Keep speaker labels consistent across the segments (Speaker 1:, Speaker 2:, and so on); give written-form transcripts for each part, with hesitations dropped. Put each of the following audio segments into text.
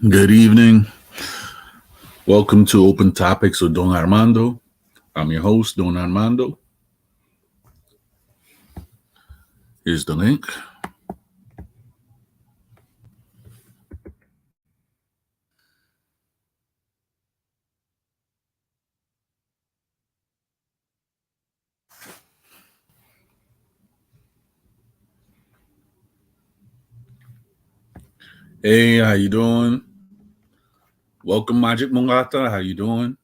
Speaker 1: Good evening. Welcome to Open Topics with Don Armando. I'm your host, Don Armando. Here's the link. Hey, how you doing? Welcome, Magic Mongata. How you doing?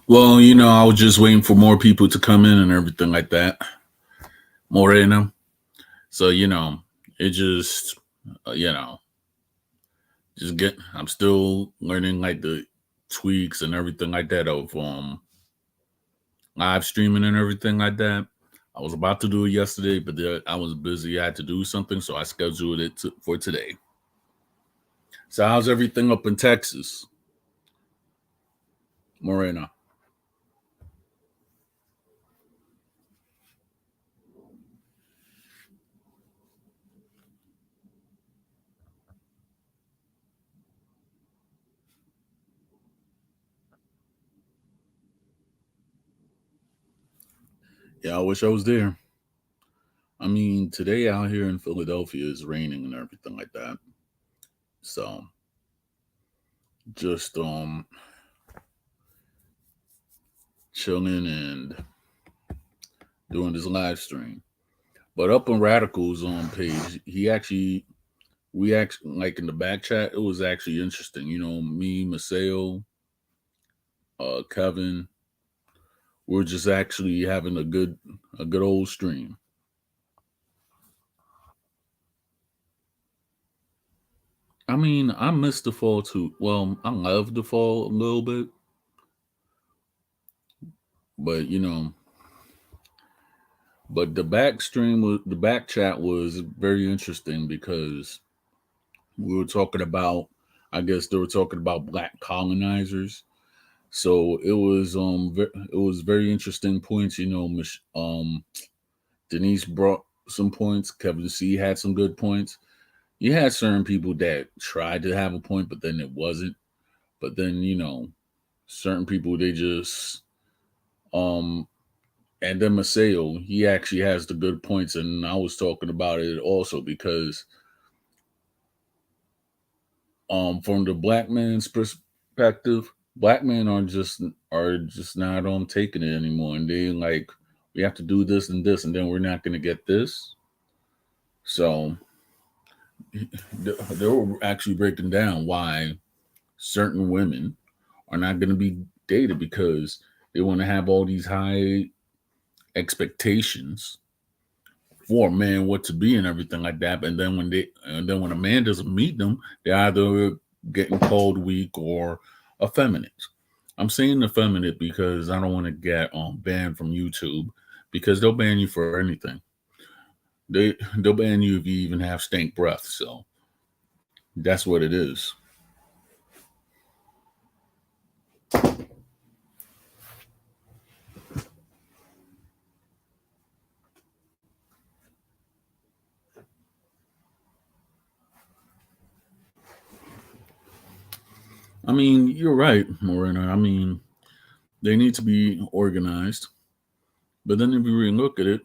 Speaker 1: Well, I was just waiting for more people to come in and everything like that. Moreno. So, it just, uh, you know, I'm still learning like the tweaks and everything like that of live streaming and everything like that. I was about to do it yesterday, but I was busy. I had to do something, so I scheduled it for today. So, how's everything up in Texas, Moreno? Yeah, I wish I was there. I mean, today out here in Philadelphia is raining and everything like that. So, just chilling and doing this live stream. But up on Radical's page, we actually like in the back chat, it was actually interesting. Me, Maseo, Kevin, we're just actually having a good old stream. I mean, I miss the fall too. Well, I love the fall a little bit, but the back chat was very interesting because we were talking about, I guess they were talking about black colonizers. So it was very interesting points. Denise brought some points. Kevin C had some good points. You had certain people that tried to have a point, but then it wasn't. But then certain people they just um and then Maseo, he actually has the good points, and I was talking about it also because from the black man's perspective, black men are just not taking it anymore, and they like we have to do this and this, and then we're not going to get this. So they were actually breaking down why certain women are not going to be dated because they want to have all these high expectations for a man what to be and everything like that. And then when a man doesn't meet them, they're either getting called weak or effeminate. I'm saying effeminate because I don't want to get banned from YouTube because they'll ban you for anything. They'll ban you if you even have stank breath. So that's what it is. I mean, you're right, Morena. I mean, they need to be organized. But then if you really look at it,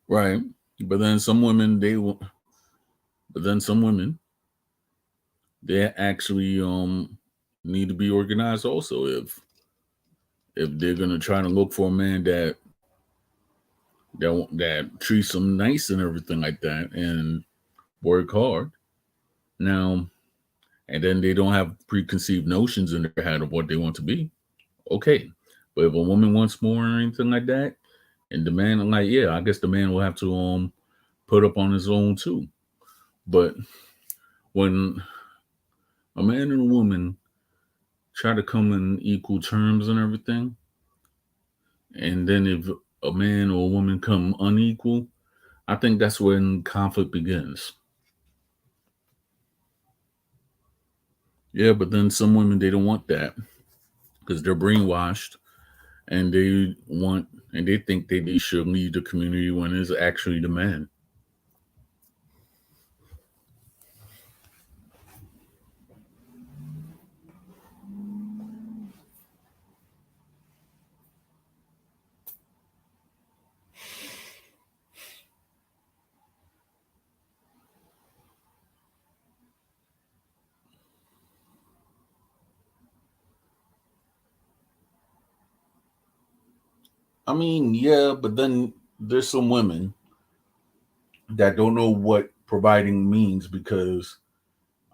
Speaker 1: right? But then some women but then some women they actually need to be organized also if they're gonna try to look for a man that treats them nice and everything like that and work hard now and then they don't have preconceived notions in their head of what they want to be. Okay, but if a woman wants more or anything like that, and the man, I'm like, yeah, I guess the man will have to put up on his own too. But when a man and a woman try to come in equal terms and everything, and then if a man or a woman come unequal, I think that's when conflict begins. Yeah, but then some women they don't want that because they're brainwashed and they think they should lead the community when it's actually the man. I mean, yeah, but then there's some women that don't know what providing means because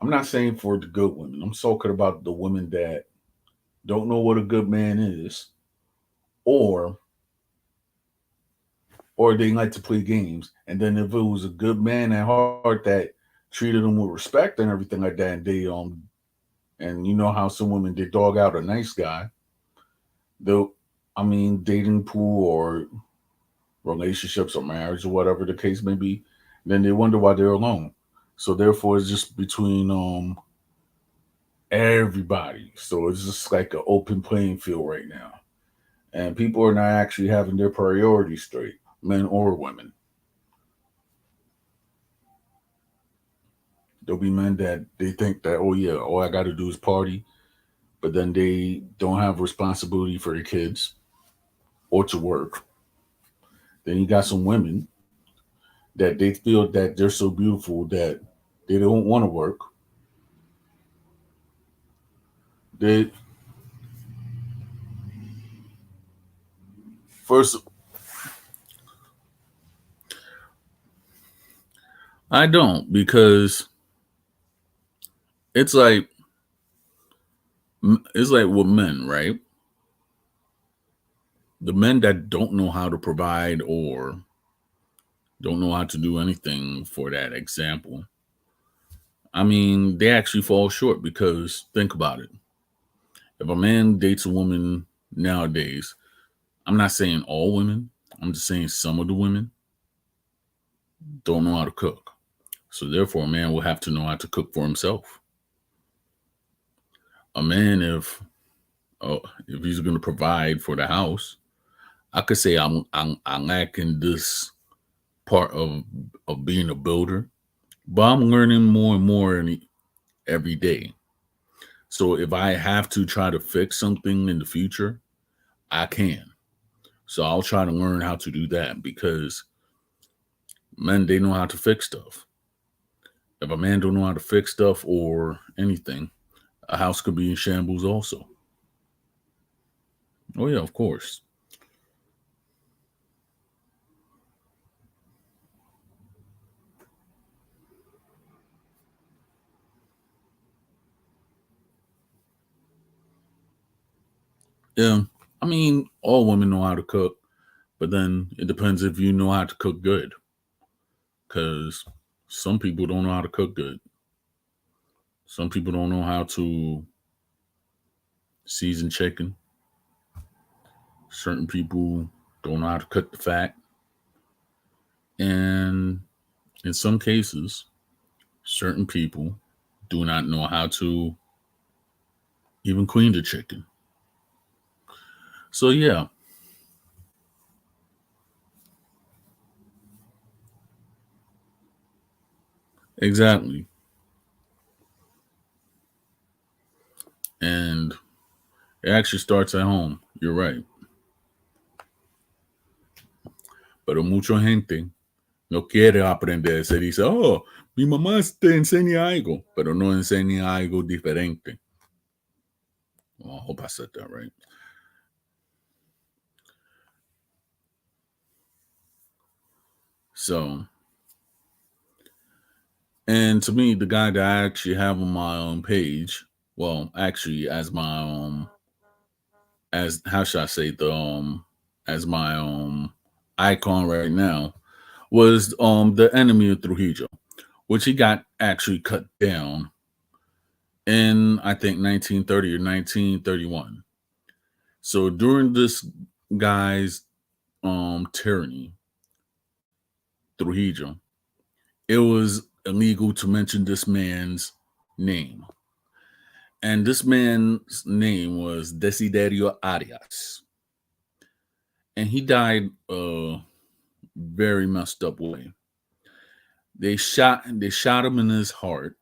Speaker 1: I'm not saying for the good women. I'm talking about the women that don't know what a good man is, or or they like to play games. And then if it was a good man at heart that treated them with respect and everything like that, and you know how some women they dog out a nice guy, they'll I mean dating pool or relationships or marriage or whatever the case may be, then they wonder why they're alone. So therefore, it's just between everybody. So it's just like an open playing field right now, and people are not actually having their priorities straight, men or women. There'll be men that they think that, oh yeah, all I got to do is party, but then they don't have responsibility for their kids or to work. Then you got some women that they feel that they're so beautiful that they don't want to work. They first, I don't, because it's like it's like with men, right? The men that don't know how to provide or don't know how to do anything for that example. I mean, they actually fall short because think about it. If a man dates a woman nowadays, I'm not saying all women, I'm just saying some of the women don't know how to cook. So therefore, a man will have to know how to cook for himself. A man, if he's going to provide for the house, I could say I'm lacking this part of being a builder, but I'm learning more and more every day. So if I have to try to fix something in the future, I can. So I'll try to learn how to do that because men they know how to fix stuff. If a man don't know how to fix stuff or anything, a house could be in shambles also. Oh yeah, of course. Yeah. I mean, all women know how to cook, but then it depends if you know how to cook good. Because some people don't know how to cook good. Some people don't know how to season chicken. Certain people don't know how to cook the fat. And in some cases, certain people do not know how to even clean the chicken. So, yeah, exactly. And it actually starts at home. You're right. Pero mucha gente no quiere aprender. Se dice, oh, mi mamá te enseña algo, pero no enseña algo diferente. Well, I hope I said that right. So, and to me, the guy that I actually have on my page, well, actually, as my as how should I say as my icon right now was the enemy of Trujillo, which he got actually cut down in I think 1930 or 1931. So during this guy's tyranny, Trujillo, it was illegal to mention this man's name. And this man's name was Desiderio Arias. And he died a very messed up way. They shot him in his heart.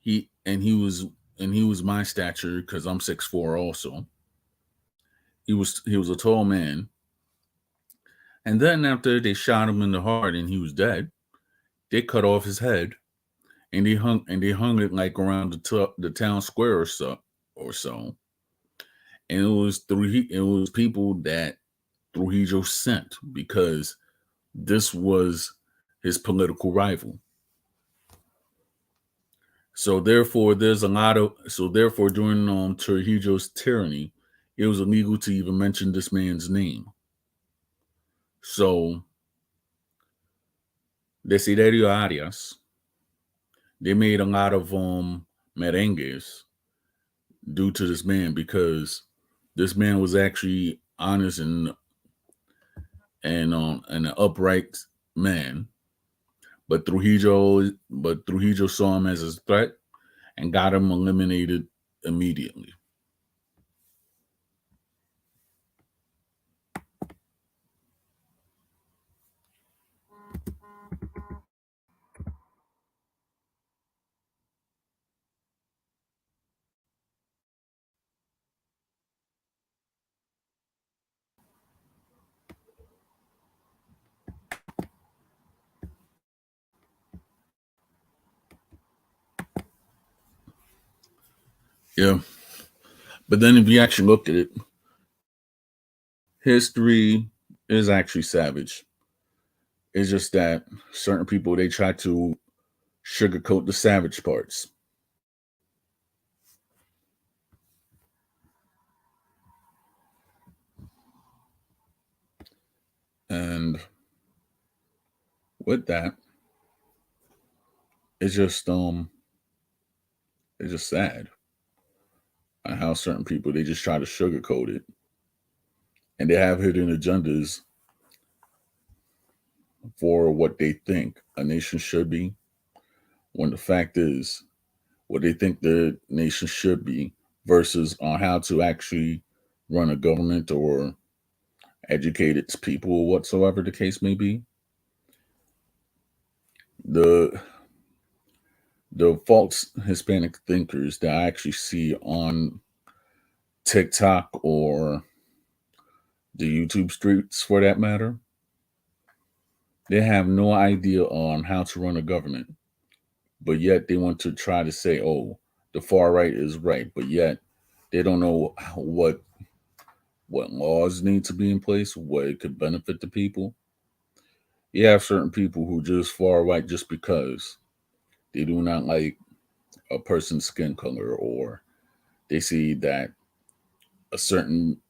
Speaker 1: He was my stature because I'm 6'4" also. He was a tall man. And then after they shot him in the heart and he was dead, they cut off his head and they hung it like around the town square or so. And it was people that Trujillo sent because this was his political rival. So therefore during Trujillo's tyranny, it was illegal to even mention this man's name. So Desiderio Arias, they made a lot of merengues due to this man because this man was actually honest and an upright man. But Trujillo saw him as a threat and got him eliminated immediately. Yeah. But then if you actually look at it, history is actually savage. It's just that certain people they try to sugarcoat the savage parts. And with that, it's just it's just sad on how certain people they just try to sugarcoat it and they have hidden agendas for what they think a nation should be, when the fact is what they think the nation should be versus on how to actually run a government or educate its people, whatsoever the case may be. The the false Hispanic thinkers that I actually see on TikTok or the YouTube streets for that matter, they have no idea on how to run a government, but yet they want to try to say, "Oh, the far right is right," but yet they don't know what laws need to be in place, what it could benefit the people. You have certain people who just far right just because they do not like a person's skin color or they see that a certain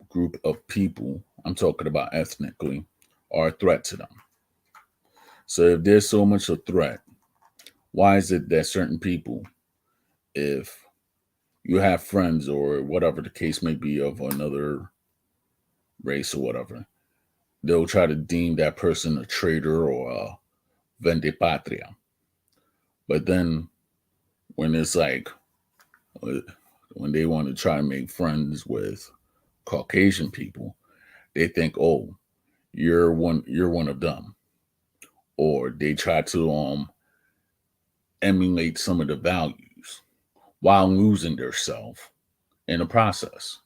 Speaker 1: group of people, I'm talking about ethnically, are a threat to them. So if there's so much a threat, why is it that certain people, if you have friends or whatever the case may be of another race or whatever, they'll try to deem that person a traitor or a vende patria. But then when it's like uh, when they want to try to make friends with Caucasian people, they think, oh, you're one of them, or they try to emulate some of the values while losing their self in the process.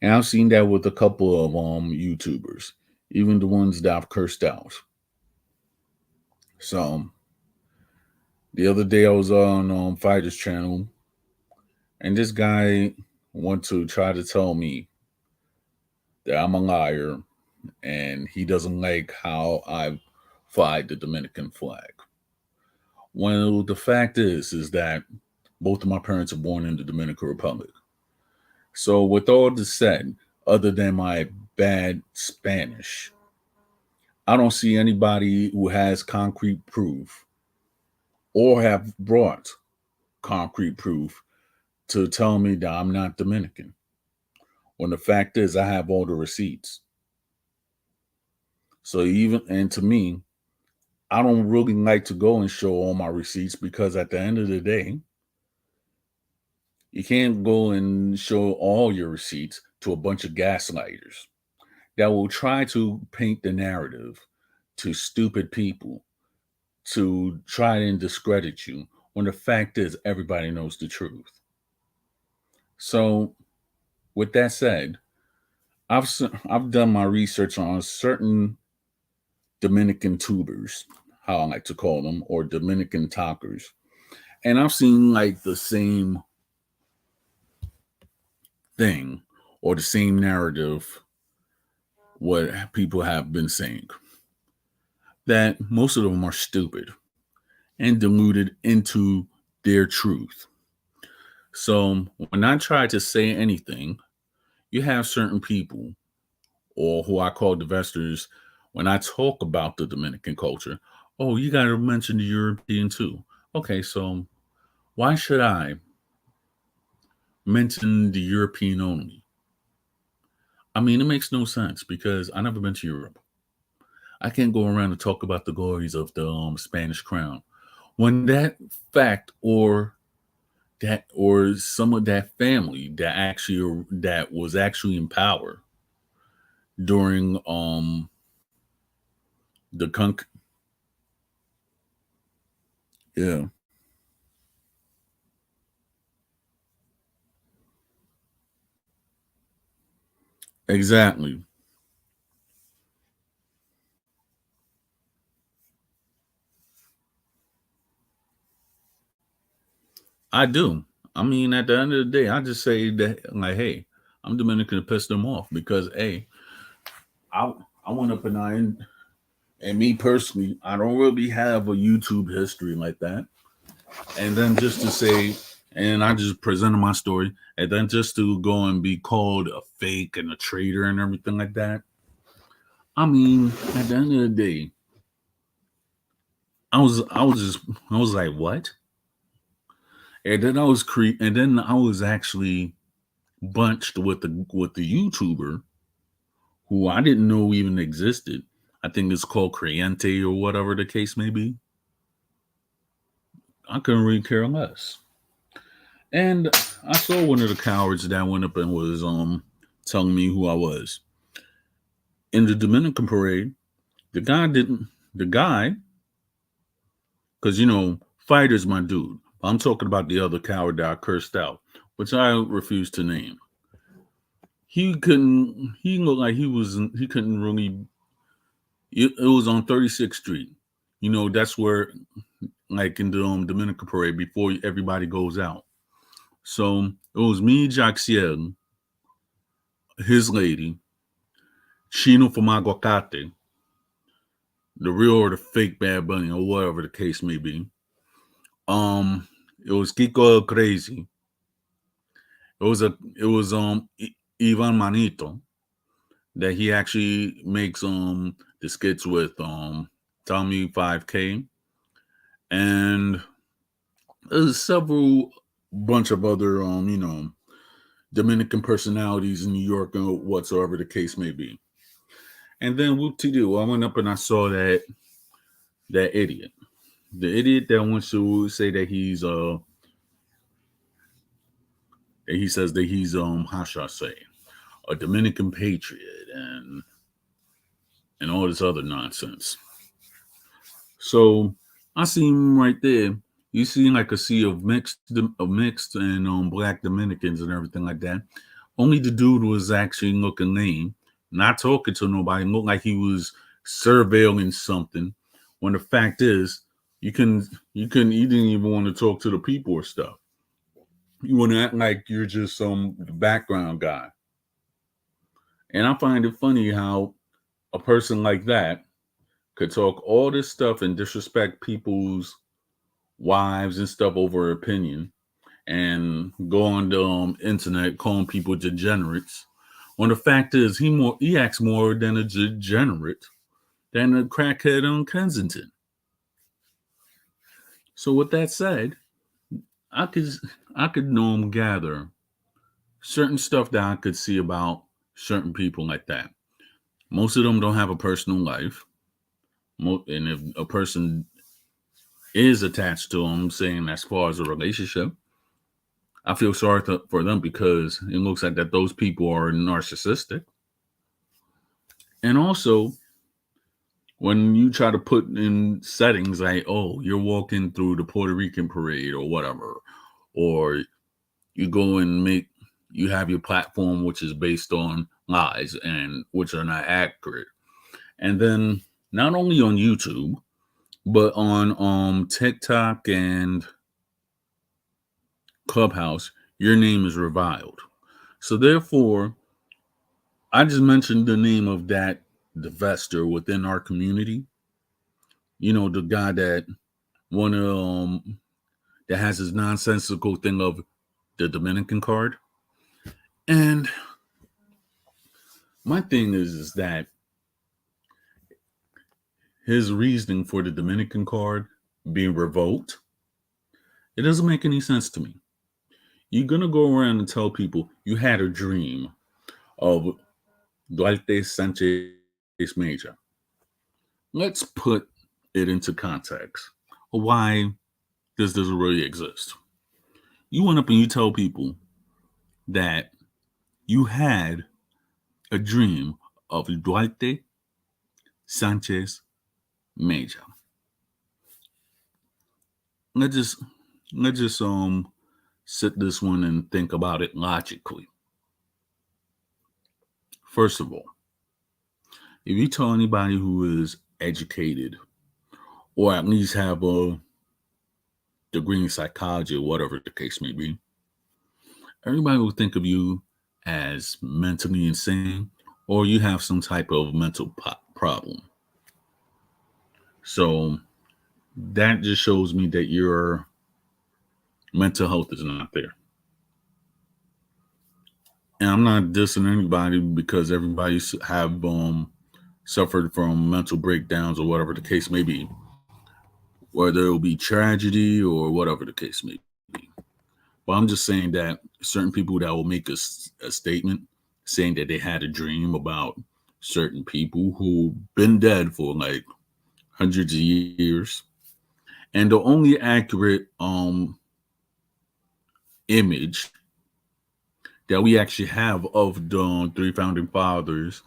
Speaker 1: And I've seen that with a couple of YouTubers, even the ones that I've cursed out. So the other day I was on Fighter's channel, and this guy want to try to tell me that I'm a liar and he doesn't like how I fly the Dominican flag. Well, the fact is that both of my parents are born in the Dominican Republic. So, with all this said, other than my bad Spanish, I don't see anybody who has concrete proof or have brought concrete proof to tell me that I'm not Dominican. When the fact is, I have all the receipts. So, even, and to me, I don't really like to go and show all my receipts because at the end of the day, you can't go and show all your receipts to a bunch of gaslighters that will try to paint the narrative to stupid people to try and discredit you when the fact is everybody knows the truth. So, with that said, I've done my research on certain Dominican tubers, how I like to call them, or Dominican talkers, and I've seen like the same thing or the same narrative what people have been saying, that most of them are stupid and deluded into their truth. So when I try to say anything, you have certain people, or who I call divestors, when I talk about the Dominican culture, oh, you got to mention the European too. Okay, so why should I mention the European only? I mean, it makes no sense because I never been to Europe. I can't go around and talk about the glories of the Spanish crown when that fact or some of that family that was actually in power during the con yeah, exactly. I do. I mean, at the end of the day, I just say that, like, hey, I'm Dominican to piss them off because, hey, I I went up and me personally, I don't really have a YouTube history like that. And then just to say, and I just presented my story, and then just to go and be called a fake and a traitor and everything like that. I mean, at the end of the day, I was like, what? And then I was actually bunched with the YouTuber who I didn't know even existed. I think it's called Creente or whatever the case may be. I couldn't really care less. And I saw one of the cowards that went up and was telling me who I was. In the Dominican parade, the guy didn't the guy, because fighter's my dude. I'm talking about the other coward that I cursed out, which I refuse to name. He looked like he couldn't really it was on 36th Street. That's where, like in the Dominican parade, before everybody goes out. So it was me, Jaxiel, his lady, Chino from Aguacate, the real or the fake Bad Bunny, or whatever the case may be. Um, it was Kiko El Crazy. It was Ivan Manito that he actually makes the skits with Tommy 5K, and there's several bunch of other Dominican personalities in New York or whatsoever the case may be. And then whoop to do, I went up and I saw that idiot. The idiot that wants to say that he says that he's how should I say, a Dominican patriot and all this other nonsense. So I see him right there. You see like a sea of mixed and black Dominicans and everything like that. Only the dude was actually looking lame, not talking to nobody, looked like he was surveilling something. When the fact is, you didn't even want to talk to the people or stuff. You want to act like you're just some background guy. And I find it funny how a person like that could talk all this stuff and disrespect people's wives and stuff over opinion and go on the internet calling people degenerates. When the fact is, he acts more than a degenerate than a crackhead on Kensington. So with that said, I could I could gather certain stuff that I could see about certain people like that. Most of them don't have a personal life, and if a person is attached to them, saying as far as a relationship, I feel sorry for them because it looks like that those people are narcissistic. And also, when you try to put in settings like, oh, you're walking through the Puerto Rican parade or whatever, or you go and you have your platform which is based on lies and which are not accurate. And then not only on YouTube, but on TikTok and Clubhouse, your name is reviled. So therefore, I just mentioned the name of that divester within our community. The guy that want to that has this nonsensical thing of the Dominican card. And my thing is that his reasoning for the Dominican card being revoked, it doesn't make any sense to me. You're gonna go around and tell people you had a dream of Duarte Sanchez Major. Let's put it into context. Why this doesn't really exist. You went up and you tell people that you had a dream of Duarte Sanchez Major. Let's just let's just sit this one and think about it logically. First of all, if you tell anybody who is educated or at least have a degree in psychology or whatever the case may be, everybody will think of you as mentally insane or you have some type of mental problem. So that just shows me that your mental health is not there. And I'm not dissing anybody because everybody have suffered from mental breakdowns or whatever the case may be, whether it will be tragedy or whatever the case may be. But I'm just saying that certain people that will make a statement saying that they had a dream about certain people who've been dead for like hundreds of years, and the only accurate image that we actually have of the three founding fathers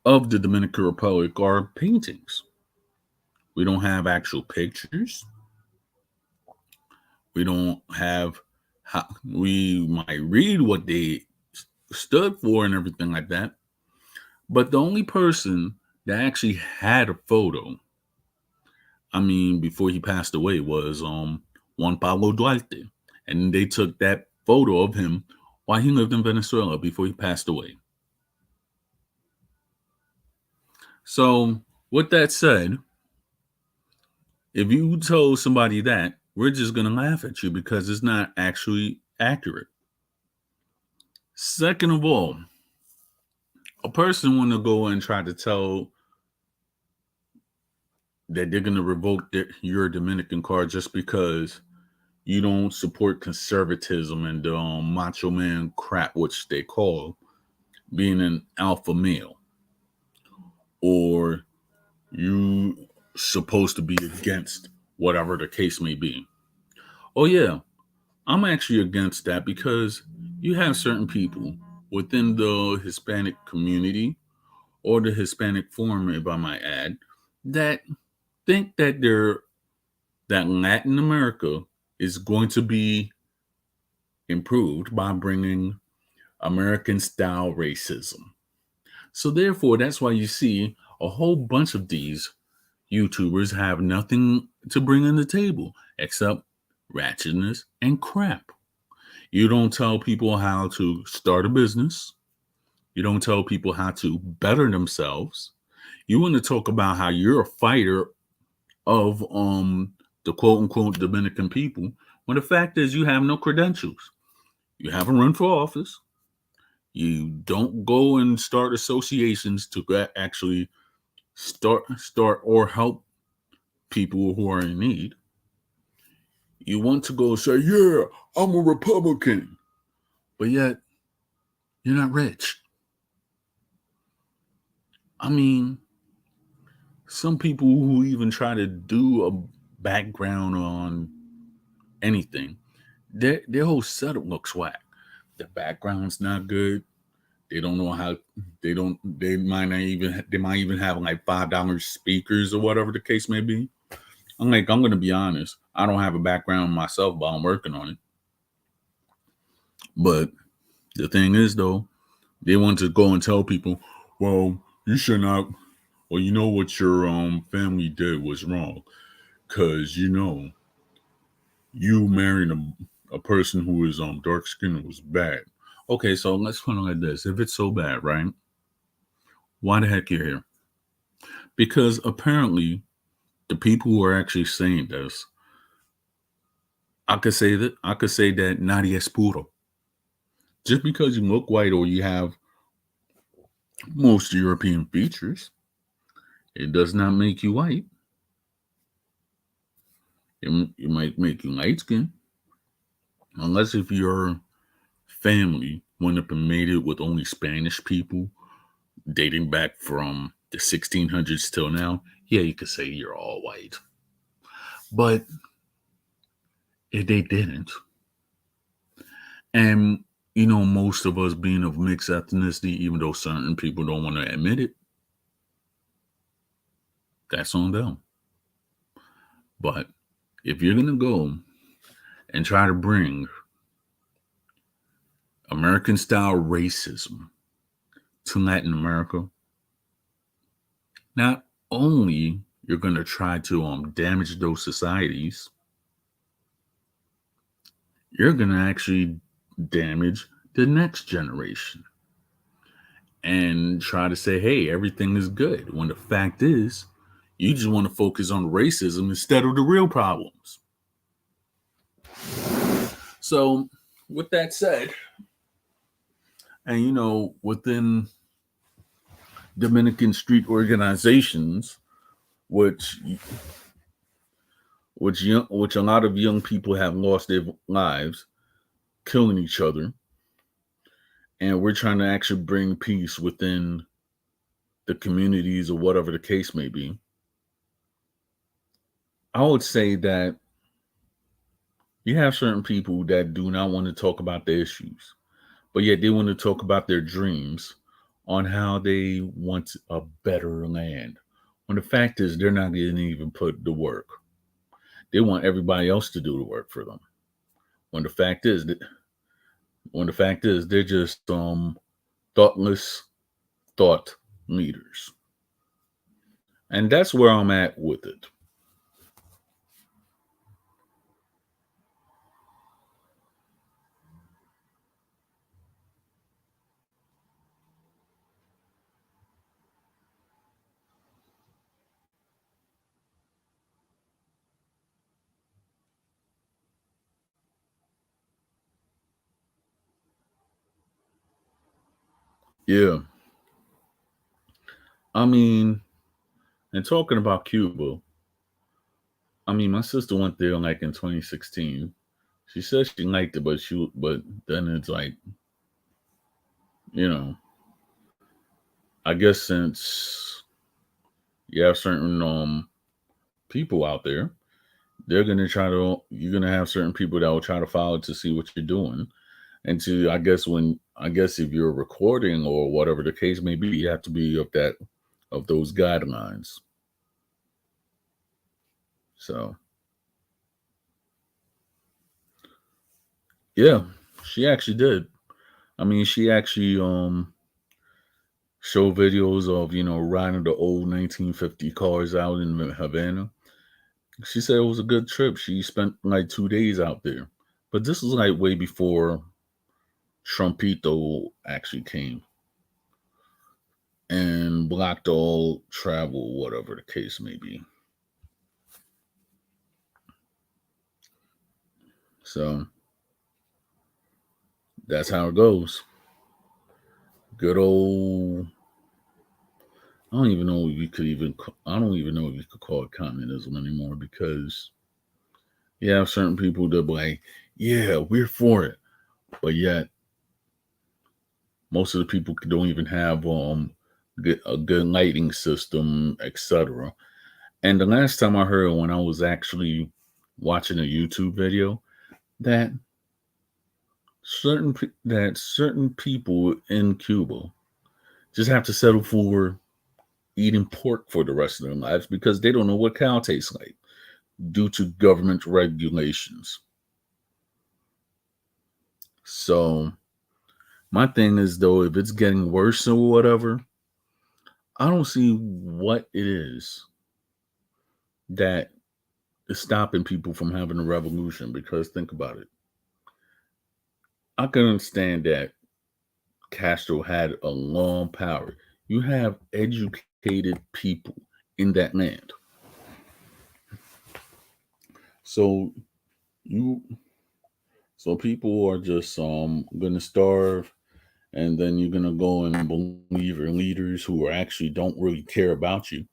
Speaker 1: of the Dominican Republic are paintings. We don't have actual pictures. We don't have how we might read what they stood for and everything like that. But the only person that actually had a photo, I mean, before he passed away, was Juan Pablo Duarte, and they took that photo of him while he lived in Venezuela before he passed away. So, with that said, if you told somebody that, we're just gonna laugh at you because it's not actually accurate. Second of all, a person want to go and try to tell that they're gonna revoke your Dominican card just because you don't support conservatism and macho man crap, which they call being an alpha male, or you supposed to be against whatever the case may be. Oh yeah, I'm actually against that because you have certain people within the Hispanic community or the Hispanic forum, if I might add, that think that Latin America is going to be improved by bringing American style racism. So therefore, that's why you see a whole bunch of these YouTubers have nothing to bring on the table except ratchetness and crap. You don't tell people how to start a business. You don't tell people how to better themselves. You want to talk about how you're a fighter of the quote unquote Dominican people when the fact is you have no credentials. You haven't run for office. You don't go and start associations to actually start or help people who are in need. You want to go and say, "Yeah, I'm a Republican," but yet you're not rich. I mean, some people who even try to do a background on anything, their whole setup looks whack. The background's not good. They don't know how. They might even have like $5 speakers or whatever the case may be. I'm gonna be honest. I don't have a background myself, but I'm working on it. But the thing is, though, they want to go and tell people, well, you should not. Well, you know what your family did was wrong, cause you marrying a person who is dark skinned was bad. Okay, so let's put it like this: if it's so bad, right? Why the heck you're here? Because apparently the people who are actually saying this, I could say that nadie es puro. Just because you look white or you have most European features, it does not make you white. It might make you light skin, unless if your family went up and made it with only Spanish people dating back from the 1600s till now. Yeah, you could say you're all white, but if they didn't, and most of us being of mixed ethnicity, even though certain people don't want to admit it, that's on them. But if you're gonna go and try to bring American style racism to Latin America, not only you're gonna try to damage those societies, you're gonna actually damage the next generation and try to say, hey, everything is good. When the fact is, you just want to focus on racism instead of the real problems. So, with that said, and within Dominican street organizations, which which a lot of young people have lost their lives killing each other, and we're trying to actually bring peace within the communities or whatever the case may be. I would say that you have certain people that do not want to talk about the issues, but yet they want to talk about their dreams on how they want a better land. When the fact is, they're not going to even put the work. They want everybody else to do the work for them. When the fact is that they're just thoughtless thought leaders, and that's where I'm at with it. Yeah, I mean, and talking about Cuba, I mean, my sister went there like in 2016. She said she liked it, but then it's like, you know, I guess since you have certain people out there, you're gonna have certain people that will try to follow to see what you're doing, and to I guess if you're recording or whatever the case may be, you have to be of those guidelines. So yeah, she actually did. I mean, she actually showed videos of riding the old 1950 cars out in Havana. She said it was a good trip. She spent like 2 days out there, but this was like way before Trumpito actually came and blocked all travel, whatever the case may be. So that's how it goes. Good old. I don't even know if you could even. I don't even know if you could call it communism anymore because you have certain people that be like, yeah, we're for it, but yet most of the people don't even have a good lighting system, etc. And the last time I heard, when I was actually watching a YouTube video, that certain people in Cuba just have to settle for eating pork for the rest of their lives because they don't know what cow tastes like due to government regulations. So my thing is though, if it's getting worse or whatever, I don't see what it is that is stopping people from having a revolution. Because think about it. I can understand that Castro had a long power. You have educated people in that land. So You so people are just gonna starve, and then you're gonna go and believe in leaders who actually don't really care about you.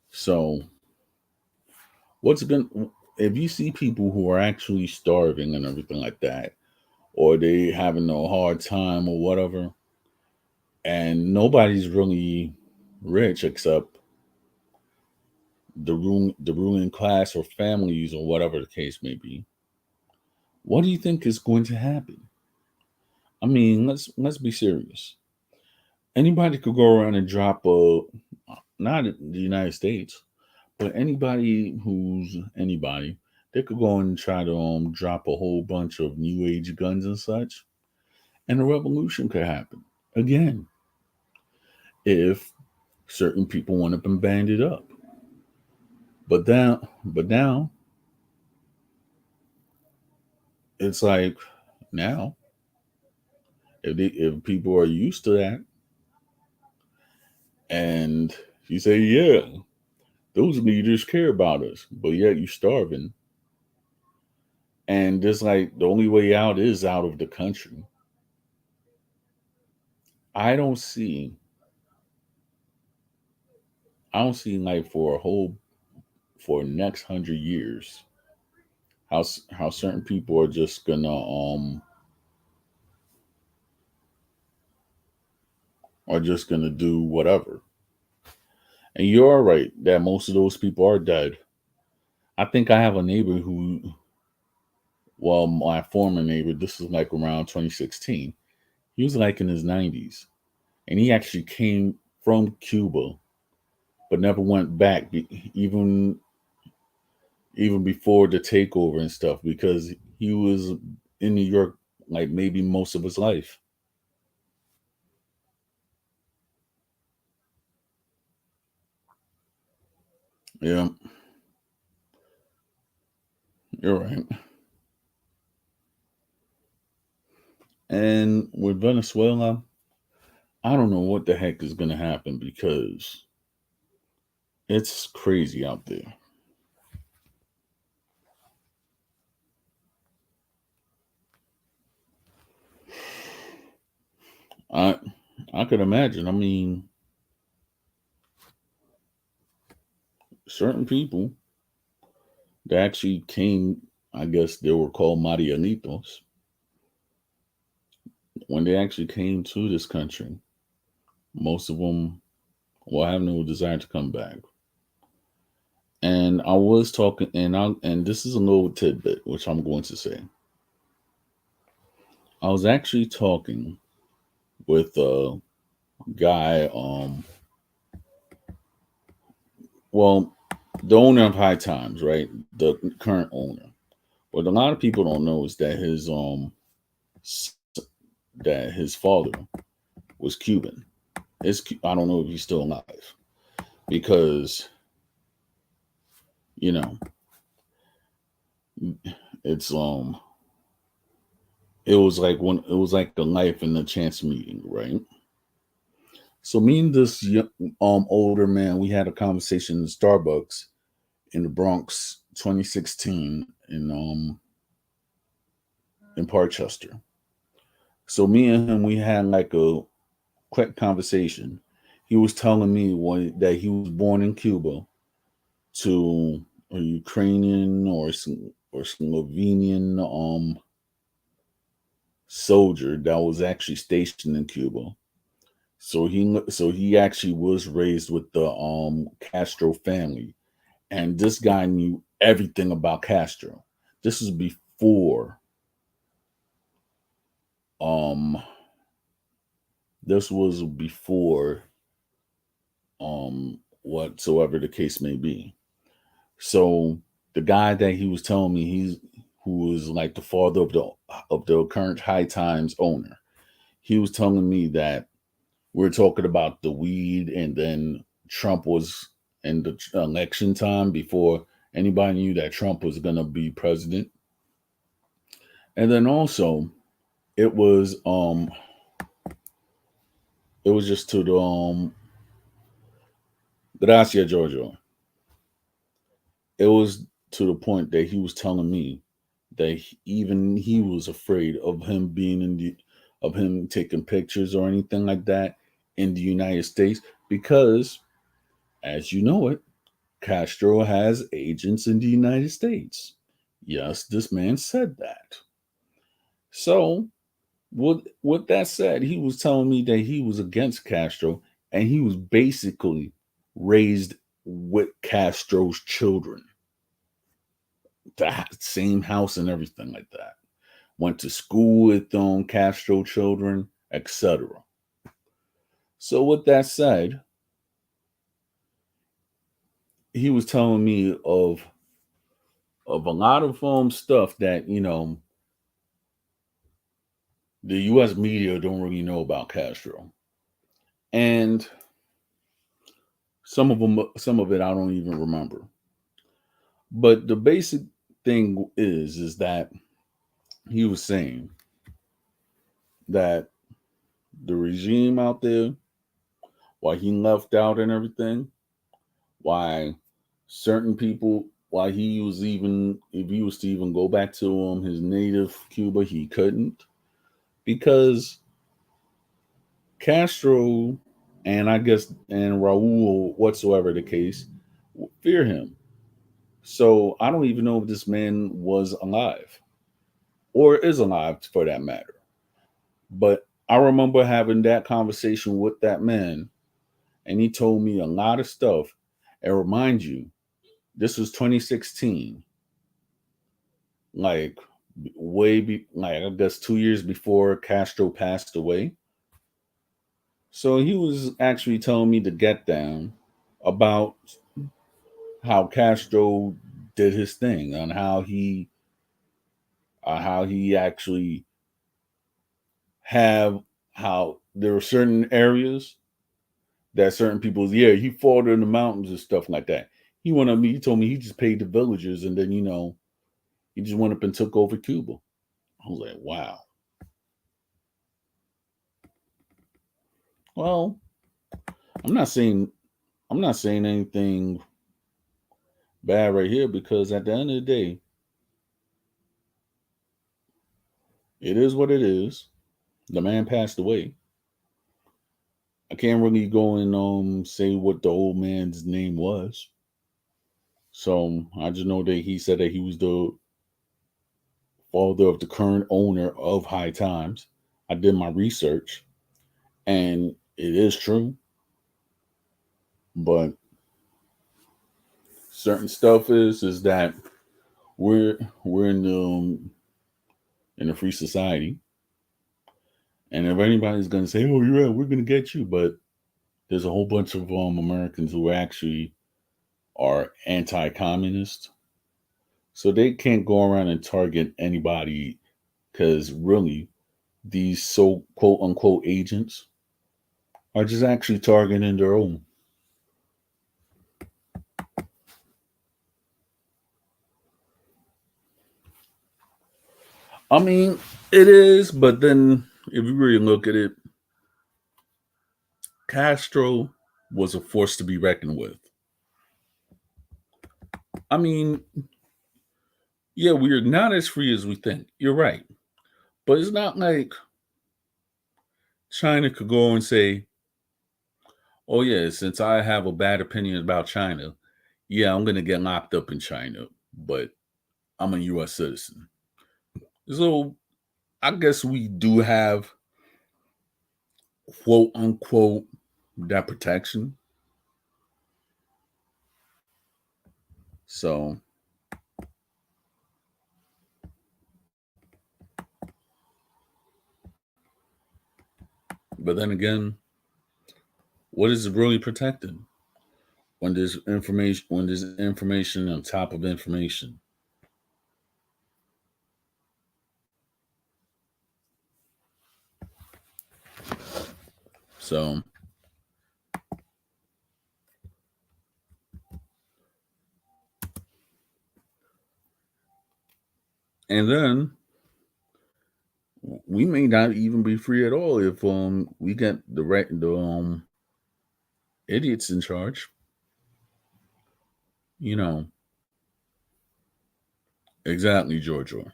Speaker 1: So what's going if you see people who are actually starving and everything like that, or they having a hard time or whatever, and nobody's really rich except the ruling class or families or whatever the case may be, what do you think is going to happen? I mean, let's be serious. Anybody could go around and drop a not in the United States, but anybody who's anybody, they could go and try to drop a whole bunch of new age guns and such, and a revolution could happen again if certain people want up and band it up. But now it's like now if people are used to that, and you say, yeah, those leaders care about us, but yet you're starving, and just like the only way out is out of the country. I don't see, I don't see like for next 100 years how certain people are just gonna do whatever. And you're right that most of those people are dead. I think I have a neighbor who, well, my former neighbor, this is like around 2016. He was like in his 90s, and he actually came from Cuba, but never went back, even before the takeover and stuff, because he was in New York like maybe most of his life. Yeah, you're right. And with Venezuela, I don't know what the heck is going to happen because it's crazy out there. I I could imagine. I mean, certain people that actually came, I guess they were called Marianitos, when they actually came to this country, most of them will have no desire to come back. And I was talking, and this is a little tidbit which I'm going to say. I was actually talking with a guy, well, the owner of High Times, right? The current owner. What a lot of people don't know is that s- his father was Cuban. I don't know if he's still alive because you know it's it was like a life and a chance meeting, right? So me and this older man, we had a conversation in Starbucks in the Bronx, 2016 in Parkchester. So me and him, we had like a quick conversation. He was telling me that he was born in Cuba to a Ukrainian or Slovenian soldier that was actually stationed in Cuba. So he actually was raised with the Castro family, and this guy knew everything about Castro. This was before um this was before whatsoever the case may be. So the guy that he was telling me who was like the father of the current High Times owner, he was telling me that we're talking about the weed, and then Trump was in the election time before anybody knew that Trump was going to be president. And then also it was um it was just to the Gracia Giorgio. It was to the point that he was telling me that even he was afraid of him being in the of him taking pictures or anything like that in the United States because, as you know it, Castro has agents in the United States. Yes, this man said that. So, with that said, he was telling me that he was against Castro and he was basically raised with Castro's children. The same house and everything like that. Went to school with Castro children, etc. So with that said, he was telling me of a lot of stuff that the U.S. media don't really know about Castro, and some of it I don't even remember. But the basic thing is that he was saying that the regime out there, why he left out and everything, why certain people, why he was even if he was to even go back to his native Cuba, he couldn't because Castro and I guess and Raul, whatsoever the case, fear him. So I don't even know if this man was alive or is alive for that matter. But I remember having that conversation with that man, and he told me a lot of stuff. And remind you, this was 2016, like like I guess 2 years before Castro passed away. So he was actually telling me to get down about how Castro did his thing and how he actually have how there were certain areas that certain people, yeah, he fought in the mountains and stuff like that. He told me he just paid the villagers and then, he just went up and took over Cuba. I was like, wow. Well, I'm not saying I'm not saying anything bad right here because at the end of the day, it is what it is. The man passed away. I can't really go and say what the old man's name was. So I just know that he said that he was the father of the current owner of High Times. I did my research, and it is true. But certain stuff is that we're we're in a free society, and if anybody's gonna say, "Oh, you're right, we're gonna get you," but there's a whole bunch of Americans who actually are anti-communist, so they can't go around and target anybody because really these so quote unquote agents are just actually targeting their own. I mean, it is, but then if you really look at it, Castro was a force to be reckoned with. I mean, yeah, we're not as free as we think. You're right. But it's not like China could go and say, oh, yeah, since I have a bad opinion about China, yeah, I'm going to get locked up in China, but I'm a U.S. citizen. So I guess we do have, quote unquote, that protection. So, but then again, what is it really protected when there's information on top of information? So, and then we may not even be free at all if we get the idiots in charge. You know exactly, Giorgio.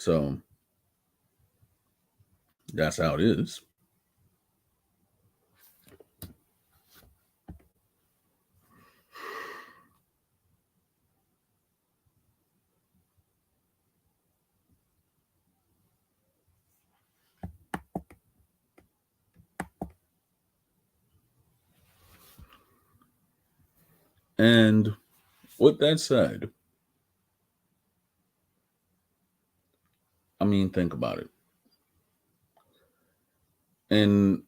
Speaker 1: So that's how it is. And with that said, I mean, think about it. And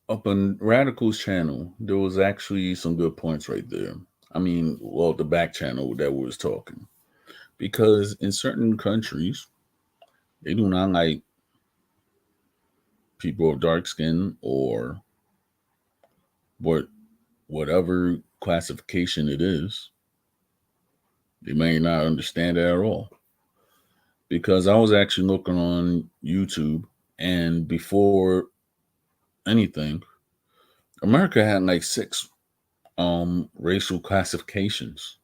Speaker 1: up on Radical's channel, there was actually some good points right there. I mean, well, the back channel that was talking. Because in certain countries, they do not like people of dark skin or what whatever classification it is. They may not understand it at all. Because I was actually looking on YouTube, and before anything, America had like six racial classifications.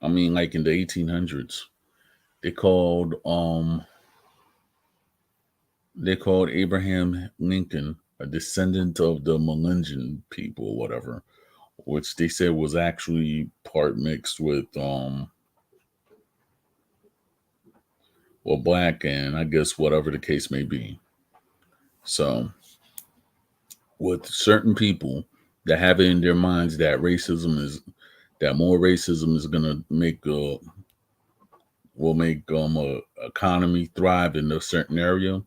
Speaker 1: I mean, like in the 1800s, they called um they called Abraham Lincoln a descendant of the Melanesian people, or whatever, which they said was actually part mixed with well, black, and I guess whatever the case may be. So with certain people that have it in their minds that more racism is gonna make will make a economy thrive in a certain area.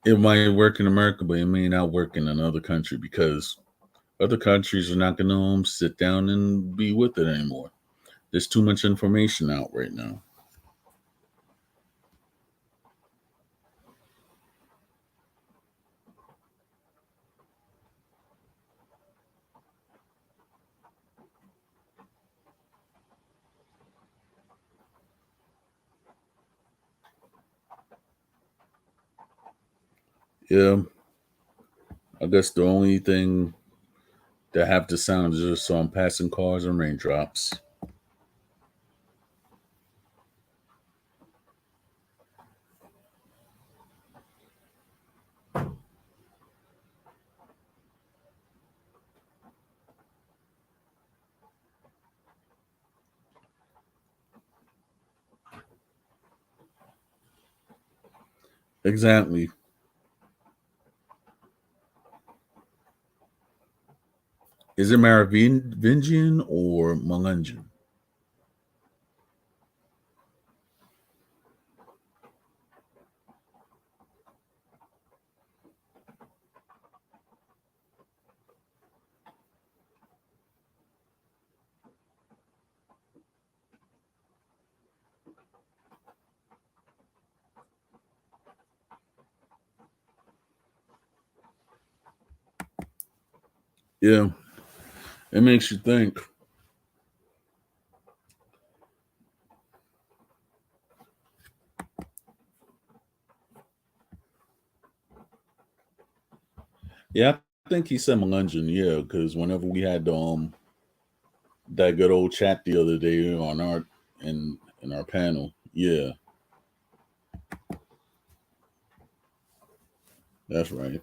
Speaker 1: It might work in America, but it may not work in another country because other countries are not going to sit down and be with it anymore. There's too much information out right now. Yeah, I guess the only thing that have to sound is just on passing cars and raindrops. Exactly. Is it Merovingian or Melanesian? Yeah, it makes you think. Yeah, I think he said Melanesian. Yeah, because whenever we had that good old chat the other day on our in our panel, yeah, that's right.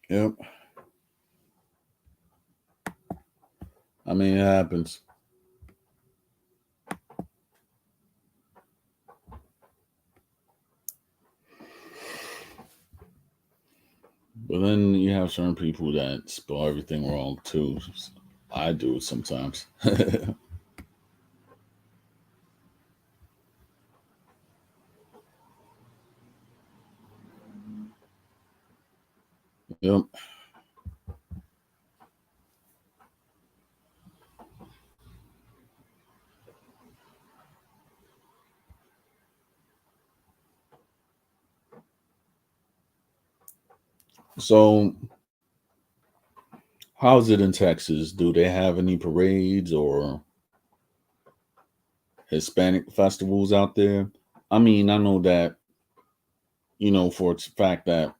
Speaker 1: Yep. I mean, it happens. But then you have certain people that spell everything wrong too. I do it sometimes. Yep. So, how's it in Texas? Do they have any parades or Hispanic festivals out there? I mean, I know that, for its fact that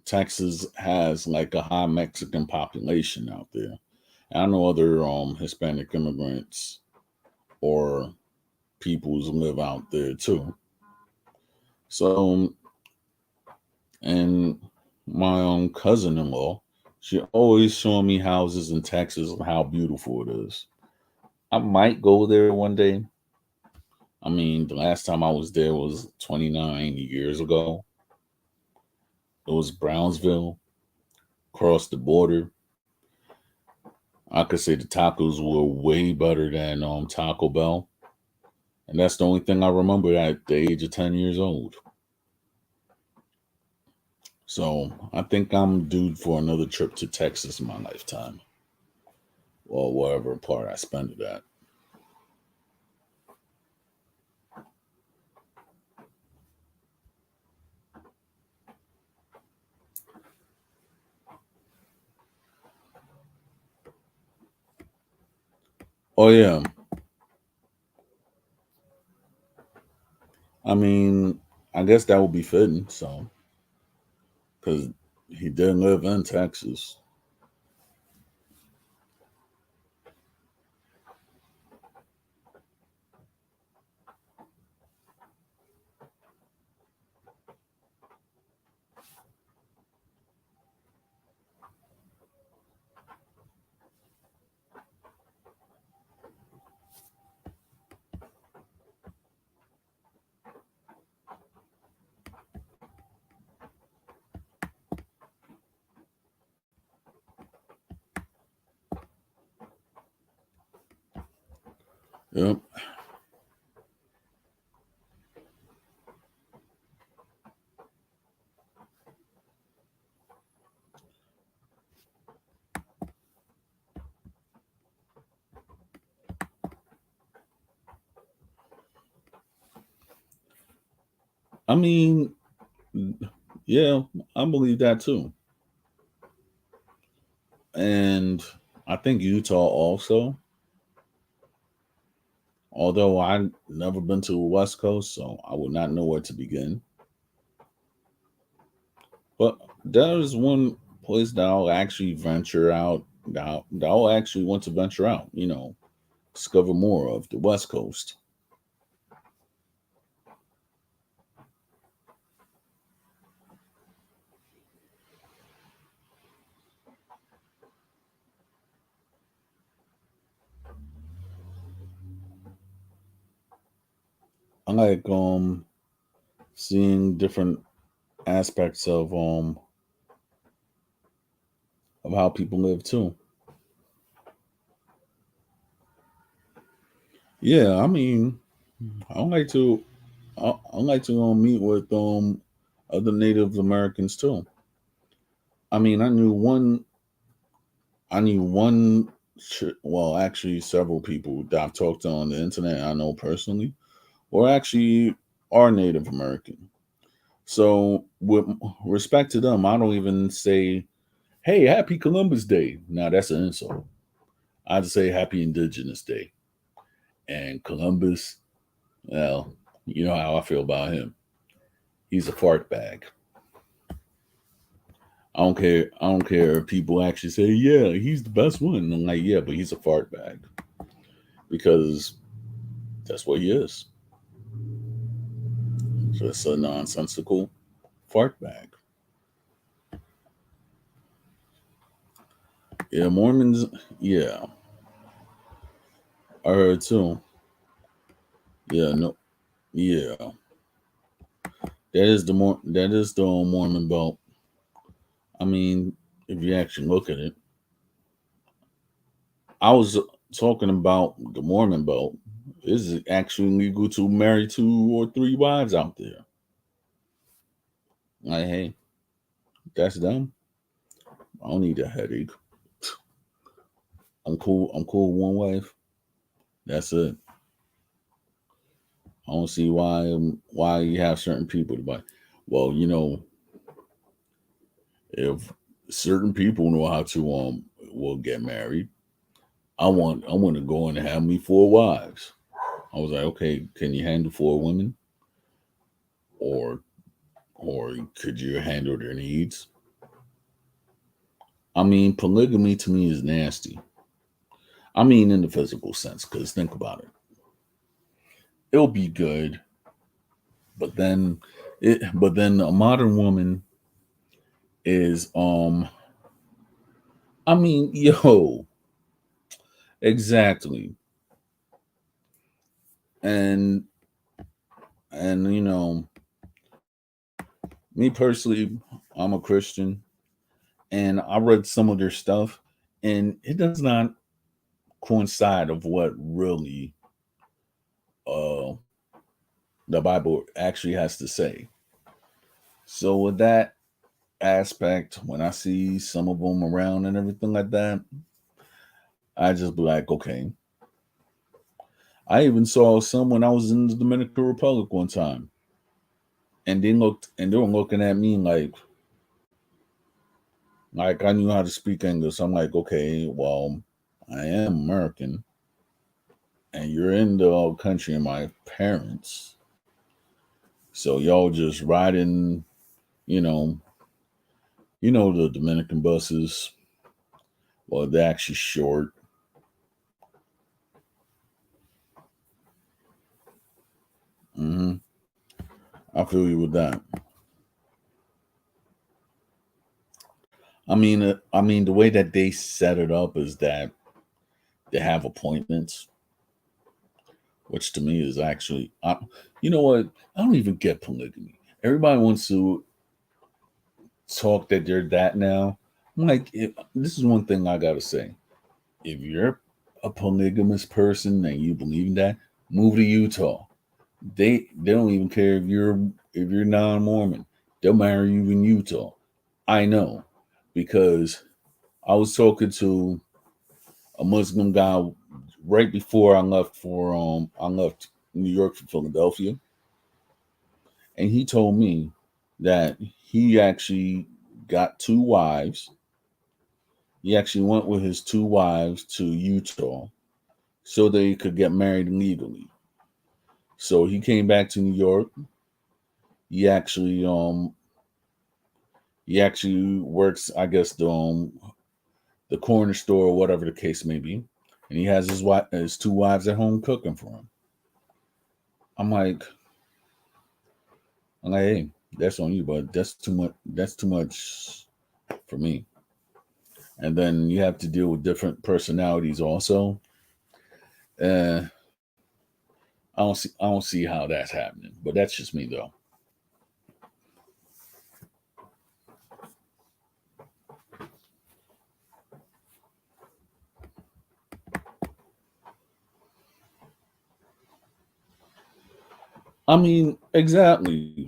Speaker 1: Texas has like a high Mexican population out there. I know other Hispanic immigrants or peoples live out there too. So, and my cousin-in-law, she always showing me houses in Texas and how beautiful it is. I might go there one day. I mean, the last time I was there was 29 years ago. It was Brownsville, across the border. I could say the tacos were way better than Taco Bell, and that's the only thing I remember at the age of 10 years old. So I think I'm due for another trip to Texas in my lifetime, or wherever part I spend it at. Oh yeah, I mean, I guess that would be fitting. So because he did live in Texas. Yep. I mean, yeah, I believe that too. And I think Utah also, although I've never been to the West Coast, so I would not know where to begin. But there is one place that I'll actually venture out, that I'll actually want to venture out, discover more of the West Coast. I like seeing different aspects of how people live too. Yeah, I mean, I like to I like to meet with other Native Americans too. I mean, I knew one well, actually several people that I've talked to on the internet I know personally, or actually are Native American. So with respect to them, I don't even say, "Hey, Happy Columbus Day." Now that's an insult. I just say Happy Indigenous Day. And Columbus, well, you know how I feel about him. He's a fart bag. I don't care. I don't care if people actually say, "Yeah, he's the best one." I'm like, "Yeah, but he's a fart bag because that's what he is. Just a nonsensical fart bag." Yeah, Mormons. Yeah, I heard too. Yeah, no. Yeah, that is the Mormon belt. I mean, if you actually look at it, I was talking about the Mormon belt. Is it actually legal to marry two or three wives out there? Like, hey, that's them. I don't need a headache. I'm cool. I'm cool with one wife. That's it. I don't see why you have certain people to buy. Well, if certain people know how to will get married, I want to go and have me four wives. I was like, okay, can you handle four women, or or could you handle their needs? I mean, polygamy to me is nasty. I mean, in the physical sense, because think about it, it'll be good, but then a modern woman is I mean, yo, exactly. And and me personally, I'm a Christian, and I read some of their stuff, and it does not coincide of what really uh the Bible actually has to say. So with that aspect, when I see some of them around and everything like that, I just be like, okay. I even saw some when I was in the Dominican Republic one time, and they were looking at me like I knew how to speak English. I'm like, okay, well, I am American, and you're in the country of my parents, so y'all just riding, you know, the Dominican buses. Well, they're actually short. hmm I feel you with that. I mean, the way that they set it up is that they have appointments, which to me is actually, you know what? I don't even get polygamy. Everybody wants to talk that they're that now. I'm like, this is one thing I gotta say. If you're a polygamous person and you believe in that, move to Utah. They don't even care if you're non-Mormon. They'll marry you in Utah. I know, because I was talking to a Muslim guy right before I left New York for Philadelphia, and he told me that he actually got two wives. He actually went with his two wives to Utah so they could get married legally. So he came back to New York. He actually um he actually works, I guess, the corner store or whatever the case may be, and he has his two wives at home cooking for him. I'm like, hey, that's on you, but that's too much. That's too much for me. And then you have to deal with different personalities also. Uh, I don't see how that's happening, but that's just me though. I mean, exactly.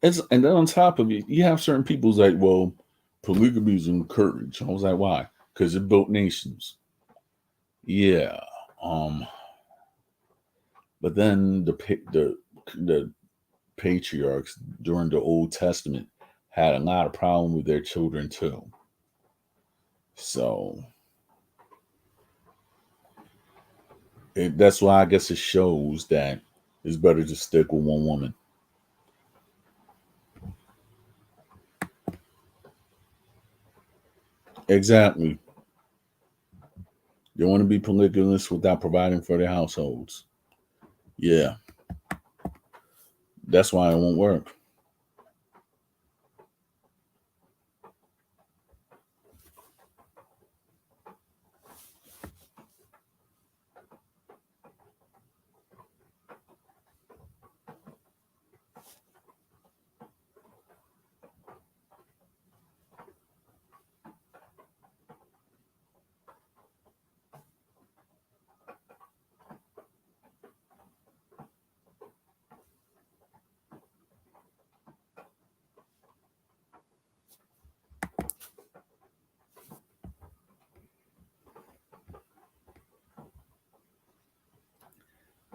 Speaker 1: And then on top of it, you have certain people's like, well, polygamy is encouraged. I was like, why? Because it built nations. Yeah. Um. But then the patriarchs during the Old Testament had a lot of problem with their children too. So that's why I guess it shows that it's better to stick with one woman. Exactly. They want to be polygamous without providing for their households. Yeah, that's why it won't work.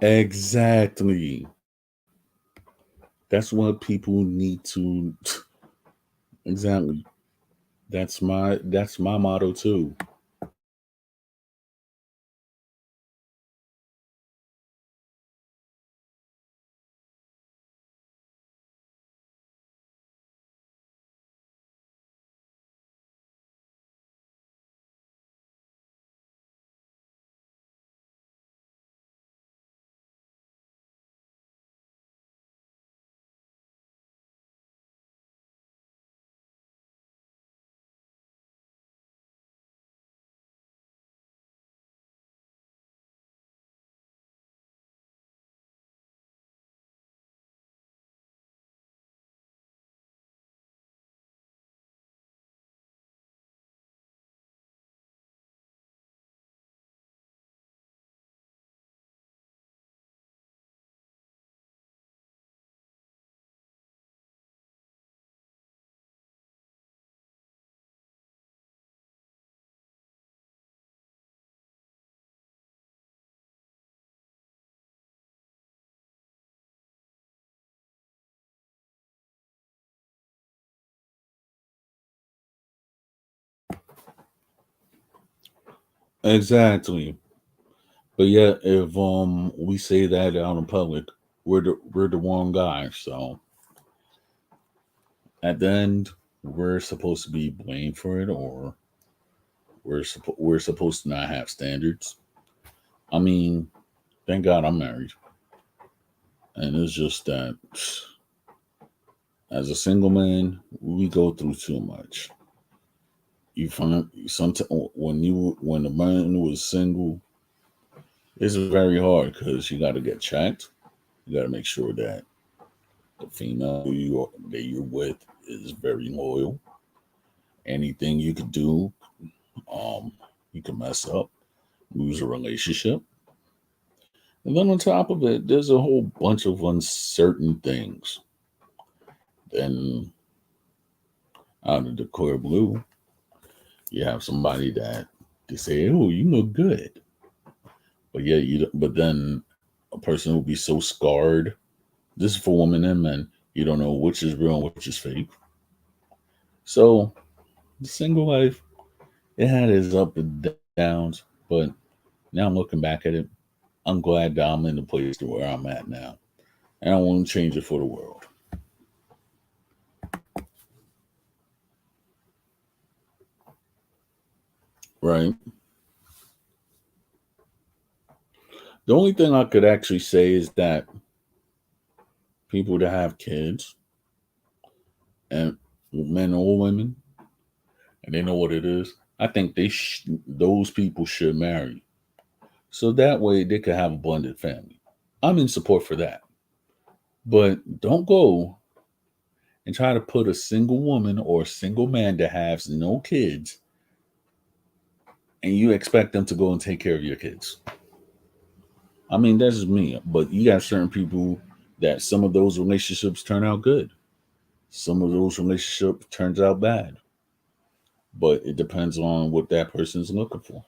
Speaker 1: Exactly. That's what people need to. Exactly. That's my motto too. Exactly. But yeah, if we say that out in public, we're the wrong guy. So at the end, we're supposed to be blamed for it, or we're supposed to not have standards. I mean, thank God I'm married, and it's just that as a single man, we go through too much. You find sometimes when the man was single, it's very hard because you got to get checked. You got to make sure that the female that you're with is very loyal. Anything you could do, um, you can mess up, lose a relationship, and then on top of it, there's a whole bunch of uncertain things. Then out of the clear blue, you have somebody that they say, "Oh, you look good," but yeah, but then a person will be so scarred. This is for women and men. You don't know which is real and which is fake. So the single life, it had its up and downs, but now I'm looking back at it. I'm glad that I'm in the place to where I'm at now, and I won't change it for the world. Right. The only thing I could actually say is that people that have kids, and men or women, and they know what it is, I think those people should marry, so that way they could have a blended family. I'm in support for that, but don't go and try to put a single woman or a single man that has no kids, and you expect them to go and take care of your kids. I mean, that's just me, but you got certain people that some of those relationships turn out good. Some of those relationships turns out bad, but it depends on what that person's looking for.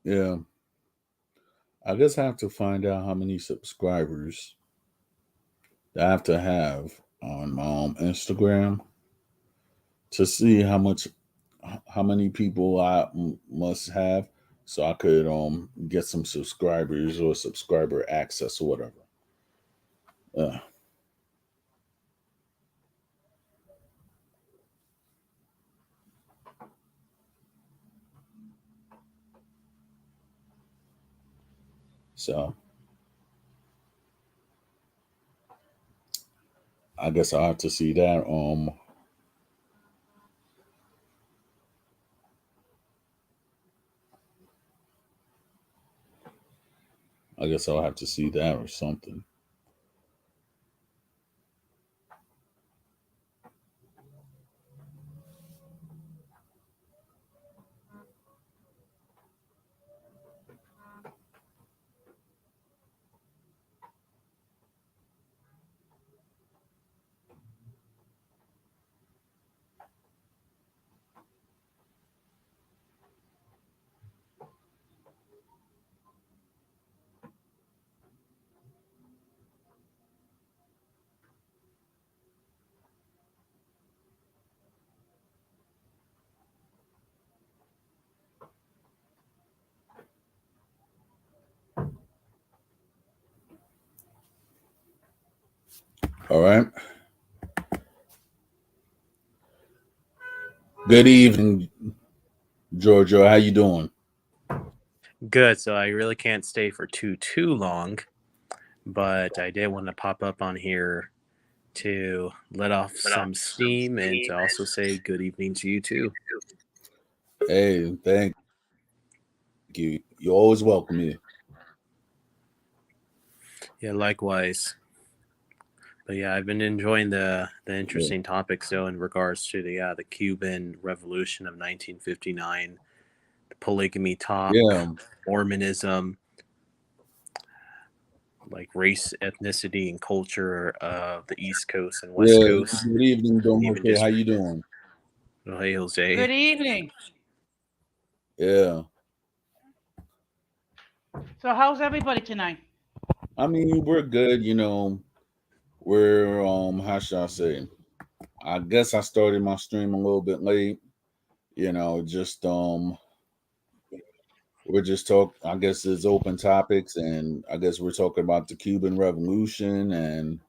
Speaker 1: Yeah, I guess I have to find out how many subscribers that I have to have on my Instagram to see how many people I must have, so I could get some subscribers or subscriber access or whatever. Uh, so I guess I'll have to see that. I guess I'll have to see that or something. All right. Good evening, Giorgio. How you doing?
Speaker 2: Good. So I really can't stay for too long, but I did want to pop up on here to let off some steam and to also say good evening to you too.
Speaker 1: Hey, thank you. You're always welcome here.
Speaker 2: Yeah, likewise. But yeah, I've been enjoying the
Speaker 1: Yeah.
Speaker 2: interesting topics though in regards to the Cuban Revolution of 1959, the polygamy
Speaker 1: Yeah.
Speaker 2: talk, Mormonism, like race, ethnicity, and culture of the East Coast and West
Speaker 1: Yeah.
Speaker 2: Coast,
Speaker 1: Good evening, Don
Speaker 2: even
Speaker 1: Jose.
Speaker 2: just
Speaker 1: How you doing?
Speaker 2: hey Jose.
Speaker 3: Good evening.
Speaker 1: Yeah.
Speaker 3: So how's everybody tonight?
Speaker 1: I mean, we're good. We're how should I say? I guess I started my stream a little bit late. Just we're just talk. I guess it's open topics, and I guess we're talking about the Cuban Revolution and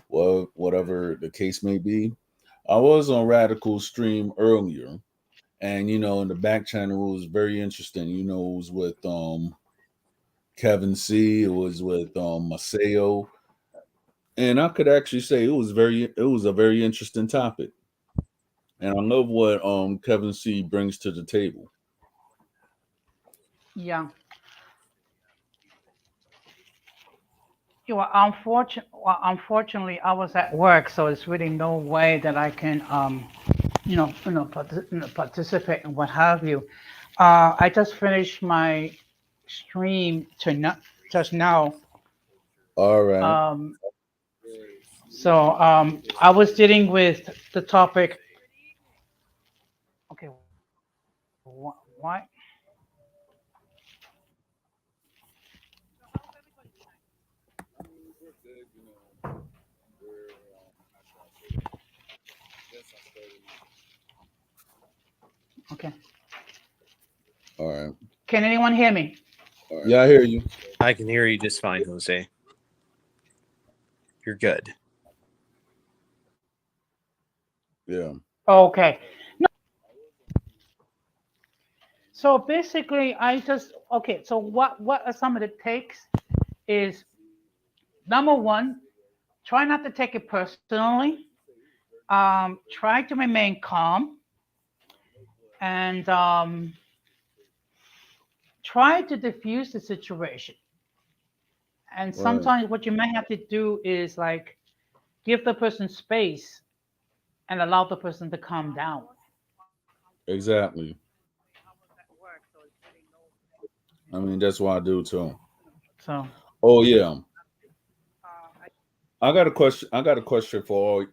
Speaker 1: whatever the case may be. I was on Radical stream earlier, and in the back channel it was very interesting. It was with Kevin C. It was with Maceo, and I could actually say it was a very interesting topic, and I love what Kevin C. brings to the table.
Speaker 3: Yeah. Unfortunately, I was at work, so it's really no way that I can, participate and what have you. I just finished my stream just now.
Speaker 1: All right,
Speaker 3: Um, I was dealing with the topic. Okay, why?
Speaker 1: I mean, we're good. We're how should I say? I guess I started my.
Speaker 3: Okay.
Speaker 1: All right.
Speaker 3: Can anyone hear me?
Speaker 1: Yeah, I hear you.
Speaker 2: I can hear you just fine, Jose. You're good.
Speaker 1: Yeah.
Speaker 3: Okay. So basically, So what are some of the takes? Is number one, try not to take it personally. Try to remain calm and try to diffuse the situation. And
Speaker 1: Right.
Speaker 3: sometimes what you may have to do is like give the person space and allow the person to calm down.
Speaker 1: Exactly. I mean, that's what I do too.
Speaker 3: So
Speaker 1: Oh yeah. I got a question. I got a question for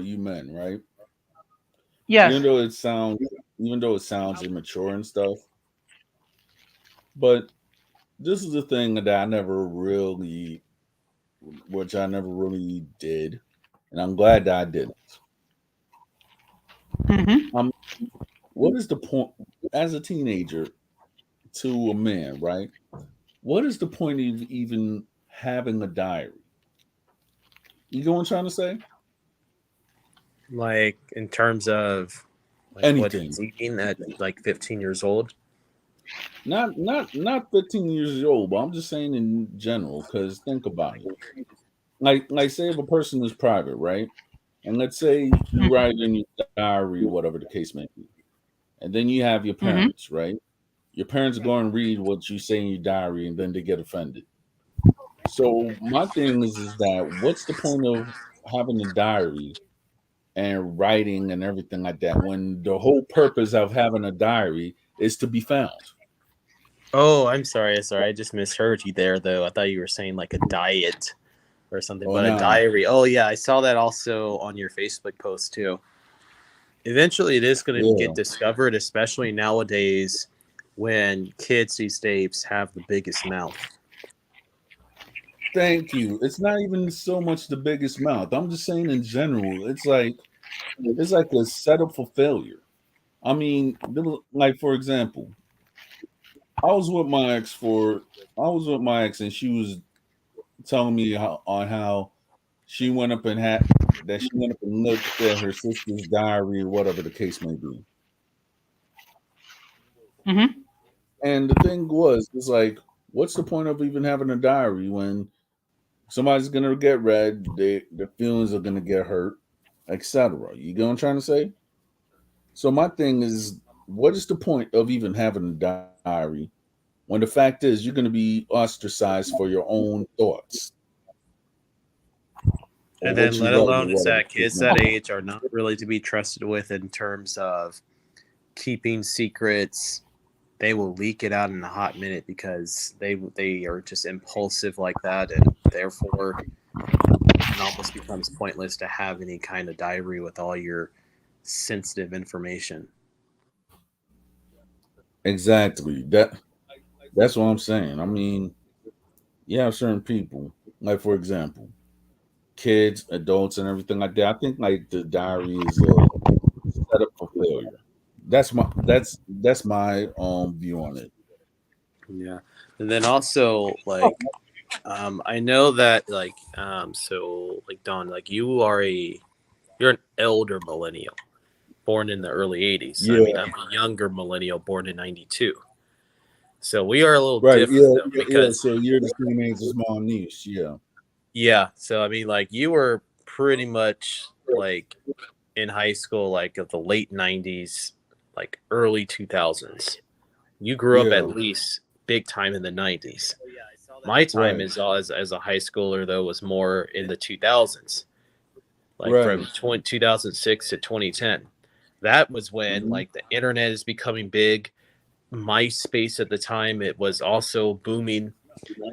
Speaker 1: you men, right? Even
Speaker 3: yes.
Speaker 1: though it sounds, even though it sounds immature and stuff, but this is a thing that I never really, which I never really did, and I'm glad that I didn't.
Speaker 3: Hmm.
Speaker 1: Um, what is the point as a teenager to a man, right? What is the point of even having a diary? You know what I'm trying to say?
Speaker 2: Like in terms of like what
Speaker 1: Anything.
Speaker 2: he's eating at like 15 years old.
Speaker 1: Not 15 years old, but I'm just saying in general. Because think about it. like say if a person is private, right? And let's say you
Speaker 3: Mhm.
Speaker 1: write in your diary or whatever the case may be, and then you have your
Speaker 3: Mhm.
Speaker 1: parents, right? Your parents go and read what you say in your diary, and then they get offended. So my thing is that what's the point of having a diary and writing and everything like that when the whole purpose of having a diary is to be found?
Speaker 2: Oh, I'm sorry. Sorry, I just misheard you there, though. I thought you were saying like a diet or something,
Speaker 1: Or
Speaker 2: but a
Speaker 1: not?
Speaker 2: diary. Oh, yeah, I saw that also on your Facebook post too. Eventually, it is going to get
Speaker 1: Yeah.
Speaker 2: discovered, especially nowadays when kids these days have the biggest mouth.
Speaker 1: Thank you. It's not even so much the biggest mouth. I'm just saying in general. It's like a setup for failure. I mean, like for example, I was with my ex for I was with my ex and she was telling me how she went up and had that she went up and looked at her sister's diary or whatever the case may be.
Speaker 3: Mhm.
Speaker 1: And the thing was, it's like, what's the point of even having a diary when somebody's gonna get read, their feelings are gonna get hurt, etc. You get what I'm trying to say? So my thing is, what is the point of even having a diary when the fact is you're gonna be ostracized for your own thoughts or
Speaker 2: And
Speaker 1: what
Speaker 2: then,
Speaker 1: you
Speaker 2: let
Speaker 1: read
Speaker 2: alone
Speaker 1: or
Speaker 2: is
Speaker 1: whatever
Speaker 2: that
Speaker 1: the case
Speaker 2: kids
Speaker 1: may
Speaker 2: that
Speaker 1: be.
Speaker 2: age are not really to be trusted with in terms of keeping secrets. They will leak it out in a hot minute because they are just impulsive like that, and therefore it almost becomes pointless to have any kind of diary with all your sensitive information.
Speaker 1: Exactly. That's what I'm saying. I mean, you have certain people, like for example, kids, adults, and everything like that. I think like the diary is a setup for failure. That's my view on it.
Speaker 2: Yeah, and then also like I know that so like Don, like you're an elder millennial born in the early 80s. So I mean,
Speaker 1: Yeah,
Speaker 2: I'm a younger millennial born in 92. So we are a little
Speaker 1: right.
Speaker 2: different
Speaker 1: Yeah,
Speaker 2: though
Speaker 1: yeah, yeah.
Speaker 2: because
Speaker 1: So you're the same age as my niece. Yeah,
Speaker 2: yeah, so I mean like you were pretty much like in high school like of the late 90s, like early 2000s. You grew up at
Speaker 1: yeah.
Speaker 2: least big time in the 90s. My time
Speaker 1: Right,
Speaker 2: is as a high schooler though was more in the 2000s, like from
Speaker 1: right.
Speaker 2: 2006 to 2010. That was when
Speaker 1: Hmm.
Speaker 2: like the internet is becoming big. MySpace at the time it was also booming,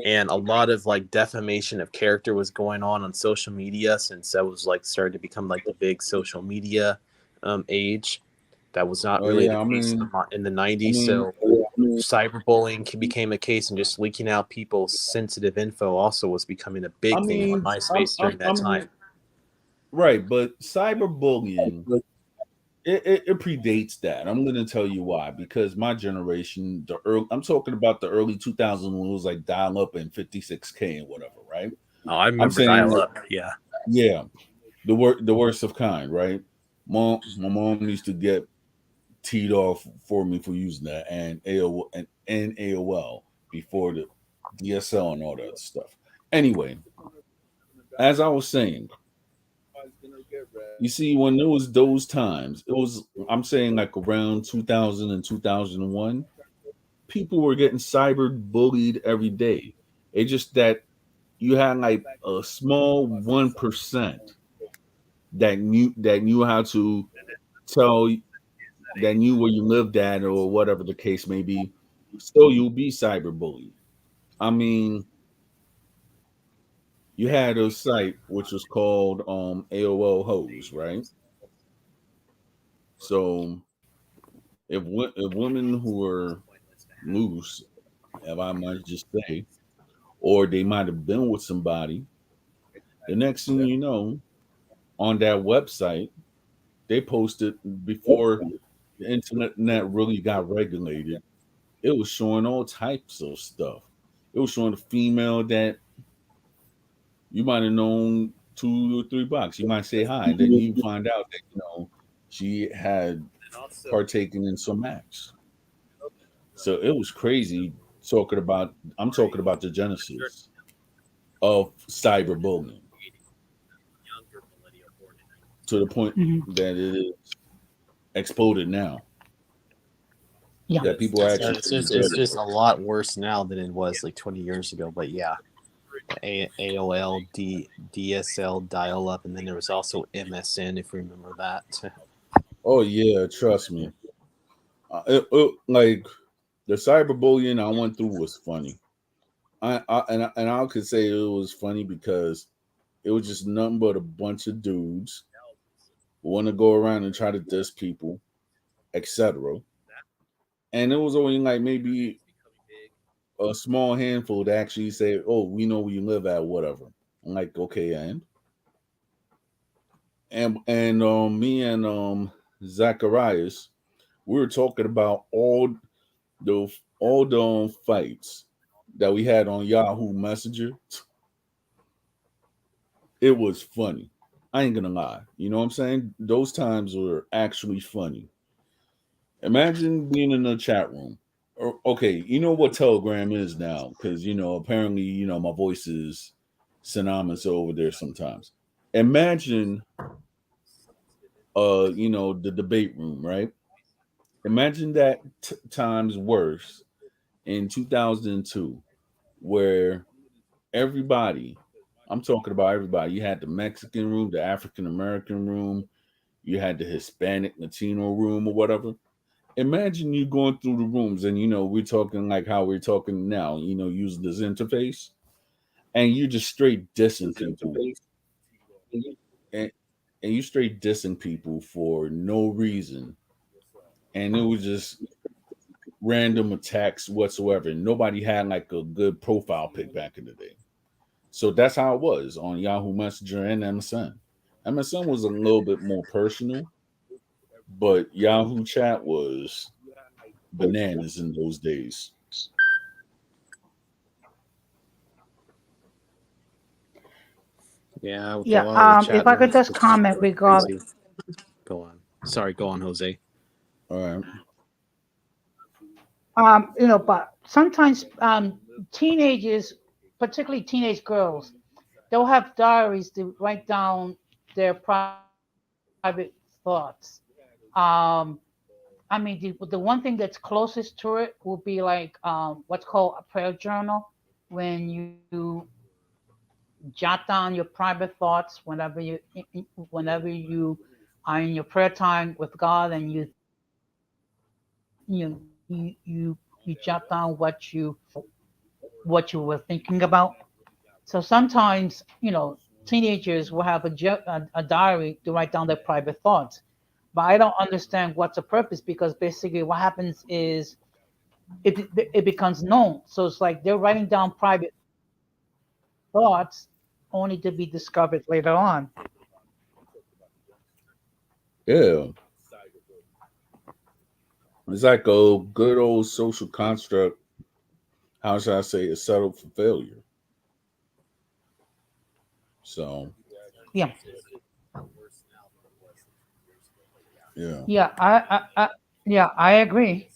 Speaker 2: and a lot of like defamation of character was going on social media since that was like starting to become like the big social media age. That was not
Speaker 1: Oh
Speaker 2: really the
Speaker 1: yeah. I
Speaker 2: case
Speaker 1: mean,
Speaker 2: in the
Speaker 1: I
Speaker 2: 90s.
Speaker 1: mean,
Speaker 2: So cyberbullying became a case, and just leaking out people's sensitive info also was becoming a
Speaker 1: I
Speaker 2: big thing on
Speaker 1: mean,
Speaker 2: MySpace during
Speaker 1: I
Speaker 2: that time.
Speaker 1: mean, right. But cyberbullying, it predates that. I'm going to tell you why. Because my generation, I'm talking about the early 2000s when it was like dial up and 56K and whatever, right?
Speaker 2: Oh, I
Speaker 1: I'm
Speaker 2: remember
Speaker 1: saying
Speaker 2: dial
Speaker 1: like,
Speaker 2: up. Yeah.
Speaker 1: yeah, the worst of kind, right? My mom used to get teed off for me for using that and AOL before the DSL and all that stuff. Anyway, as I was saying, you see, when it was those times, I'm saying like around 2000 and 2001, people were getting cyber bullied every day. It's just that you had like a small 1% that knew how to tell that knew where you lived at or whatever the case may be. Still, you'll be cyberbullied. I mean, you had a site which was called AOL Hose, right? So if women who were loose, if I might just say, or they might have been with somebody, the next thing you know, on that website, they posted before the internet really got regulated. It was showing all types of stuff. It was showing a female that you might have known 2 or 3 bucks. You might say hi, and then you find out that she had partaken in some acts. So it was crazy talking about. I'm talking about the genesis of cyberbullying. to the point
Speaker 3: Hmm.
Speaker 1: that it is exploded now.
Speaker 3: Yeah.
Speaker 1: That people are actually
Speaker 2: It's just a lot worse now than it was like 20 years ago. But yeah, the AOL, DSL dial up, and then there was also MSN, if you remember that.
Speaker 1: Oh yeah, trust me. Like the cyberbullying I went through was funny. I could say it was funny because it was just nothing but a bunch of dudes who want to go around and try to diss people, etc. And it was only like maybe a small handful that actually say, "Oh, we know where you live at, whatever." I'm like, okay, and me and Zacharias, we were talking about all the fights that we had on Yahoo Messenger. It was funny. I ain't gonna lie. You know what I'm saying? Those times were actually funny. Imagine being in a chat room. Okay, you know what Telegram is now, because apparently my voice is synonymous over there sometimes. Imagine the debate room, right? Imagine that times worse in 2002, where everybody, I'm talking about everybody, you had the Mexican room, the African American room, you had the Hispanic Latino room or whatever. Imagine you going through the rooms and we're talking like how we're talking now, using this interface, and you just straight dissing people, and, and you straight dissing people for no reason, and it was just random attacks whatsoever. Nobody had like a good profile pic back in the day. So that's how it was on Yahoo Messenger and MSN. MSN was a little bit more personal, but Yahoo Chat was bananas in those days.
Speaker 2: Yeah, with a
Speaker 3: Yeah.
Speaker 2: lot of the
Speaker 3: If
Speaker 2: chat
Speaker 3: I could
Speaker 2: rooms
Speaker 3: just comment
Speaker 2: were
Speaker 3: regarding,
Speaker 2: crazy. Go on. Sorry, go on, Jose.
Speaker 1: All right.
Speaker 3: but sometimes teenagers, particularly teenage girls, they'll have diaries to write down their private thoughts. Um, I mean, the one thing that's closest to it will be like what's called a prayer journal, when you jot down your private thoughts whenever you are in your prayer time with God, and you jot down what you were thinking about. So sometimes, teenagers will have a diary to write down their private thoughts. But I don't understand what's the purpose, because basically what happens is it becomes known. So it's like they're writing down private thoughts only to be discovered later on.
Speaker 1: Yeah. It's like a good old social construct. How should I say? It's settled for failure. So
Speaker 3: Yeah,
Speaker 1: yeah.
Speaker 3: yeah, yeah, I agree.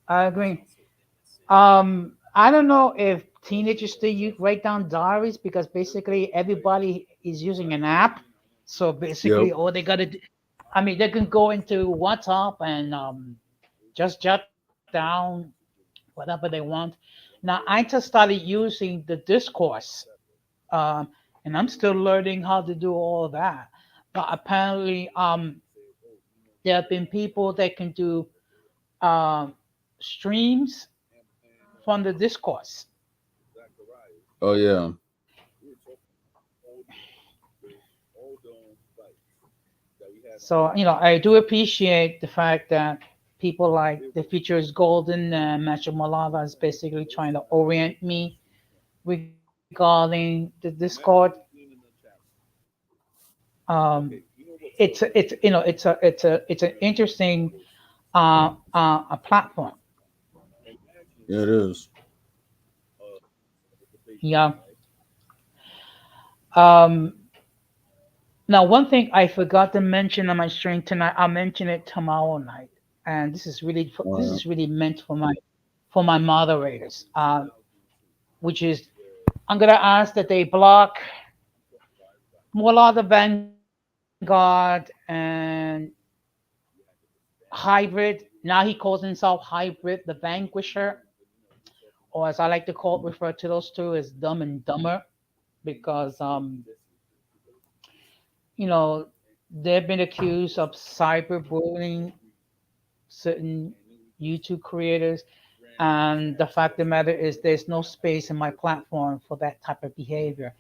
Speaker 3: I agree. I don't know if teenagers still write down diaries, because basically everybody is using an app. So
Speaker 1: Yep.
Speaker 3: basically, all they gotta do, I mean, they can go into WhatsApp and just jot down whatever they want. Now, I just started using the discourse, um, and I'm still learning how to do all of that. But apparently, there have been people that can do um, streams from the discourse.
Speaker 1: Oh yeah.
Speaker 3: So, I do appreciate the fact that people like the future is golden and Matcha Malava is basically trying to orient me regarding the Discord. It's an interesting a platform.
Speaker 1: Yeah, it is.
Speaker 3: Yeah. Um, Now, one thing I forgot to mention on my stream tonight, I'll mention it tomorrow night, and this
Speaker 1: Uh,
Speaker 3: is really meant for my moderators, which is I'm gonna ask that they block Mullah the Vanguard God and Hybrid. Now he calls himself Hybrid, the Vanquisher, or as I like to call refer to those two as Dumb and Dumber, because you know they've been accused of cyberbullying certain YouTube creators, and the fact of the matter is there's no space in my platform for that type of behavior.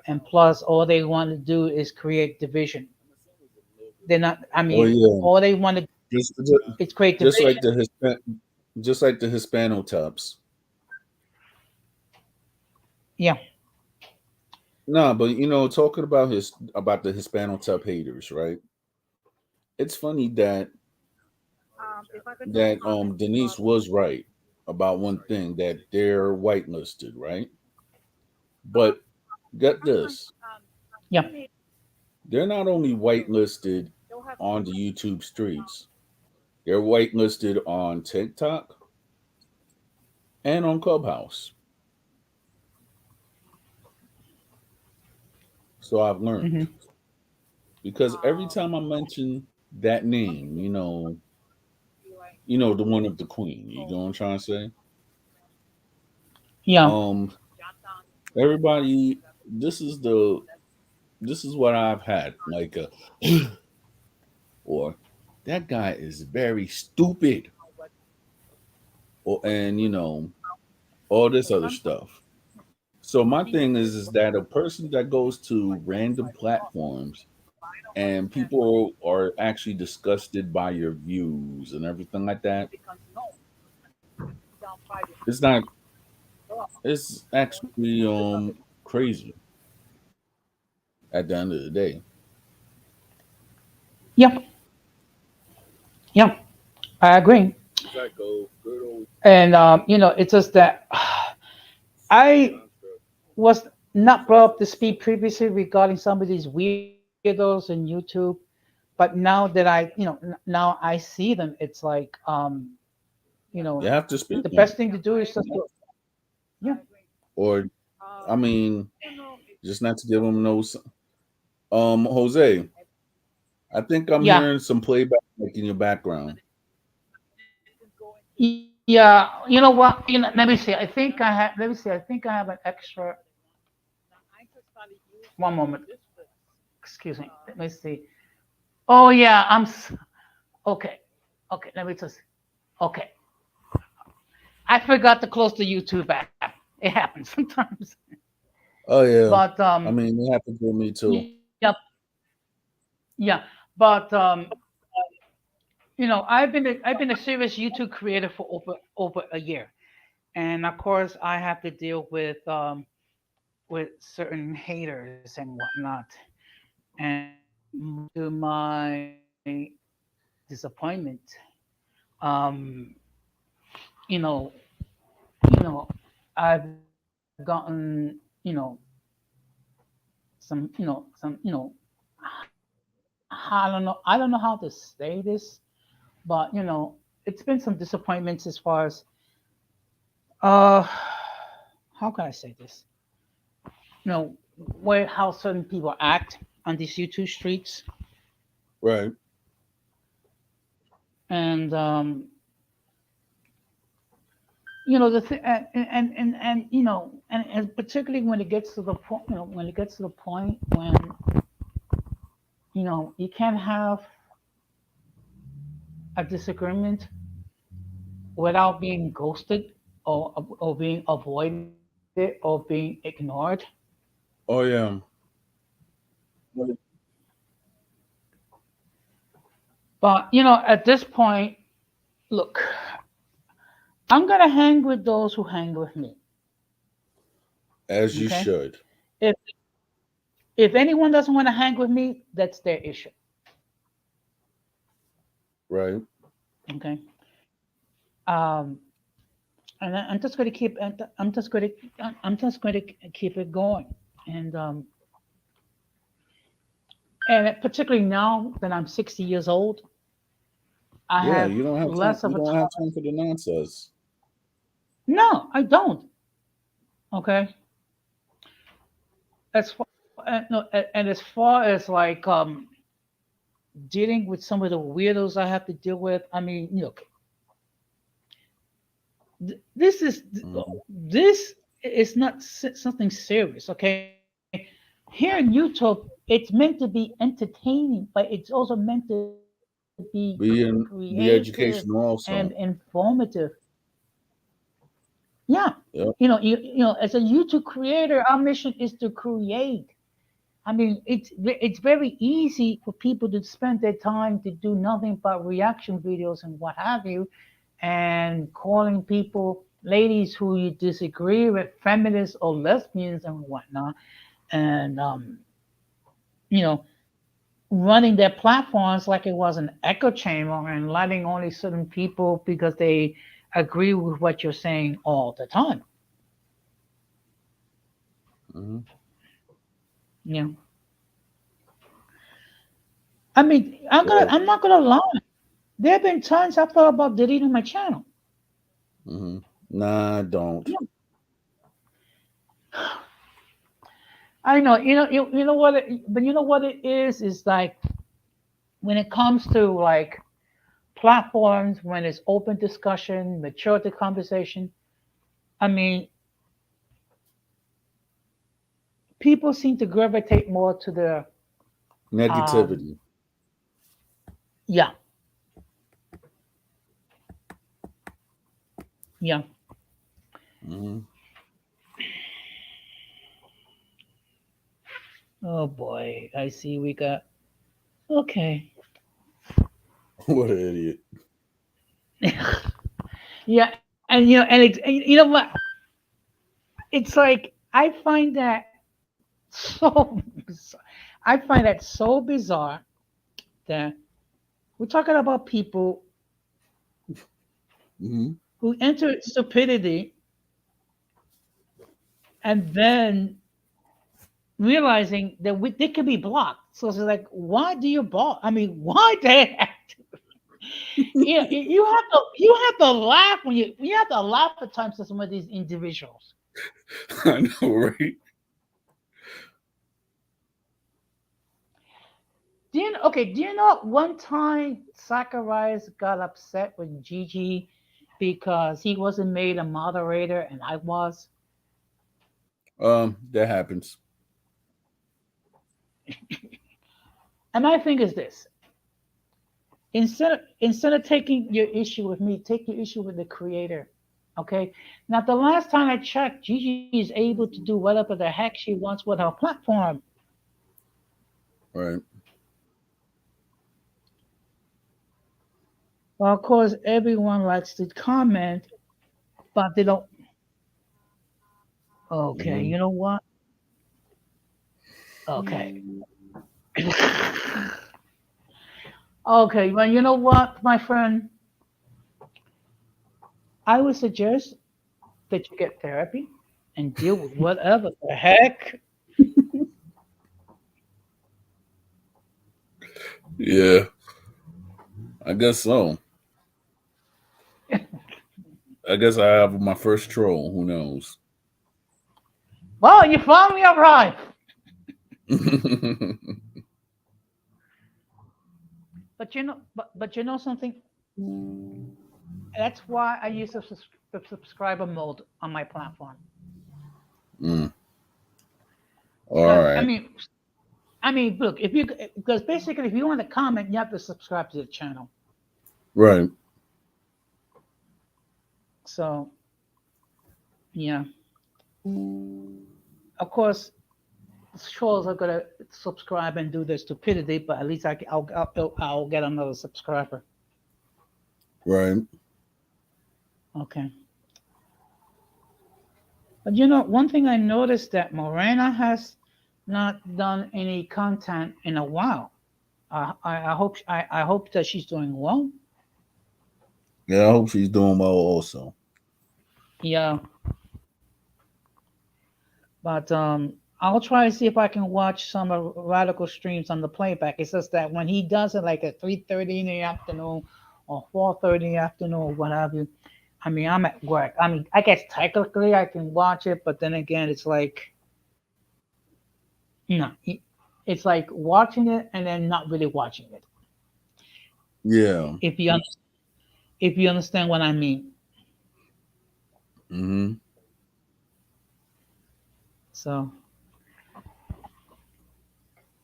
Speaker 3: And plus, all they want to do is create division. They're not. I
Speaker 1: Oh
Speaker 3: mean,
Speaker 1: yeah,
Speaker 3: all they want to
Speaker 1: just,
Speaker 3: is create
Speaker 1: just like
Speaker 3: division.
Speaker 1: the just like the Hispanotops.
Speaker 3: Yeah.
Speaker 1: Nah, but talking about the Hispanotop haters, right? It's funny that Denise was right about one thing, that they're whitelisted, right? But get this,
Speaker 3: Yeah.
Speaker 1: they're not only whitelisted on the YouTube streets, they're whitelisted on TikTok and on Clubhouse. So I've learned,
Speaker 3: Hmm.
Speaker 1: because every time I mention that name, the one of the queen, you know what I'm trying to say?
Speaker 3: Yeah.
Speaker 1: Um, everybody, this is what I've had, like or that guy is very stupid, or and all this other stuff. So my thing is that a person that goes to random platforms and people are actually disgusted by your views and everything like that, it's not. It's actually crazy at the end of the day.
Speaker 3: Yeah. Yeah. I agree. And it's just that I was not brought up to speed previously regarding some of these weirdos in YouTube, but now that now I see them, it's like, you know,
Speaker 1: You have to
Speaker 3: the
Speaker 1: speak
Speaker 3: best
Speaker 1: on,
Speaker 3: thing to do is just to, yeah,
Speaker 1: or I mean, just not to give them no. Jose, I think I'm
Speaker 3: yeah,
Speaker 1: hearing some playback like in your background.
Speaker 3: yeah. You know what? Let me see. I think I have. Let me see. I think I have an extra. One moment. Excuse me. Let me see. Oh yeah, okay. Okay, let me just. Okay, I forgot to close the YouTube app. It happens sometimes.
Speaker 1: Oh yeah,
Speaker 3: But
Speaker 1: I mean it happened to me too.
Speaker 3: yep, yeah. But I've been a serious YouTube creator for over a year, and of course I have to deal with certain haters and whatnot. And to my disappointment, um, you know, I've gotten I don't know how to say this, but it's been some disappointments as far as uh, how can I say this? You know, where how certain people act on these YouTube streets,
Speaker 1: Right.
Speaker 3: and the and particularly when it gets to the point, when it gets to the point when you can't have a disagreement without being ghosted or being avoided or being ignored.
Speaker 1: Oh yeah.
Speaker 3: But at this point, look, I'm gonna hang with those who hang with me.
Speaker 1: As you
Speaker 3: Okay.
Speaker 1: should.
Speaker 3: If if anyone doesn't want to hang with me, that's their issue.
Speaker 1: Right.
Speaker 3: Okay. Um, and I'm just going to keep. I'm just going to. I'm just going to keep it going. And particularly now that I'm 60 years old, I
Speaker 1: Yeah,
Speaker 3: have
Speaker 1: you don't have time.
Speaker 3: less of
Speaker 1: You
Speaker 3: a
Speaker 1: don't have
Speaker 3: time.
Speaker 1: time for the nonsense.
Speaker 3: No, I don't. Okay. As far, no, and as far as like dealing with some of the weirdos I have to deal with. I mean, look, this is
Speaker 4: Mhm.
Speaker 3: this is not something serious, okay? Here in YouTube, it's meant to be entertaining, but it's also meant to be creative
Speaker 4: Be
Speaker 3: and
Speaker 4: educational also.
Speaker 3: informative. Yeah,
Speaker 4: Yep.
Speaker 3: as a YouTube creator, our mission is to create. I mean, it's very easy for people to spend their time to do nothing but reaction videos and what have you, and calling people ladies who you disagree with feminists or lesbians and whatnot, and you know, running their platforms like it was an echo chamber and letting only certain people because they agree with what you're saying all the time.
Speaker 4: Hmm.
Speaker 3: You know, I mean,
Speaker 4: Yeah.
Speaker 3: I'm not gonna lie. There have been times I thought about deleting my channel.
Speaker 4: Hmm. Nah, don't.
Speaker 3: Yeah. I know, you know what, but you know what it is like when it comes to like platforms, when it's open discussion, maturity conversation. I mean, people seem to gravitate more to the, um,
Speaker 4: Negativity.
Speaker 3: yeah, yeah.
Speaker 4: Hmm.
Speaker 3: Oh boy, I see we got okay.
Speaker 4: What an idiot.
Speaker 3: Yeah, and you know what? It's like I find that so I find that so bizarre that we're talking about people
Speaker 4: Hmm.
Speaker 3: who enter stupidity and then realizing that they can be blocked. So it's like, why do you block? I mean, why the heck? You have to laugh when you have to laugh at times at some of these individuals.
Speaker 4: I know, right?
Speaker 3: Do you know one time Zacharias got upset with Gigi because he wasn't made a moderator and I was?
Speaker 4: That happens.
Speaker 3: And my thing is this: instead of taking your issue with me, take your issue with the creator. Okay. Now the last time I checked, Gigi is able to do whatever the heck she wants with her platform.
Speaker 4: Right.
Speaker 3: Well, of course, everyone likes to comment, but they don't. Okay,
Speaker 4: Hmm.
Speaker 3: you know what? Okay. Okay, well, you know what, my friend? I would suggest that you get therapy and deal with whatever the heck.
Speaker 4: Yeah, I guess so. I guess I have my first troll. Who knows?
Speaker 3: Well, you finally arrived. But you know something? That's why I use the subscriber mode on my platform.
Speaker 4: Mm, all
Speaker 3: Because
Speaker 4: right.
Speaker 3: look, if you because basically if you want to comment, you have to subscribe to the channel.
Speaker 4: Right.
Speaker 3: So yeah, of course, trolls are gonna subscribe and do their stupidity, but at least I'll get another subscriber.
Speaker 4: Right.
Speaker 3: Okay. But one thing I noticed that Morena has not done any content in a while. I hope that she's doing well.
Speaker 4: Yeah, I hope she's doing well also.
Speaker 3: Yeah, but I'll try to see if I can watch some of Radical streams on the playback. It's just that when he does it like at 3:30 in the afternoon or 4:30 in the afternoon or what have you, I mean I'm at work. I mean I guess technically I can watch it, but then again it's like it's like watching it and then not really watching it.
Speaker 4: Yeah.
Speaker 3: If you if you understand what I mean.
Speaker 4: Mm-hmm.
Speaker 3: So,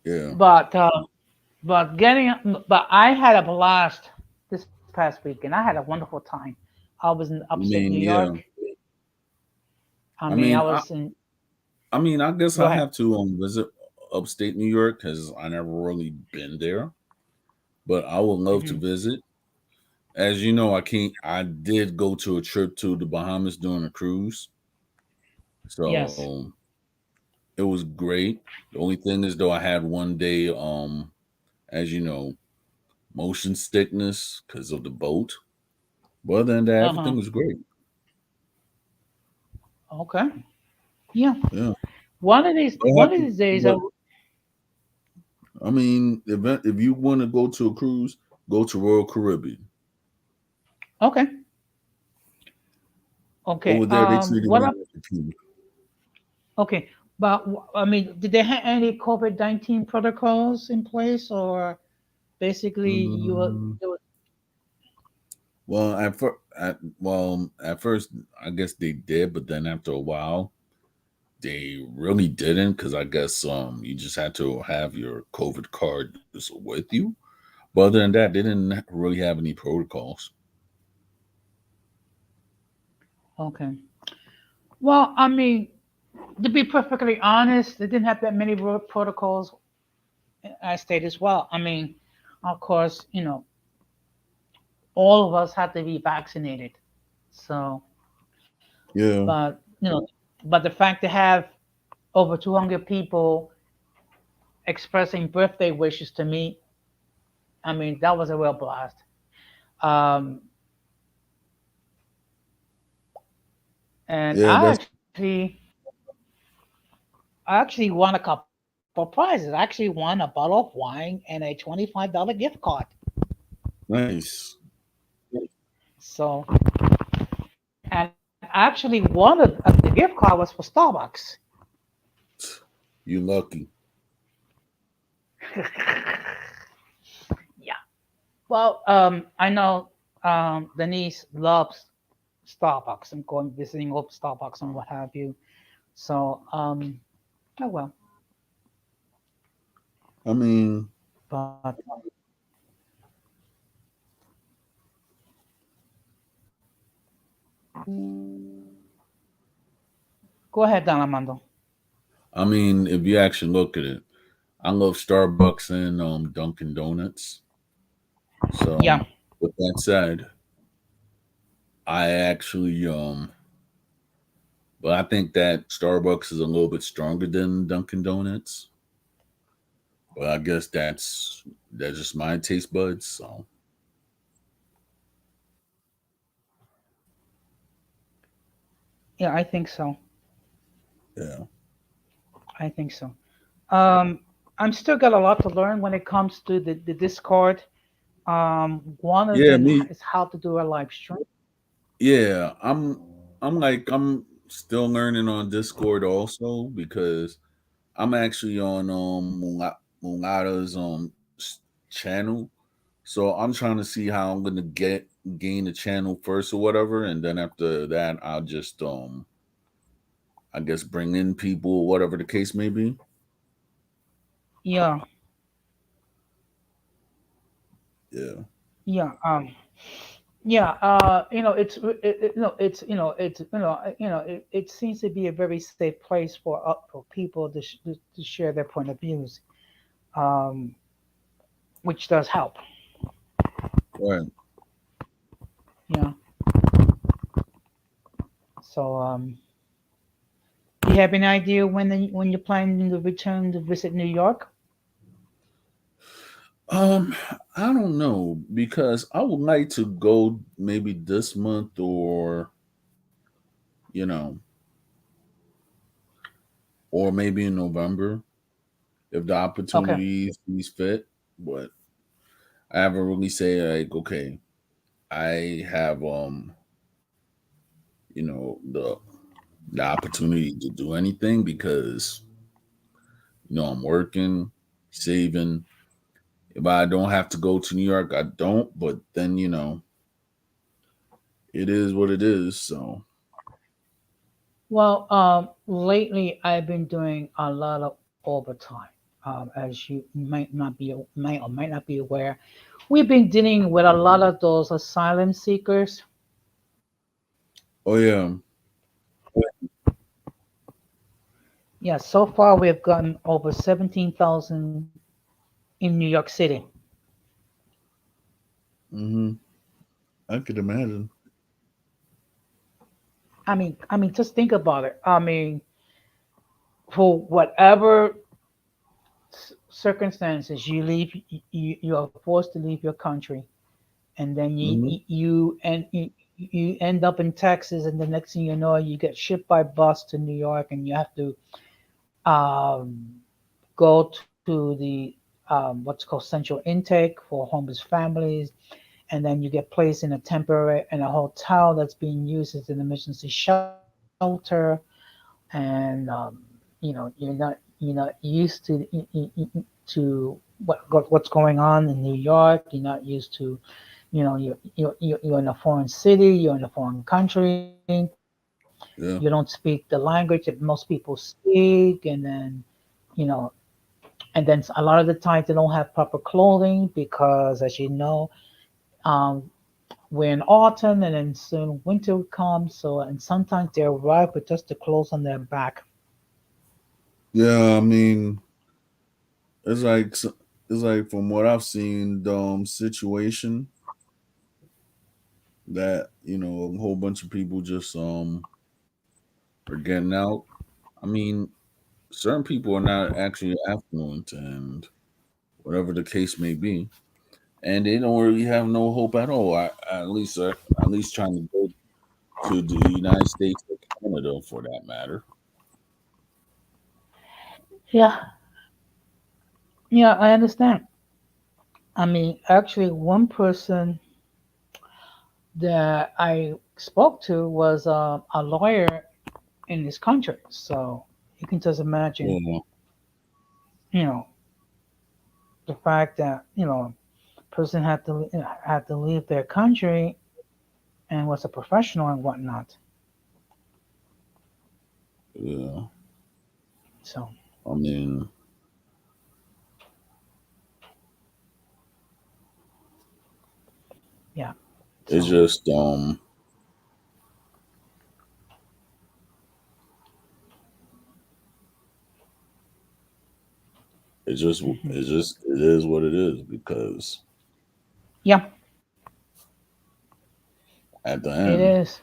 Speaker 4: Yeah.
Speaker 3: but but getting but I had a blast this past weekend. I had a wonderful time. I was in
Speaker 4: I
Speaker 3: upstate New
Speaker 4: mean,
Speaker 3: York.
Speaker 4: yeah.
Speaker 3: I
Speaker 4: I
Speaker 3: mean, I
Speaker 4: mean, I,
Speaker 3: was in.
Speaker 4: I mean, I guess
Speaker 3: Go
Speaker 4: I
Speaker 3: ahead.
Speaker 4: have to visit upstate New York because I never really been there, but I would love to
Speaker 3: Hmm.
Speaker 4: visit. As you know, I can't. I did go to a trip to the Bahamas during a cruise,
Speaker 3: Yes.
Speaker 4: so it was great. The only thing is, though, I had one day, as you know, motion sickness because of the boat. But other than that,
Speaker 3: Uh huh.
Speaker 4: everything was great.
Speaker 3: Okay. Yeah.
Speaker 4: Yeah. What
Speaker 3: One of
Speaker 4: happened?
Speaker 3: these days.
Speaker 4: What I mean, if you want to go to a cruise, go to Royal Caribbean.
Speaker 3: Okay. Okay.
Speaker 4: Over there, they treat it
Speaker 3: What up?
Speaker 4: like a king.
Speaker 3: Okay. But I mean, did they have any COVID-19 protocols in place, or basically you were?
Speaker 4: Um, well, at first, I guess they did, but then after a while, they really didn't because I guess you just had to have your COVID card just with you. But other than that, they didn't really have any protocols.
Speaker 3: Okay. Well, I mean, to be perfectly honest, they didn't have that many protocols. I state as well. I mean, of course, all of us have to be vaccinated. So,
Speaker 4: Yeah,
Speaker 3: but but the fact to have over 200 people expressing birthday wishes to me, I mean, that was a real blast. Um, and
Speaker 4: yeah,
Speaker 3: I actually won a couple of prizes. I actually won a bottle of wine and a $25 gift card.
Speaker 4: nice.
Speaker 3: So, and actually, one of the gift card was for Starbucks.
Speaker 4: You lucky.
Speaker 3: Yeah. Well, I know Denise loves Starbucks and going visiting old Starbucks and what have you. So, oh well.
Speaker 4: I mean,
Speaker 3: But go ahead, Don Armando.
Speaker 4: if you actually look at it, I love Starbucks and Dunkin' Donuts. So,
Speaker 3: Yeah.
Speaker 4: with that said, I actually but I think that Starbucks is a little bit stronger than Dunkin' Donuts. But I guess that's just my taste buds. So
Speaker 3: Yeah, I think so.
Speaker 4: yeah,
Speaker 3: I think so. Um, I'm still got a lot to learn when it comes to the Discord. One of
Speaker 4: yeah,
Speaker 3: them
Speaker 4: me,
Speaker 3: is how to do a live stream.
Speaker 4: yeah. I'm still learning on Discord also because I'm actually on Mulata's channel. So I'm trying to see how I'm gonna gain the channel first or whatever, and then after that I'll just I guess bring in people or whatever the case may be.
Speaker 3: Yeah,
Speaker 4: Yeah.
Speaker 3: yeah. Yeah, it's it seems to be a very safe place for people to share their point of views, um, which does help.
Speaker 4: Right.
Speaker 3: Yeah. So, do you have any idea when you're planning to return to visit New York?
Speaker 4: Um, I don't know because I would like to go maybe this month or you know, or maybe in November if the
Speaker 3: Okay.
Speaker 4: opportunity seems fit. But I haven't really say like, okay, I have you know, the opportunity to do anything because I'm working, saving, If I don't have to go to New York, I don't. But then it is what it is. So
Speaker 3: Well, lately I've been doing a lot of overtime. As you might or might not be aware, we've been dealing with a lot of those asylum seekers.
Speaker 4: oh yeah,
Speaker 3: Yeah, so far we've gotten over 17,000 in New York City.
Speaker 4: hmm I could imagine.
Speaker 3: I mean, just think about it. I mean, for whatever circumstances you leave, you are forced to leave your country, and then
Speaker 4: hmm
Speaker 3: you end up in Texas, and the next thing you know, you get shipped by bus to New York, and you have to um, go to the what's called central intake for homeless families, and then you get placed in a hotel that's being used as an emergency shelter, and you're not used to what's going on in New York. You're not used to, you're in a foreign city, you're in a foreign country, you don't speak the
Speaker 4: Yeah,
Speaker 3: language that most people speak, and then, you know, a lot of the times they don't have proper clothing because, as you know, um, we're in autumn and then soon winter comes. So, and sometimes they arrive with just the clothes on their back.
Speaker 4: yeah. I mean, it's like it's like from what I've seen, the situation that a whole bunch of people just are getting out. I mean, certain people are not actually affluent, and whatever the case may be, and they don't really have no hope at all. At least trying to go to the United States or Canada for that matter.
Speaker 3: Yeah, yeah, I understand. I mean, actually, one person that I spoke to was a lawyer in this country. So you can just imagine,
Speaker 4: Well,
Speaker 3: you know, the fact that person had to leave their country and was a professional and whatnot.
Speaker 4: yeah.
Speaker 3: So
Speaker 4: I mean,
Speaker 3: yeah,
Speaker 4: it's
Speaker 3: so
Speaker 4: just
Speaker 3: mhm.
Speaker 4: it is what it is because
Speaker 3: Yeah,
Speaker 4: at the
Speaker 3: it
Speaker 4: end,
Speaker 3: is.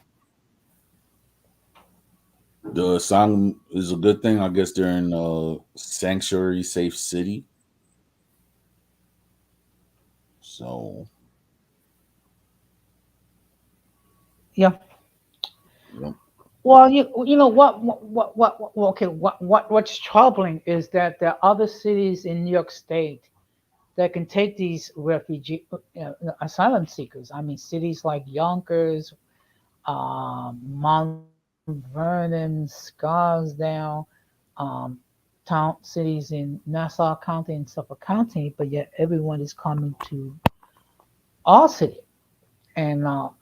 Speaker 4: the song is a good thing. I guess they're in a sanctuary safe city. So
Speaker 3: Yeah.
Speaker 4: yep.
Speaker 3: Well, you know okay, what's troubling is that there are other cities in New York State that can take these refugee asylum seekers. I mean, cities like Yonkers, Mount Vernon, Scarsdale, um, town cities in Nassau County and Suffolk County, but yet everyone is coming to our city. And now,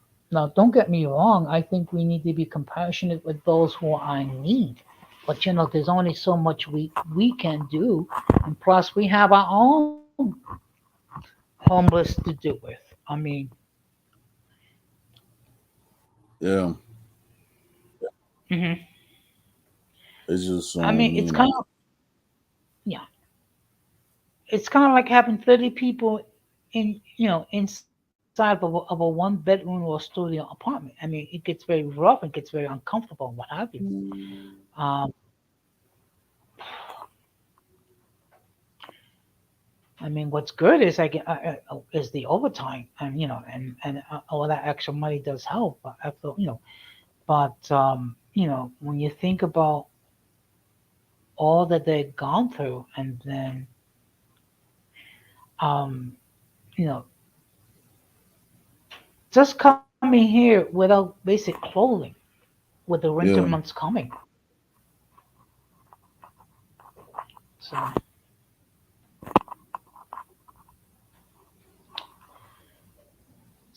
Speaker 3: don't get me wrong. I think we need to be compassionate with those who are in need. But there's only so much we can do, and plus we have our own homeless to do with. I mean,
Speaker 4: Yeah.
Speaker 3: mhm.
Speaker 4: It's just
Speaker 3: I mean, yeah, it's kind of like having 30 people inside of a one bedroom or studio apartment. I mean, it gets very rough, it gets very uncomfortable, what have you. Um, I mean, what's good is is the overtime, and all that extra money does help. But when you think about all that they've gone through, and then um, you know, just coming here without basic clothing, with the winter
Speaker 4: yeah.
Speaker 3: months coming. So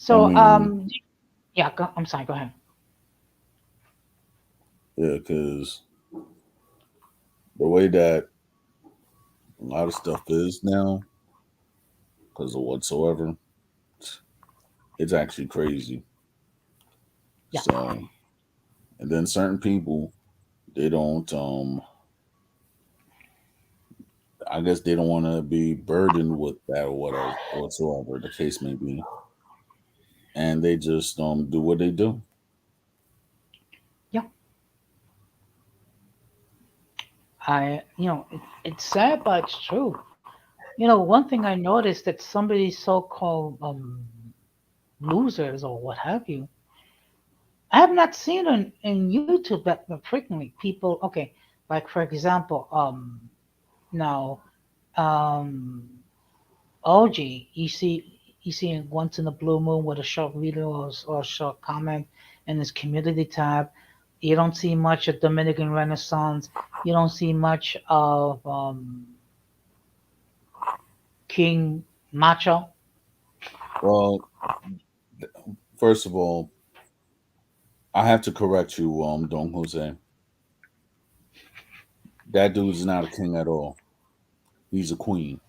Speaker 4: I
Speaker 3: So,
Speaker 4: mean,
Speaker 3: yeah, I'm sorry. Go ahead.
Speaker 4: yeah, because the way that a lot of stuff is now, because of whatsoever, it's actually crazy.
Speaker 3: Yeah,
Speaker 4: So, and then certain people, they don't, I guess they don't want to be burdened with that or whatever, whatsoever the case may be, and they just do what they do.
Speaker 3: yeah. It's sad, but it's true. One thing I noticed that some of these so-called losers or what have you, I have not seen in YouTube that frequently people. Okay, like for example, now, um, OG, you see it once in a blue moon with a short video or a short comment in his community tab. You don't see much of Dominican Renaissance. You don't see much of King Macho.
Speaker 4: Well, first of all, I have to correct you, Don Jose. That dude's not a king at all. He's a queen.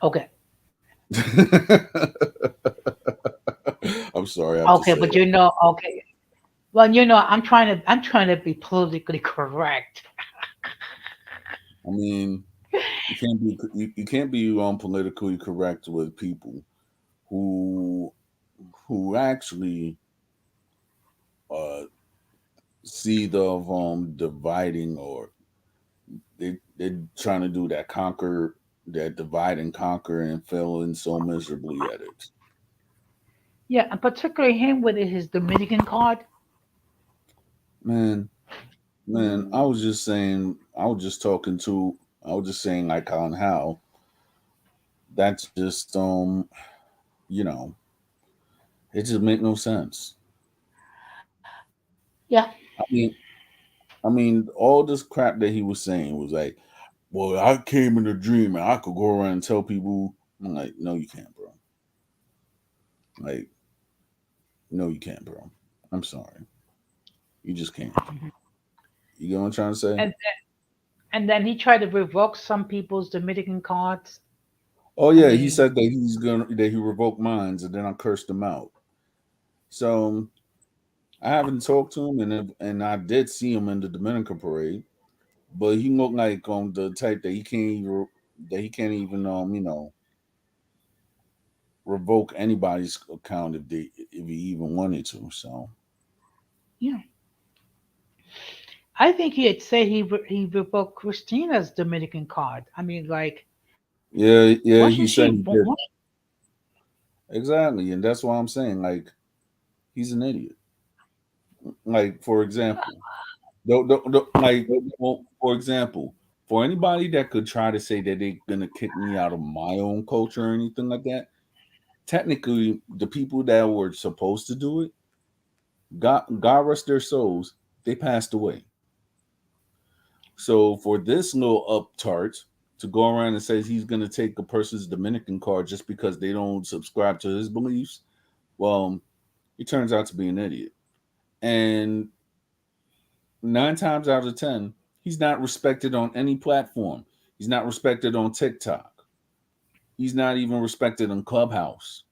Speaker 3: Okay,
Speaker 4: I'm sorry, I have to
Speaker 3: okay,
Speaker 4: say
Speaker 3: but
Speaker 4: that.
Speaker 3: okay. Well, I'm trying to be politically correct.
Speaker 4: I mean, you can't be politically correct with people who actually uh see the dividing, or they're trying to do that divide and conquer and failing so miserably at it.
Speaker 3: Yeah, and particularly him with his Dominican card.
Speaker 4: Man, man, I was just talking to I was just saying like on how that's just you know, it just make no sense.
Speaker 3: Yeah,
Speaker 4: I mean, all this crap that he was saying was like, well, I came in a dream and I could go around and tell people. I'm like, no, you can't, bro. Like, no, you can't, bro. I'm sorry. You just can't.
Speaker 3: mhm.
Speaker 4: You get what I'm trying to say?
Speaker 3: And then he tried to revoke some people's Dominican cards.
Speaker 4: Oh
Speaker 3: I
Speaker 4: yeah, he
Speaker 3: mean,
Speaker 4: said that he revoked mines, and then I cursed him out. So I haven't talked to him, and I did see him in the Dominican parade, but he looked like the type that he can't even revoke anybody's account if he even wanted to. So
Speaker 3: yeah, I think he had said he revoked Christina's Dominican card. I mean, like,
Speaker 4: yeah, yeah, he
Speaker 3: wasn't
Speaker 4: said
Speaker 3: she?
Speaker 4: he did exactly, and that's why I'm saying like he's an idiot. Like for example, like well, for example, for anybody that could try to say that they're gonna kick me out of my own culture or anything like that, technically the people that were supposed to do it, God rest their souls, they passed away. So for this little uptart to go around and say he's gonna take a person's Dominican card just because they don't subscribe to his beliefs, well, he turns out to be an idiot. And 9 times out of 10, he's not respected on any platform. He's not respected on TikTok. He's not even respected on Clubhouse.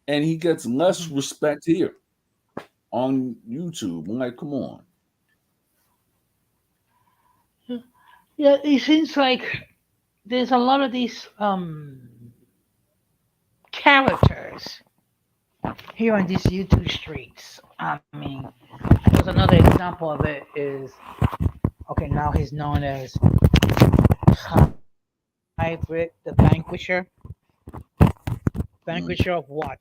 Speaker 4: And he gets less
Speaker 3: Mhm.
Speaker 4: respect here on YouTube. I'm like, come on.
Speaker 3: Yeah, it seems like there's a lot of these characters here on these YouTube streets. I mean, there's another example of it is okay. Now he's known as Hybrid, the vanquisher of
Speaker 4: Mm,
Speaker 3: what?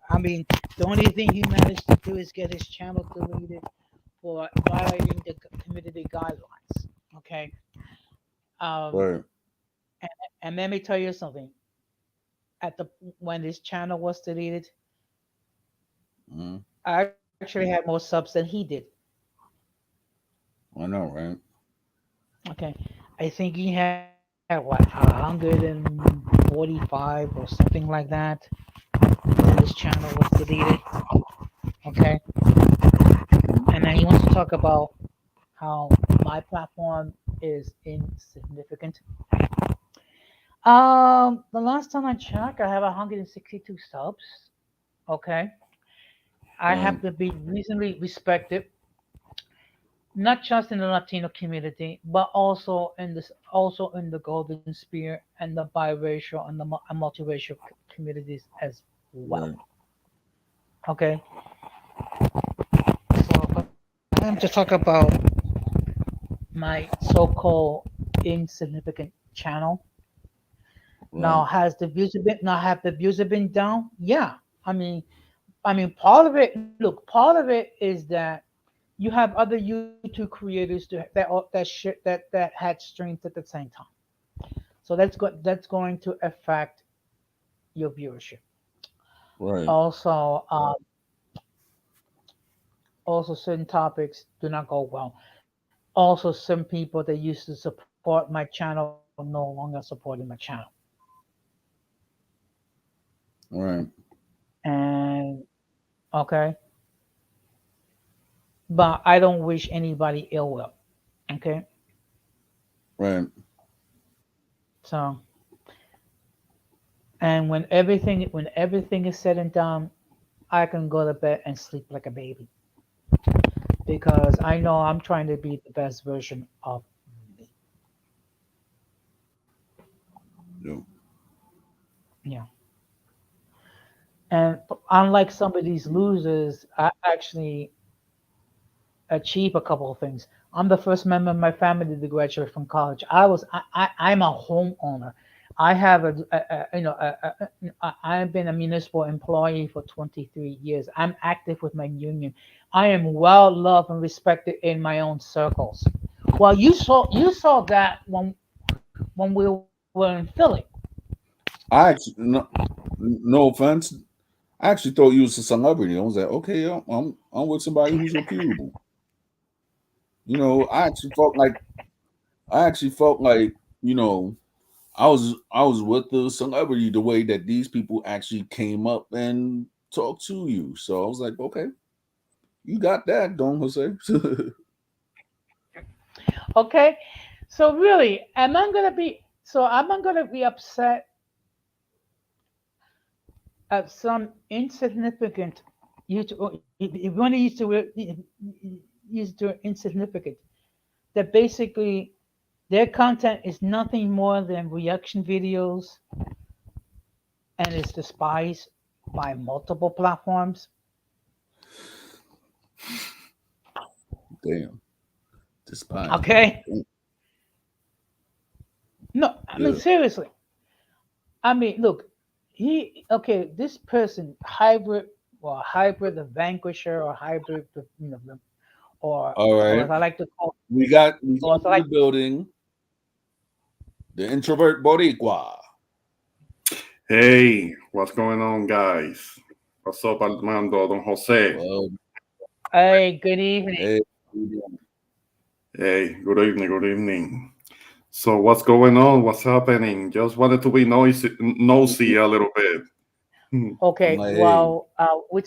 Speaker 3: I mean, the only thing he managed to do is get his channel deleted for violating the community guidelines. Okay. Um,
Speaker 4: right.
Speaker 3: and let me tell you something. At the When his channel was deleted,
Speaker 4: Mm,
Speaker 3: I actually had more subs than he did.
Speaker 4: I know, right?
Speaker 3: Okay. I think he had what 145 or something like that. And his channel was channel was deleted. Okay, and then he wants to talk about how my platform is insignificant. The last time I checked, I have 162 subs. Okay, I
Speaker 4: Right.
Speaker 3: have to be reasonably respected, not just in the Latino community, but also in the Golden Sphere and the biracial and the multiracial communities as well.
Speaker 4: Right.
Speaker 3: Okay, so I am to talk about my so-called insignificant channel. Now,
Speaker 4: Right.
Speaker 3: have the views have been down? Yeah, I mean, part of it. Look, part of it is that you have other YouTube creators that had streams at the same time. So that's going to affect your viewership.
Speaker 4: Right.
Speaker 3: Also, also certain topics do not go well. Also, some people that used to support my channel no longer supporting my channel,
Speaker 4: Right.
Speaker 3: and okay, but I don't wish anybody ill will. Okay,
Speaker 4: Right.
Speaker 3: so and when everything is said and done, I can go to bed and sleep like a baby because I know I'm trying to be the best version of me.
Speaker 4: Yeah.
Speaker 3: Yeah. And unlike some of these losers, I actually achieve a couple of things. I'm the first member of my family to graduate from college. I'm a homeowner. I have I've been a municipal employee for 23 years. I'm active with my union. I am well loved and respected in my own circles. Well, you saw that when we were in Philly.
Speaker 4: I actually no offense. I actually thought you was a celebrity. I was like, okay, I'm with somebody who's reputable. I actually felt like you know I was with the celebrity the way that these people actually came up and talked to you. So I was like, okay, you got that, Don Jose.
Speaker 3: Okay, so really, am I gonna be upset at some insignificant YouTube? If you want to use the word insignificant, that basically their content is nothing more than reaction videos and is despised by multiple platforms.
Speaker 4: Damn, despise
Speaker 3: Okay,
Speaker 4: me.
Speaker 3: no, I mean
Speaker 4: Yeah.
Speaker 3: seriously. I mean, look, this person hybrid the vanquisher or hybrid the
Speaker 4: All
Speaker 3: or
Speaker 4: right.
Speaker 3: as I like to call
Speaker 4: We got
Speaker 3: or as I
Speaker 4: in the
Speaker 3: like
Speaker 4: building the introvert Boricua.
Speaker 5: Hey, what's going on, guys? What's up, Armando, Don Jose?
Speaker 4: Well,
Speaker 3: hey, good evening.
Speaker 4: hey,
Speaker 5: Hey, good evening, good evening. So, what's going on? What's happening? Just wanted to be nosy a little bit. Hmm.
Speaker 4: I'm
Speaker 3: Okay,
Speaker 4: like, hey,
Speaker 3: well, we're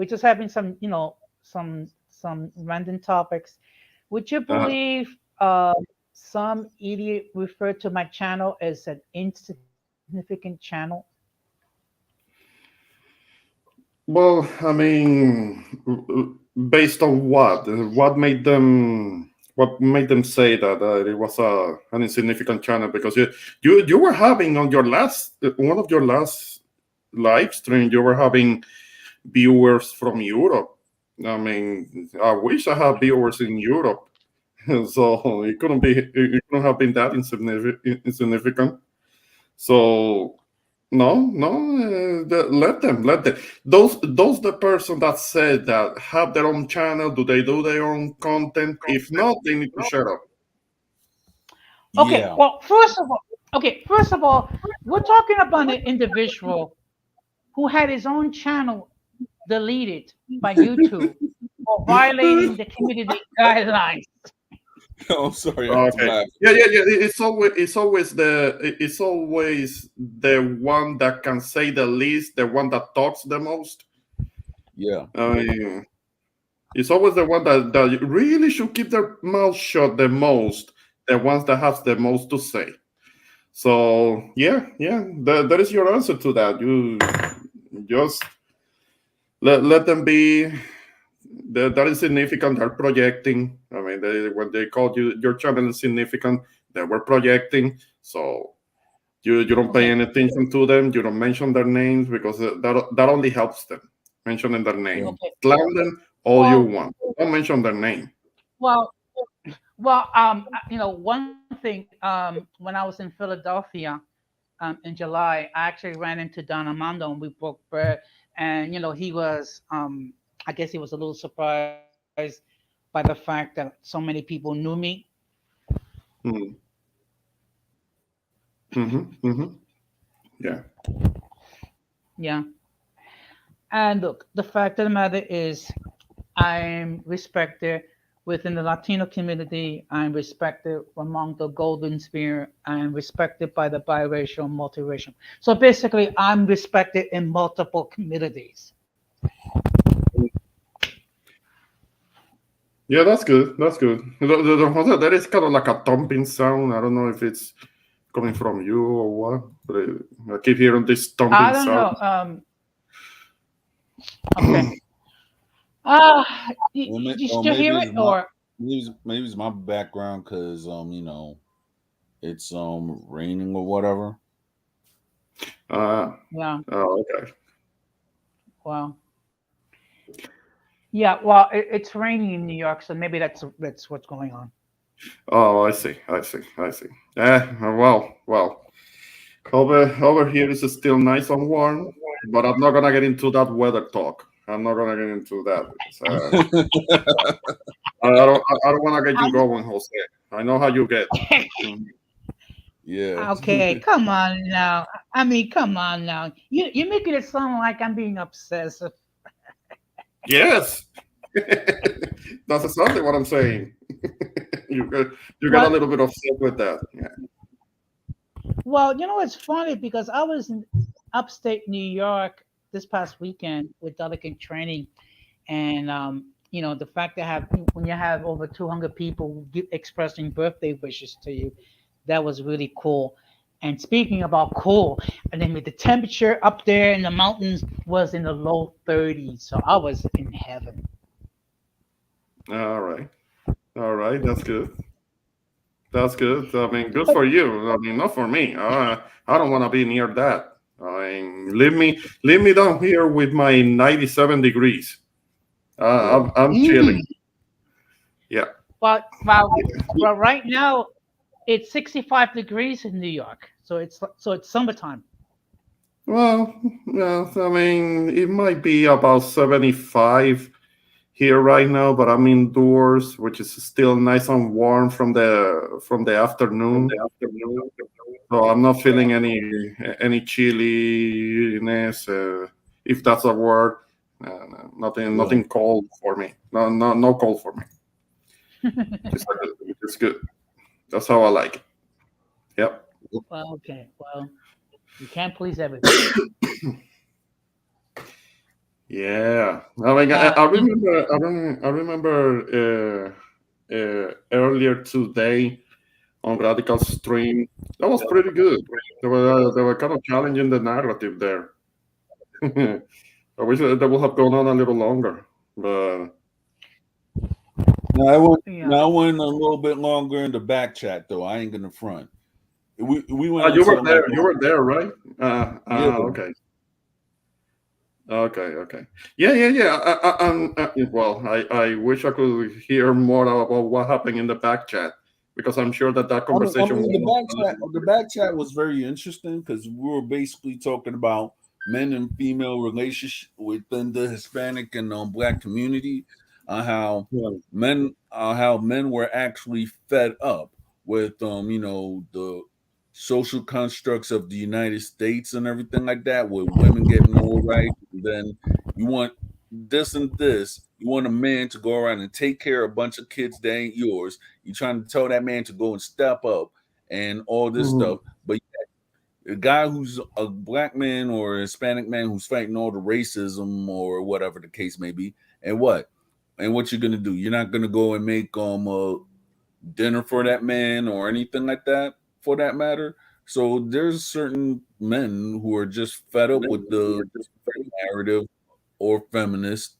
Speaker 3: just having some, some random topics. Would you
Speaker 5: Uh,
Speaker 3: believe some idiot referred to my channel as an insignificant channel?
Speaker 5: well, I mean, based on what? What made them say that it was an insignificant channel? Because you were having on your last one of your last live stream, you were having viewers from Europe. I mean, I wish I had viewers in Europe. So it couldn't have been that insignificant. So no, let them. Those the person that said that have their own channel. Do they do their own content? If not, they need to shut up.
Speaker 3: Okay,
Speaker 4: yeah,
Speaker 3: well, first of all, we're talking about an individual who had his own channel deleted by YouTube for violating the community guidelines.
Speaker 4: I'm sorry, I have to
Speaker 5: Okay.
Speaker 4: laugh.
Speaker 5: Yeah, yeah, yeah. It's always the one that can say the least, the one that talks the most.
Speaker 4: Yeah.
Speaker 5: I mean, it's always the one that really should keep their mouth shut the most, the ones that have the most to say. So yeah, yeah, that is your answer to that. You just let them be. That is significant. They're projecting. I mean, when they called your channel is significant, they were projecting. So you don't pay
Speaker 3: Okay.
Speaker 5: any attention to them. You don't mention their names because that only helps them. Mentioning their name,
Speaker 3: Okay.
Speaker 5: slam them all you
Speaker 3: Well,
Speaker 5: want. Don't mention their name.
Speaker 3: well, one thing, when I was in Philadelphia, in July, I actually ran into Don Armando and we broke bread. And he was, I guess he was a little surprised by the fact that so many people knew me.
Speaker 5: Mm-hmm. Mm-hmm. Yeah.
Speaker 3: Yeah. And look, the fact of the matter is, I'm respected within the Latino community. I'm respected among the Golden Sphere. I'm respected by the biracial, multiracial. So basically, I'm respected in multiple communities.
Speaker 5: Yeah, that's good. That's good. That is kind of like a thumping sound. I don't know if it's coming from you or what, but I keep hearing this thumping
Speaker 3: I don't
Speaker 5: sound.
Speaker 3: know. Okay. Uh,
Speaker 4: Well,
Speaker 3: you still hear it or?
Speaker 4: maybe it's my background because it's raining or whatever.
Speaker 5: Uh,
Speaker 3: Yeah.
Speaker 5: okay.
Speaker 3: Well. Yeah. Well, it's raining in New York, so maybe that's what's going on.
Speaker 5: Oh, I see. I see. I see. Well. Over here is still nice and warm, but I'm not gonna get into that weather talk. I'm not gonna get into that because I don't want to get you going, Jose. I know how you get. Mhm.
Speaker 4: Yeah.
Speaker 3: Okay, come on now. I mean, come on now. You're making it sound like I'm being obsessive.
Speaker 5: Yes, that's exactly what I'm saying. You got a
Speaker 3: Well,
Speaker 5: little bit upset with that. Yeah.
Speaker 3: it's funny because I was in upstate New York this past weekend with delegate training, and the fact that when you have over 200 people expressing birthday wishes to you, that was really cool. And speaking about cool, and then with the temperature up there in the mountains was in the low 30s, so I was in heaven.
Speaker 5: All right. All right. That's good. That's good. I mean, good
Speaker 3: But
Speaker 5: for you. I mean, not for me. I don't want to be near that. I mean, leave me down here with my 97 degrees.
Speaker 4: Yeah.
Speaker 5: I'm chilling.
Speaker 3: mm,
Speaker 5: Yeah.
Speaker 3: well, right now it's 65 degrees in New York, so it's summertime.
Speaker 5: Well, I mean, it might be about 75 here right now, but I'm indoors, which is still nice and warm from the afternoon. So I'm not feeling any chilliness, if that's a word. No,
Speaker 4: Yeah.
Speaker 5: nothing cold for me. No cold for me. It's good. That's how I like it. Yep.
Speaker 3: Well, okay. Well, you can't please everybody.
Speaker 5: Yeah. I mean, I,
Speaker 3: Uh,
Speaker 5: I
Speaker 3: you,
Speaker 5: remember. I remember earlier today on Radical Stream. That was pretty good. They were kind of challenging the narrative there. I wish that would have gone on a little longer, but
Speaker 3: yeah.
Speaker 4: Now I went a little bit longer in the back chat though. I ain't gonna front. We went
Speaker 5: you were
Speaker 4: until like
Speaker 5: there. You were there, right?
Speaker 4: yeah.
Speaker 5: Okay. Okay. Yeah. Well, I wish I could hear more about what happened in the back chat because I'm sure that
Speaker 4: I
Speaker 5: conversation
Speaker 4: mean,
Speaker 5: went
Speaker 4: the back chat was very interesting because we were basically talking about men and female relationship within the Hispanic and Black community,
Speaker 5: on.
Speaker 4: how men were actually fed up with the social constructs of the United States and everything like that, with women getting all right, and then you want this and this, You want a man to go around and take care of a bunch of kids that ain't yours. You're trying to tell that man to go and step up and all this
Speaker 5: Mhm.
Speaker 4: stuff. But a guy who's a black man or a Hispanic man who's fighting all the racism or whatever the case may be, and what? And what you're gonna do? You're not gonna go and make a dinner for that man or anything like that, for that matter. So there's certain men who are just fed up with the narrative or feminist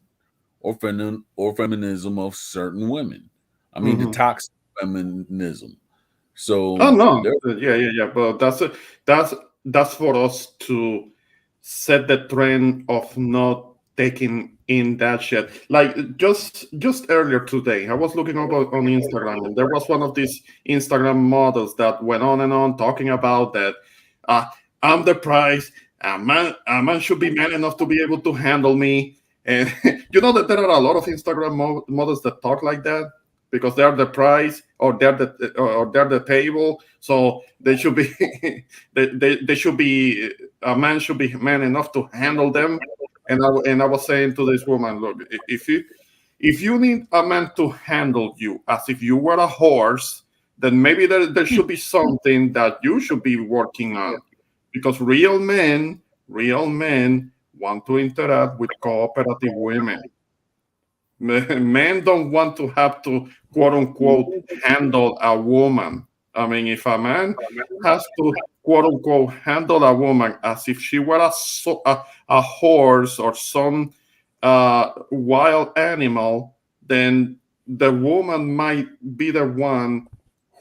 Speaker 4: or feminism of certain women. I mean, the
Speaker 5: Mhm.
Speaker 4: toxic feminism.
Speaker 5: Oh
Speaker 4: So
Speaker 5: no,
Speaker 4: there,
Speaker 5: yeah. But that's that's for us to set the trend of not taking in that shit. Like just earlier today, I was looking over on Instagram, and there was one of these Instagram models that went on and on talking about that. Uh, I'm the prize. A man should be man enough to be able to handle me. And you know that there are a lot of Instagram models that talk like that because they're the prize or they're the table. So they should be they should be a man should be man enough to handle them. And I was saying to this woman, look, if you need a man to handle you as if you were a horse, then maybe there should be something that you should be working on, because real men want to interact with cooperative women. Men don't want to have to quote unquote handle a woman. I mean, if a man has to quote unquote handle a woman as if she were a horse or some wild animal, then the woman might be the one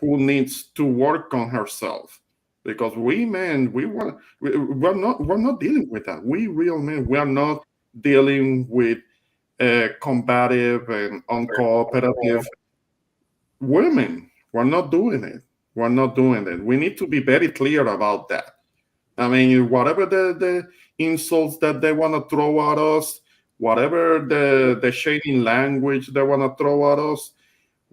Speaker 5: who needs to work on herself. Because we men, we're not dealing with that. We real men, we are not dealing with combative and uncooperative women. We're not doing it. We're not doing it. We need to be very clear about that. I mean, whatever the insults that they want to throw at us, whatever the shading language they want to throw at us,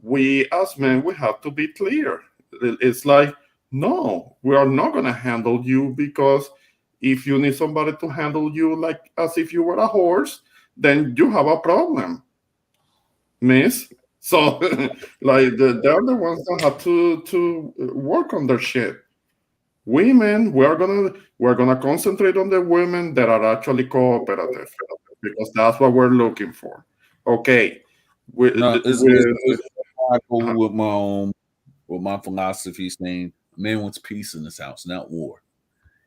Speaker 5: we as men, we have to be clear. It's like, no, we are not going to handle you, because if you need somebody to handle you like as if you were a horse, then you have a problem, miss. So, like, they're the ones that have to work on their shit. Women, we're gonna concentrate on the women that are actually cooperative, because that's what we're looking for. Okay, we,
Speaker 4: no,
Speaker 5: we,
Speaker 4: I go with my philosophy saying, man wants peace in this house, not war.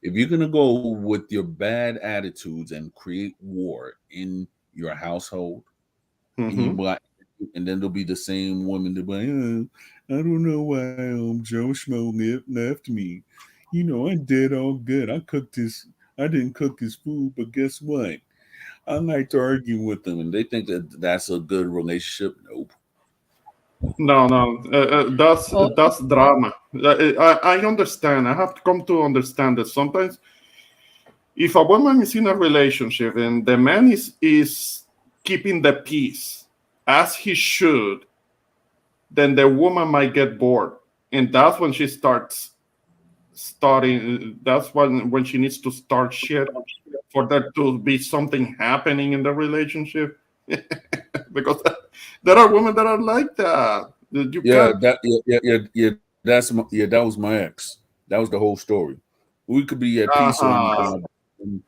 Speaker 4: If you're gonna go with your bad attitudes and create war in your household, and you
Speaker 5: mhm.
Speaker 4: black, and then there'll be the same woman that be like, I don't know why Joe Schmo left me. You know, I did all good. I didn't cook his food, but guess what? I like to argue with them, and they think that that's a good relationship. Nope.
Speaker 5: No, that's
Speaker 3: Oh,
Speaker 5: that's drama. I understand. I have to come to understand that sometimes if a woman is in a relationship and the man is keeping the peace as he should, then the woman might get bored, and that's when she starts starting. That's when she needs to start shit for there to be something happening in the relationship. Because there are women that are like that. You
Speaker 4: Yeah,
Speaker 5: can't.
Speaker 4: yeah. That was my ex. That was the whole story. We could be at peace or
Speaker 5: Uh-huh.
Speaker 4: anything,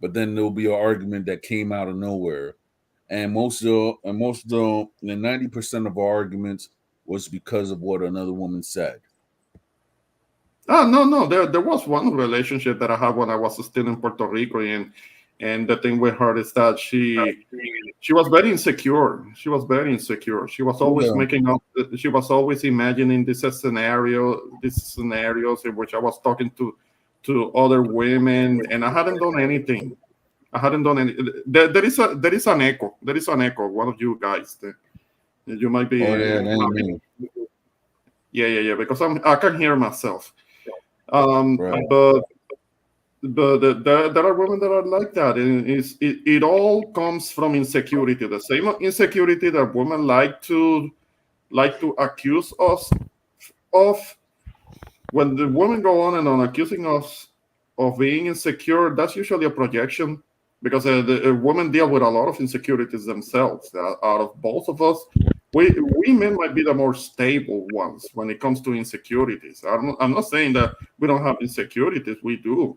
Speaker 4: but then there'll be an argument that came out of nowhere, and most of the 90% of our arguments was because of what another woman said.
Speaker 5: Oh no. There was one relationship that I had when I was still in Puerto Rico, and the thing with her is that she was very insecure. She was very insecure. She was always
Speaker 4: Yeah,
Speaker 5: making up. She was always imagining these scenarios in which I was talking to other women, and I hadn't done anything. I hadn't done any. There is an echo. There is an echo. One of you guys, you might
Speaker 4: oh
Speaker 5: be.
Speaker 4: yeah, that ain't me.
Speaker 5: Yeah. Because I can hear myself.
Speaker 4: Right.
Speaker 5: But there are women that are like that, and it all comes from insecurity. The same insecurity that women like to accuse us of. When the women go on and on accusing us of being insecure, that's usually a projection. because the women deal with a lot of insecurities themselves. Out of both of us, we men might be the more stable ones when it comes to insecurities. I'm not saying that we don't have insecurities. We do.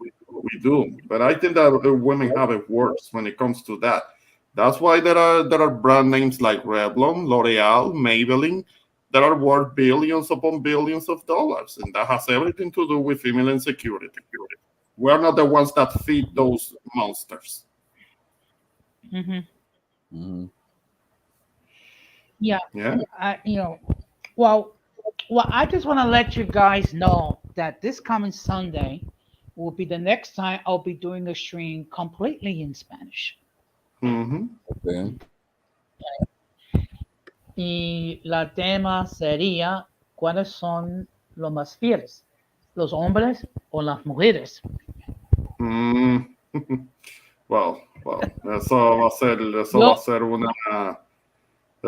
Speaker 5: But I think that women have it worse when it comes to that. That's why there are brand names like Revlon, L'Oreal, Maybelline that are worth billions upon billions of dollars, and that has everything to do with female insecurity. We're not the ones that feed those monsters.
Speaker 3: Hmm.
Speaker 4: Mm-hmm.
Speaker 3: Yeah.
Speaker 5: Yeah.
Speaker 3: Well, I just want to let you guys know that this coming Sunday will be the next time I'll be doing a stream completely in Spanish.
Speaker 5: Mm-hmm.
Speaker 4: Okay.
Speaker 3: Y la tema sería cuáles son los más fieles, los hombres o las mujeres.
Speaker 5: Mm. Well,
Speaker 3: Yo,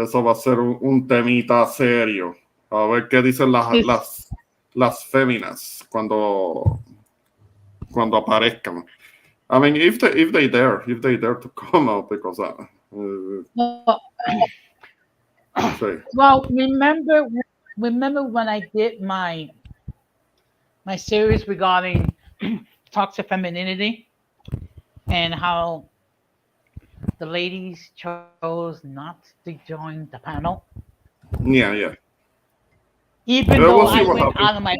Speaker 5: eso va a ser un temita serio. A ver qué dicen las féminas cuando aparezcan. I mean, if they dare to come out, because
Speaker 3: well,
Speaker 5: sí.
Speaker 3: well, remember when I did my series regarding toxic femininity and how the ladies chose not to join the panel,
Speaker 5: Yeah.
Speaker 3: even
Speaker 5: Well,
Speaker 3: though
Speaker 5: we'll see
Speaker 3: I
Speaker 5: what
Speaker 3: went
Speaker 5: happens.
Speaker 3: out of my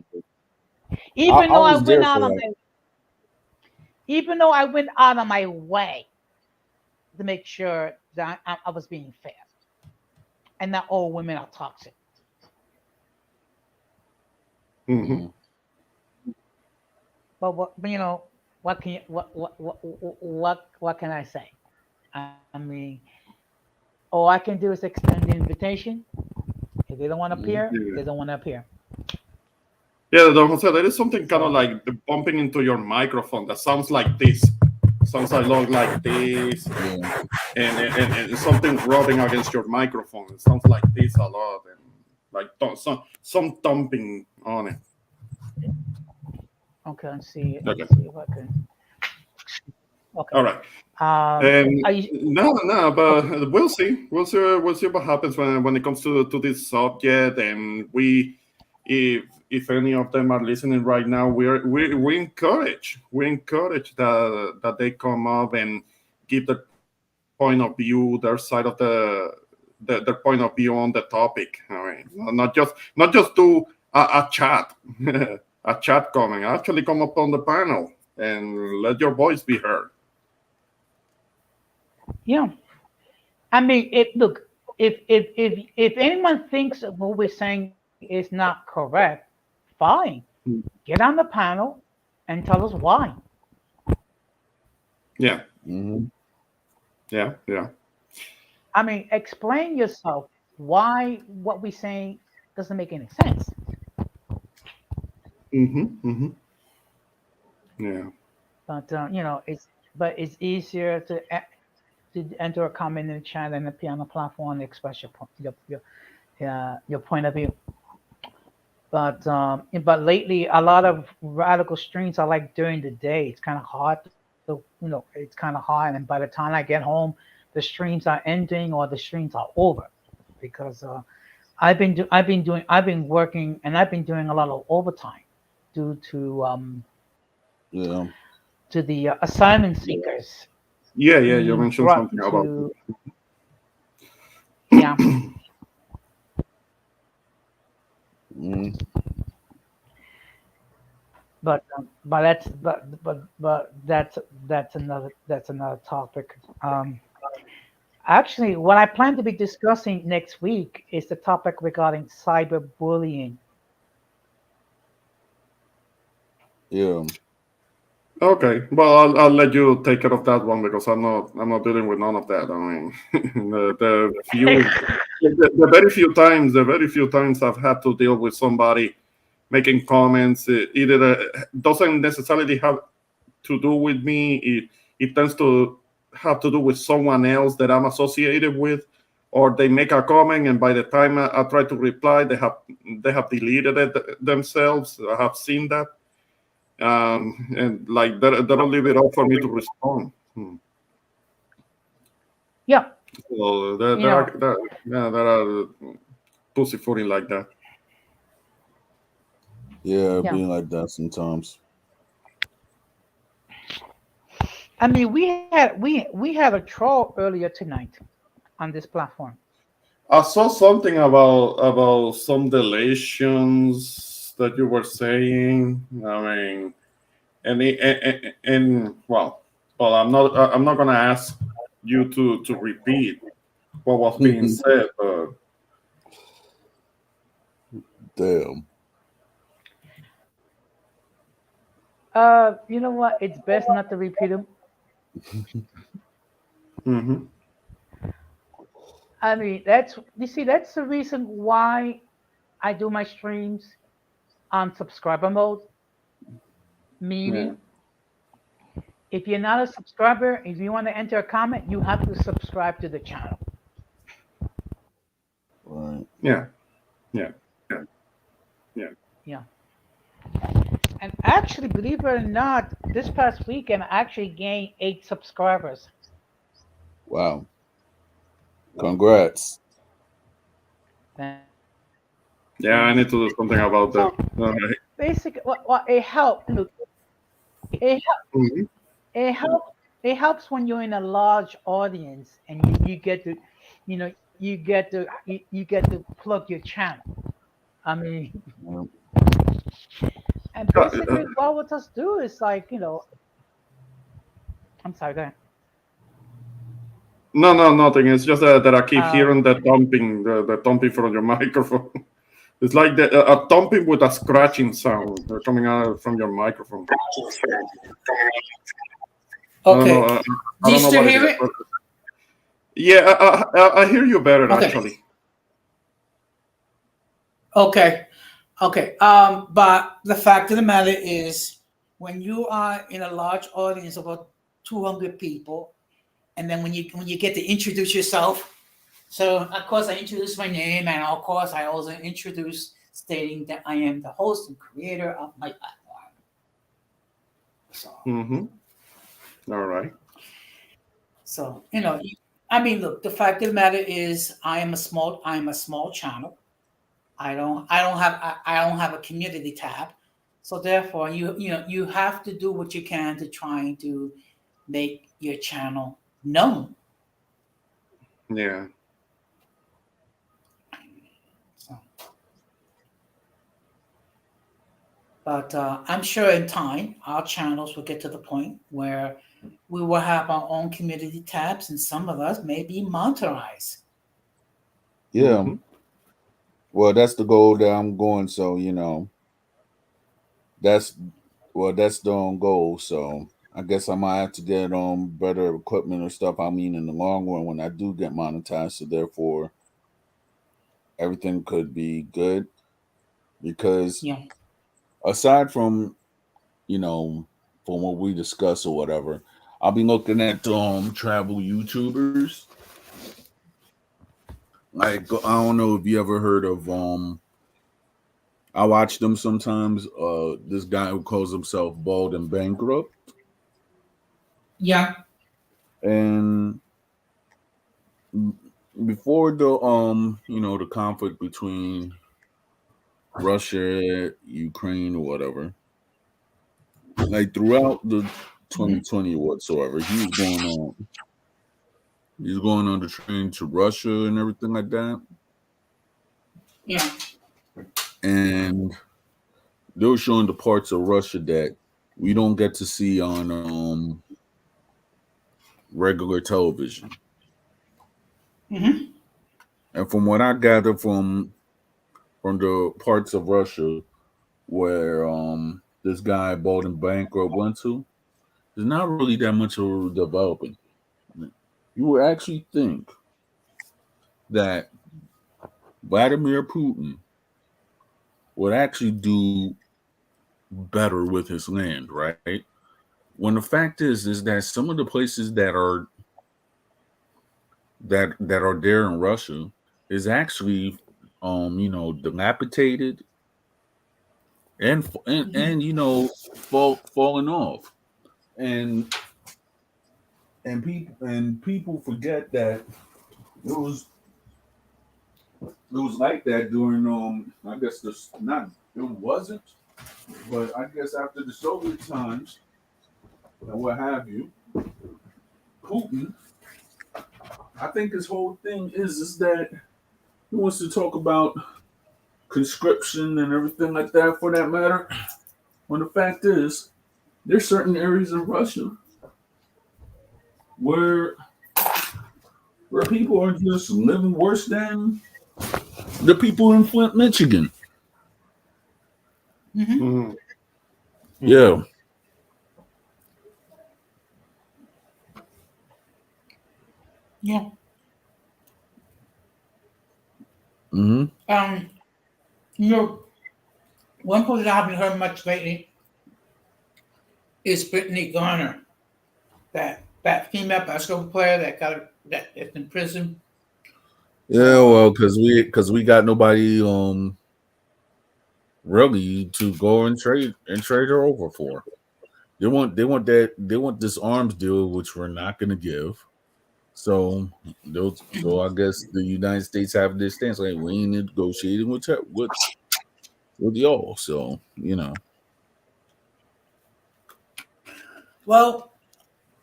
Speaker 4: I,
Speaker 3: even
Speaker 4: I
Speaker 3: though I
Speaker 4: was
Speaker 3: went
Speaker 4: there
Speaker 3: out
Speaker 4: for
Speaker 3: of
Speaker 4: that.
Speaker 3: my even though I went out of my way to make sure that I was being fair and not all women are toxic.
Speaker 5: Mm-hmm.
Speaker 4: Mm.
Speaker 3: But what can you, what can I say? I mean, all I can do is extend the invitation. If they don't want to
Speaker 4: Mm.
Speaker 3: appear,
Speaker 5: Yeah.
Speaker 3: they don't want to appear.
Speaker 5: Yeah, Don Jose, there is something kind of
Speaker 3: So
Speaker 5: like the bumping into your microphone that sounds like this. Sounds a lot like this,
Speaker 4: Yeah.
Speaker 5: and something rubbing against your microphone. It sounds like this a lot, and like some thumping on it.
Speaker 3: okay, let's see.
Speaker 5: Okay,
Speaker 3: Let's see if I can. Okay.
Speaker 5: all right.
Speaker 3: Are you
Speaker 5: No,
Speaker 3: okay?
Speaker 5: but we'll see. We'll see what happens when it comes to this subject, and if any of them are listening right now, we encourage that they come up and give their point of view, their side of their point of view on the topic. I mean, not just do a chat, a chat comment. Actually, come up on the panel and let your voice be heard.
Speaker 3: Yeah. I mean, it. Look, if anyone thinks of what we're saying is not correct, fine. Get on the panel and tell us why.
Speaker 5: Yeah,
Speaker 4: Mm-hmm.
Speaker 5: yeah.
Speaker 3: I mean, explain yourself why what we're saying doesn't make any sense.
Speaker 5: Mm-hmm. Yeah.
Speaker 3: But it's easier to enter a comment in the chat and appear on the platform and express your point of view. But lately, a lot of radical streams are like during the day. It's kind of hard it's kind of hard. And by the time I get home, the streams are ending or the streams are over because I've been working and I've been doing a lot of overtime due
Speaker 4: Yeah.
Speaker 3: to the assignment seekers
Speaker 5: Yeah. You
Speaker 3: being
Speaker 5: mentioned
Speaker 3: brought
Speaker 5: something about.
Speaker 3: to yeah.
Speaker 4: Mm.
Speaker 3: But that's another topic. Actually, what I plan to be discussing next week is the topic regarding cyberbullying.
Speaker 4: Yeah.
Speaker 5: Okay, well, I'll let you take care of that one because I'm not dealing with none of that. I mean, the very few times I've had to deal with somebody making comments, either doesn't necessarily have to do with me. It tends to have to do with someone else that I'm associated with, or they make a comment, and by the time I try to reply, they have deleted it themselves. I have seen that, and like that'll leave it up for me to respond.
Speaker 3: Yeah,
Speaker 5: So
Speaker 3: you know,
Speaker 5: there are pussyfooting like that.
Speaker 4: Yeah,
Speaker 3: yeah.
Speaker 4: being like that sometimes.
Speaker 3: I mean, we had a troll earlier tonight on this platform.
Speaker 5: I saw something about some deletions that you were saying. I mean, and well, I'm not gonna ask you to repeat what was being said, but
Speaker 4: Damn.
Speaker 3: You know what? It's best not to repeat them.
Speaker 5: mhm.
Speaker 3: I mean, that's you see, that's the reason why I do my streams on subscriber mode.
Speaker 5: Yeah,
Speaker 3: Meaning, if you're not a subscriber, if you want to enter a comment, you have to subscribe to the channel.
Speaker 4: Right.
Speaker 5: yeah, yeah,
Speaker 3: Yeah. And actually, believe it or not, this past weekend I actually gained 8 subscribers.
Speaker 4: Wow. Congrats.
Speaker 3: Thanks.
Speaker 5: yeah. I need
Speaker 3: So
Speaker 5: to do something about that. Alright.
Speaker 3: basically, what it helped. Look, it
Speaker 5: Mhm.
Speaker 3: it helps. It helps when you're in a large audience and you get to, you get to plug your channel. I mean,
Speaker 4: Yeah.
Speaker 3: and basically, what would us do is like, I'm sorry, go ahead.
Speaker 5: No, no, nothing. It's just that I keep
Speaker 3: Um,
Speaker 5: hearing the thumping from your microphone. It's like a thumping with a scratching sound coming out from your microphone. I don't know.
Speaker 6: Okay.
Speaker 5: I
Speaker 6: Do you
Speaker 5: don't know
Speaker 6: still
Speaker 5: what it
Speaker 6: hear
Speaker 5: is.
Speaker 6: it?
Speaker 5: But yeah, I hear you better
Speaker 6: Okay.
Speaker 5: actually.
Speaker 6: Okay. Okay. But the fact of the matter is, when you are in a large audience of about 200 people, and then when you get to introduce yourself, so of course I introduce my name, and of course I also introduce stating that I am the host and creator of my platform. So,
Speaker 5: Mm-hmm. All right.
Speaker 6: so I mean, look. The fact of the matter is, I am a small channel. I don't have a community tab. So therefore you have to do what you can to try to make your channel known.
Speaker 5: Yeah.
Speaker 6: So, but I'm sure in time our channels will get to the point where we will have our own community tabs, and some of us may be monetized.
Speaker 4: Yeah.
Speaker 5: Mm-hmm.
Speaker 4: Well, that's the goal that I'm going. So, that's that's the goal. So I guess I might have to get better equipment or stuff. I mean, in the long run, when I do get monetized, so therefore everything could be good. Because
Speaker 6: Yeah.
Speaker 4: aside from from what we discuss or whatever, I'll be looking at travel YouTubers. Like, I don't know if you ever heard of I watch them sometimes. This guy who calls himself Bald and Bankrupt,
Speaker 6: Yeah.
Speaker 4: and before the conflict between Russia, Ukraine, or whatever, like throughout the
Speaker 6: Hmm.
Speaker 4: 2020 or whatsoever, he's going on the train to Russia and everything like that,
Speaker 6: Yeah.
Speaker 4: and they were showing the parts of Russia that we don't get to see on regular television.
Speaker 6: Hmm.
Speaker 4: And from what I gather from the parts of Russia where this guy Baldwin Bankrupt went to, there's not really that much of developing. You would actually think that Vladimir Putin would actually do better with his land, right? When the fact is that some of the places that are there in Russia is actually dilapidated and
Speaker 6: Hmm.
Speaker 4: falling off. And people forget that it was like that during I guess this not it wasn't, but I guess after the Soviet times and what have you, Putin. I think his whole thing is that he wants to talk about conscription and everything like that. For that matter, when the fact is, there's certain areas in Russia where people are just living worse than the people in Flint, Michigan.
Speaker 5: Mm-hmm.
Speaker 4: Yeah.
Speaker 6: Yeah.
Speaker 4: Mm-hmm.
Speaker 6: You know, one person I haven't heard much lately is Brittany Garner, that female basketball player that is in prison.
Speaker 4: Yeah, well, because we got nobody really to go and trade her over for. They want this arms deal, which we're not going to give. So I guess the United States have this stance like we ain't negotiating with y'all. So
Speaker 6: Well,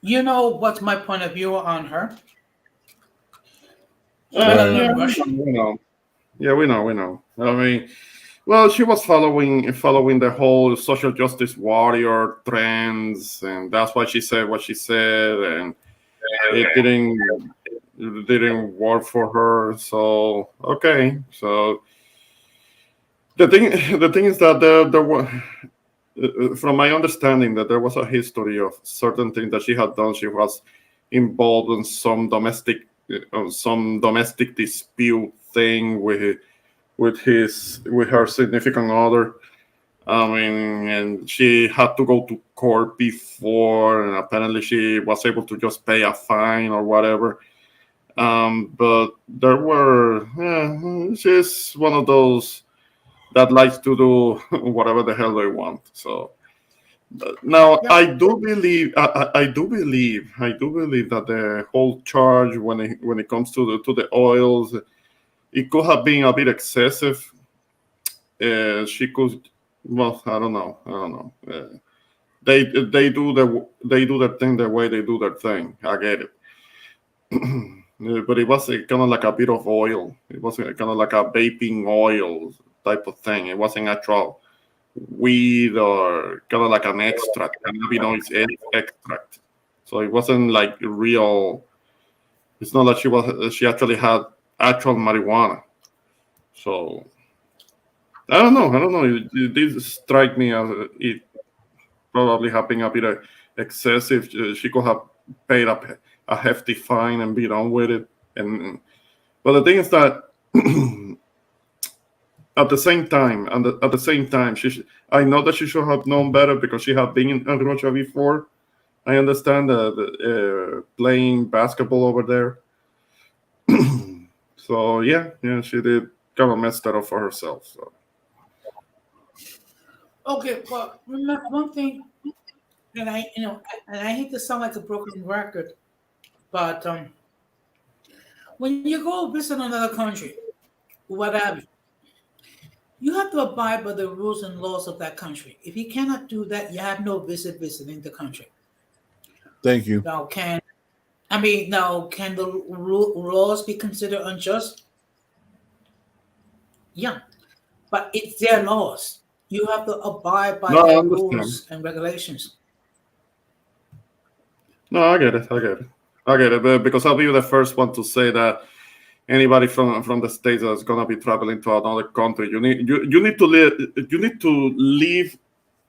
Speaker 6: you know what's my point of view on her? She doesn't
Speaker 5: Yeah,
Speaker 6: learn Russian.
Speaker 5: we know. Yeah, we know. I mean, well, she was following the whole social justice warrior trends, and that's why she said what she said, and it didn't work for her. So okay, so the thing is that there was, from my understanding, that there was a history of certain things that she had done. She was involved in some domestic dispute thing with her significant other. I mean, and she had to go to court before, and apparently she was able to just pay a fine or whatever. But there were, she's one of those that likes to do whatever the hell they want. So now I do believe that the whole charge when it comes to the oils, it could have been a bit excessive. She could, well, I don't know. They do their thing the way they do their thing. I get it. But it was kind of like a bit of oil. It was kind of like a vaping oil type of thing. It wasn't actual weed or kind of like an extract, cannabinoid extract. So it wasn't like real. It's not that she actually had actual marijuana. So I don't know. It did strike me as it probably have been a bit excessive. She could have paid up a hefty fine and be done with it. But the thing is that at the same time, I know that she should have known better because she had been in Russia before. I understand playing basketball over there. So yeah, she did kind of messed that up for herself. So.
Speaker 6: Okay, well, remember one thing, and I hate to sound like a broken record, but when you go visit another country, whatever, you have to abide by the rules and laws of that country. If you cannot do that, you have no visiting the country.
Speaker 4: Thank you.
Speaker 6: Now, can the laws be considered unjust? Yeah, but it's their laws. You have to abide by their rules and regulations.
Speaker 5: No, I get it. But because I'll be the first one to say that anybody from the States that's gonna be traveling to another country, you need to leave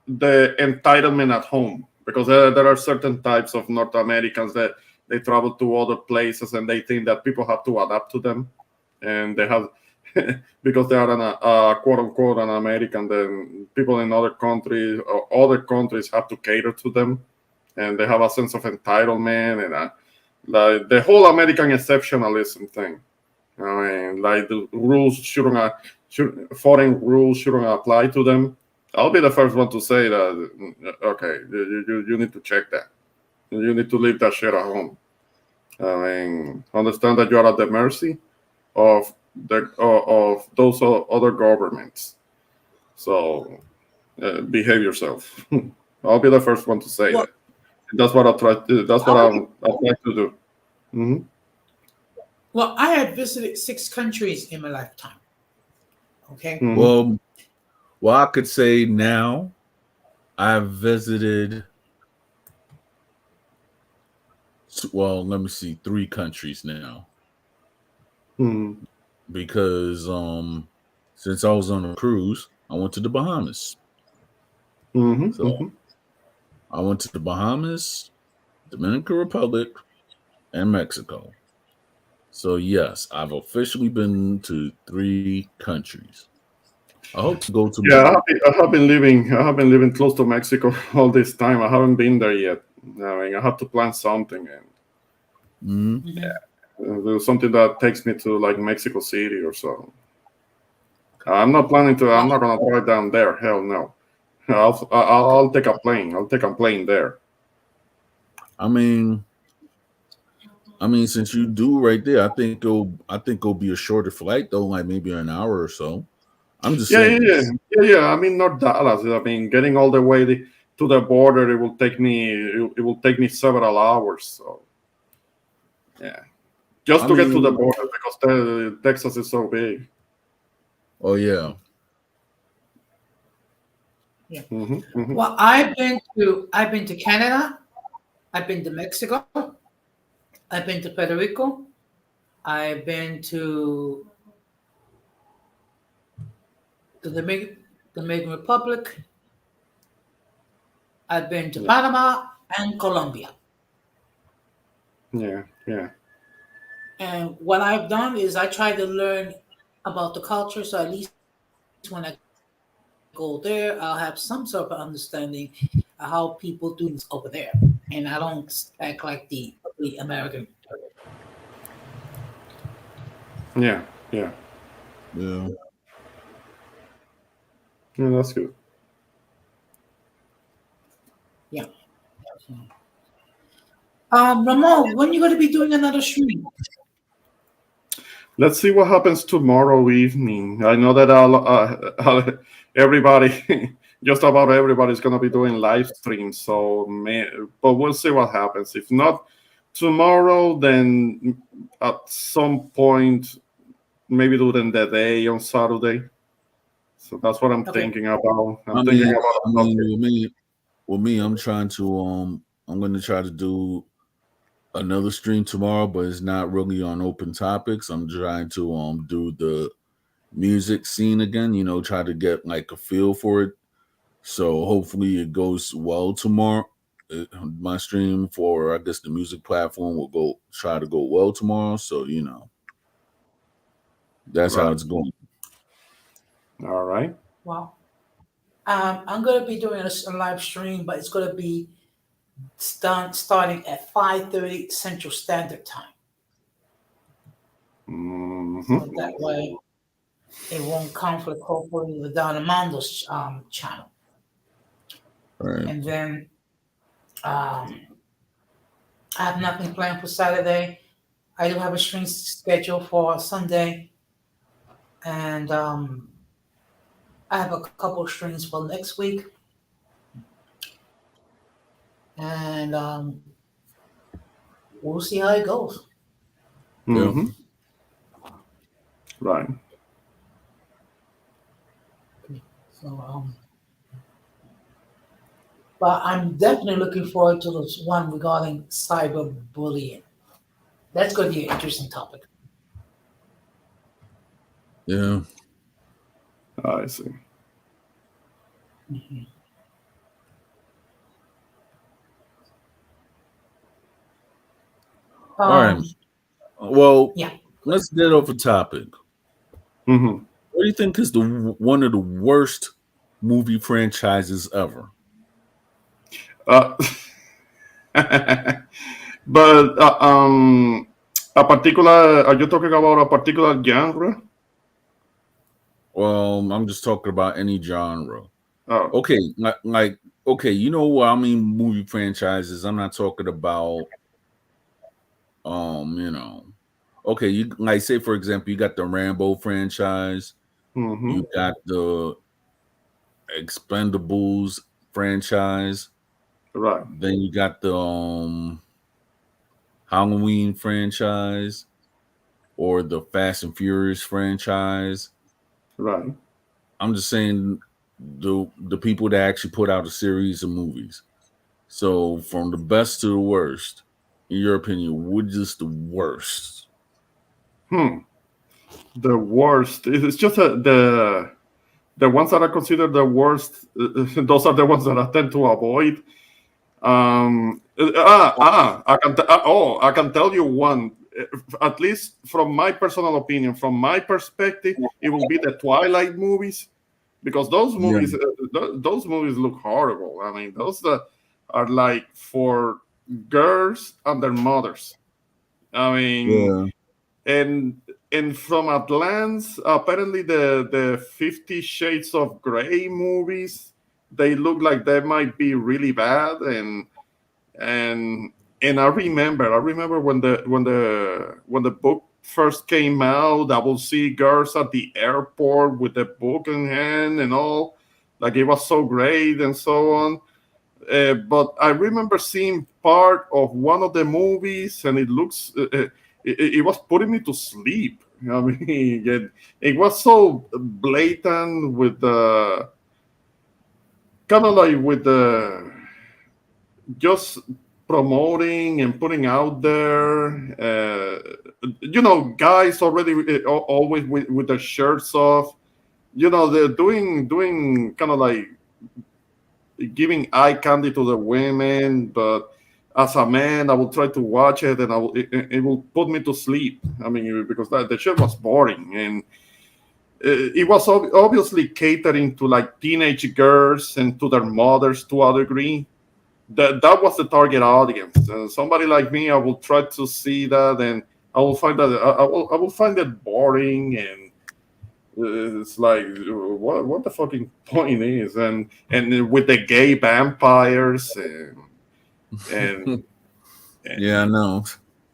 Speaker 5: the entitlement at home, because there are certain types of North Americans that they travel to other places and they think that people have to adapt to them, and they have because they are quote unquote an American, then people in other countries or other countries have to cater to them, and they have a sense of entitlement and like the whole American exceptionalism thing. I mean, like the rules foreign rules shouldn't apply to them. I'll be the first one to say that. Okay, you need to check that. You need to leave that shit at home. I mean, understand that you are at the mercy of of those other governments. So behave yourself. I'll be the first one to say
Speaker 6: Well,
Speaker 5: that. That's what I try. That's what
Speaker 6: I,
Speaker 5: I try to do. Hmm.
Speaker 6: well, I had visited 6 countries in my lifetime. Okay.
Speaker 5: Hmm.
Speaker 1: Well, I could say now I've visited. Well, let me see, 3 countries now
Speaker 5: Hmm.
Speaker 1: because since I was on a cruise, I went to the Bahamas.
Speaker 5: Hmm.
Speaker 1: So
Speaker 5: Hmm.
Speaker 1: I went to the Bahamas, Dominican Republic, and Mexico. So yes, I've officially been to 3 countries. I hope to go to
Speaker 5: Yeah,
Speaker 1: more.
Speaker 5: I have been living. I have been living close to Mexico all this time. I haven't been there yet. I mean, I have to plan something and
Speaker 1: Mhm.
Speaker 6: Mhm.
Speaker 5: do something that takes me to like Mexico City or so. I'm not planning to. I'm
Speaker 6: Well,
Speaker 5: not gonna drive down there. Hell no. I'll take a plane. I'll take a plane there.
Speaker 1: I mean, since you do right there, I think it'll be a shorter flight though, like maybe an hour or so. I'm just
Speaker 5: Yeah, yeah,
Speaker 1: saying.
Speaker 5: yeah, yeah, yeah. I mean, not Dallas. I mean, getting all the way to the border, it will take me. It will take me several hours. So yeah, just
Speaker 1: I
Speaker 5: to get to the
Speaker 1: mean,
Speaker 5: border because Texas is so big.
Speaker 1: oh yeah.
Speaker 6: yeah.
Speaker 5: Hmm. Hmm.
Speaker 6: Well, I've been to Canada. I've been to Mexico. I've been to Puerto Rico. I've been to the Dominican Republic. I've been to
Speaker 5: Yeah,
Speaker 6: Panama and Colombia.
Speaker 5: yeah, yeah.
Speaker 6: And what I've done is I try to learn about the culture, so at least when I go there, I'll have some sort of understanding of how people do things over there, and I don't act like the American.
Speaker 5: Yeah, yeah,
Speaker 1: Yeah.
Speaker 5: yeah. That's good.
Speaker 6: Yeah. Ramon, when you going to be doing another stream?
Speaker 5: Let's see what happens tomorrow evening. I know that everybody, just about everybody, is going to be doing live streams. So, but we'll see what happens. If not tomorrow, then at some point, maybe during the day on Saturday. So that's what I'm
Speaker 6: Okay.
Speaker 5: thinking about. I'm
Speaker 1: I
Speaker 5: thinking
Speaker 1: mean,
Speaker 5: about
Speaker 1: I
Speaker 5: a
Speaker 1: mean,
Speaker 5: topic.
Speaker 1: with me, I'm trying to I'm going to try to do another stream tomorrow, but it's not really on open topics. I'm trying to do the music scene again. You know, try to get like a feel for it. So hopefully it goes well tomorrow. My stream for I guess the music platform will try to go well tomorrow. So that's how
Speaker 5: Right.
Speaker 1: it's going.
Speaker 5: All right.
Speaker 6: Wow. I'm going to be doing a live stream, but it's going to be starting at 5:30 Central Standard Time.
Speaker 5: Hmm.
Speaker 6: So that way it won't conflict hopefully with Don Armando's channel.
Speaker 1: All right.
Speaker 6: And then um, I have nothing planned for Saturday. I do have a stream scheduled for Sunday, and I have a couple streams for next week. And we'll see how it goes.
Speaker 1: Yeah.
Speaker 5: Hmm. Right.
Speaker 6: So, but I'm definitely looking forward to this one regarding cyberbullying. That's going to be an interesting topic.
Speaker 1: Yeah.
Speaker 5: I see.
Speaker 6: Mhm.
Speaker 1: All right.
Speaker 6: Um,
Speaker 1: Well,
Speaker 6: yeah.
Speaker 1: let's get off a topic.
Speaker 5: Hmm.
Speaker 1: What do you think is the one of the worst movie franchises ever?
Speaker 5: Uh, but a particular. Are you talking about a particular genre?
Speaker 1: Well, I'm just talking about any genre.
Speaker 5: Oh,
Speaker 1: Okay, like okay, you know what I mean movie franchises. I'm not talking about
Speaker 4: You know, okay, you like say for example, you got the Rambo franchise,
Speaker 5: Hmm.
Speaker 4: you got the Expendables franchise,
Speaker 5: Right,
Speaker 4: then you got the Halloween franchise or the Fast and Furious franchise.
Speaker 5: right.
Speaker 4: I'm just saying the people that actually put out a series of movies. So from the best to the worst, in your opinion, which is the worst?
Speaker 5: Hmm. The worst. It's just the ones that I consider the worst. Those are the ones that I tend to avoid. I can tell you one. At least from my personal opinion, from my perspective, it will be the Twilight movies because
Speaker 4: Yeah,
Speaker 5: those movies look horrible. I mean, those that are like for girls and their mothers. I mean,
Speaker 4: yeah,
Speaker 5: and from a glance, apparently the 50 Shades of Grey movies, they look like they might be really bad. And I remember when the book first came out, I will see girls at the airport with the book in hand and all, like it was so great and so on. But I remember seeing part of one of the movies, and it was putting me to sleep. I mean, it was so blatant with the kind of like with the just promoting and putting out there. Guys already always with their shirts off. They're doing kind of like giving eye candy to the women, but as a man, I will try to watch it, and it will put me to sleep. I mean, because the show was boring, and it was obviously catering to like teenage girls and to their mothers to a degree. That was the target audience. Somebody like me, I will try to see that, and I will find it boring, and it's like what the fucking point is, and with the gay vampires and,
Speaker 4: yeah. I
Speaker 5: and
Speaker 4: know.